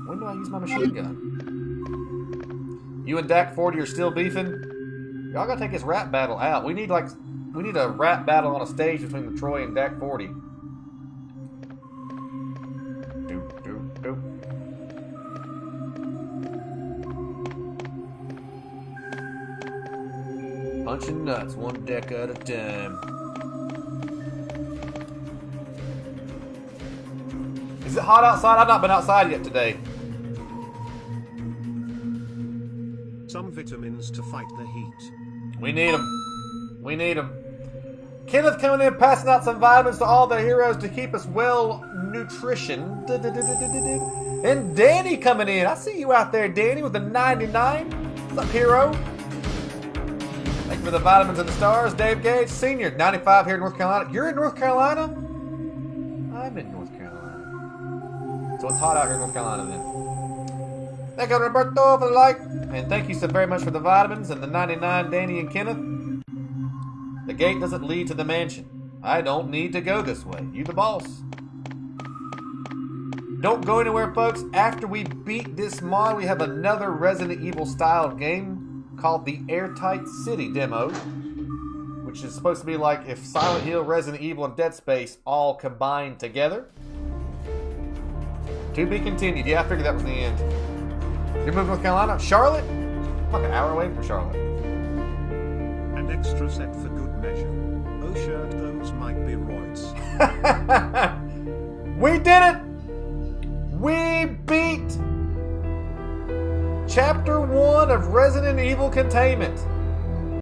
When do I use my machine gun? You and Dak 40 are still beefing? Y'all gotta take this rap battle out. We need a rap battle on a stage between Latroy and Dak 40. Doop, doop, doop. Punching nuts one deck at a time. Is it hot outside? I've not been outside yet today. some vitamins to fight the heat. We need them. We need them. Kenneth coming in, passing out some vitamins to all the heroes to keep us well nutrition. And Danny coming in. I see you out there, Danny, with the 99. What's up, hero? Thank you for the vitamins and the stars. Dave Gage, Senior, 95 here in North Carolina. You're in North Carolina? I'm in North Carolina. So it's hot out here in North Carolina then. Thank you, Roberto, for the like. And thank you so very much for the vitamins and the 99, Danny and Kenneth. The gate doesn't lead to the mansion. I don't need to go this way. You the boss. Don't go anywhere, folks. After we beat this mod, we have another Resident Evil style game called the Airtight City demo, which is supposed to be like if Silent Hill, Resident Evil, and Dead Space all combined together. To be continued. Yeah, I figured that was the end. You're moving to North Carolina? Charlotte? I'm like an hour away from Charlotte. An extra set for good measure. Oh shirt, those might be roids. We did it! We beat Chapter 1 of Resident Evil Containment.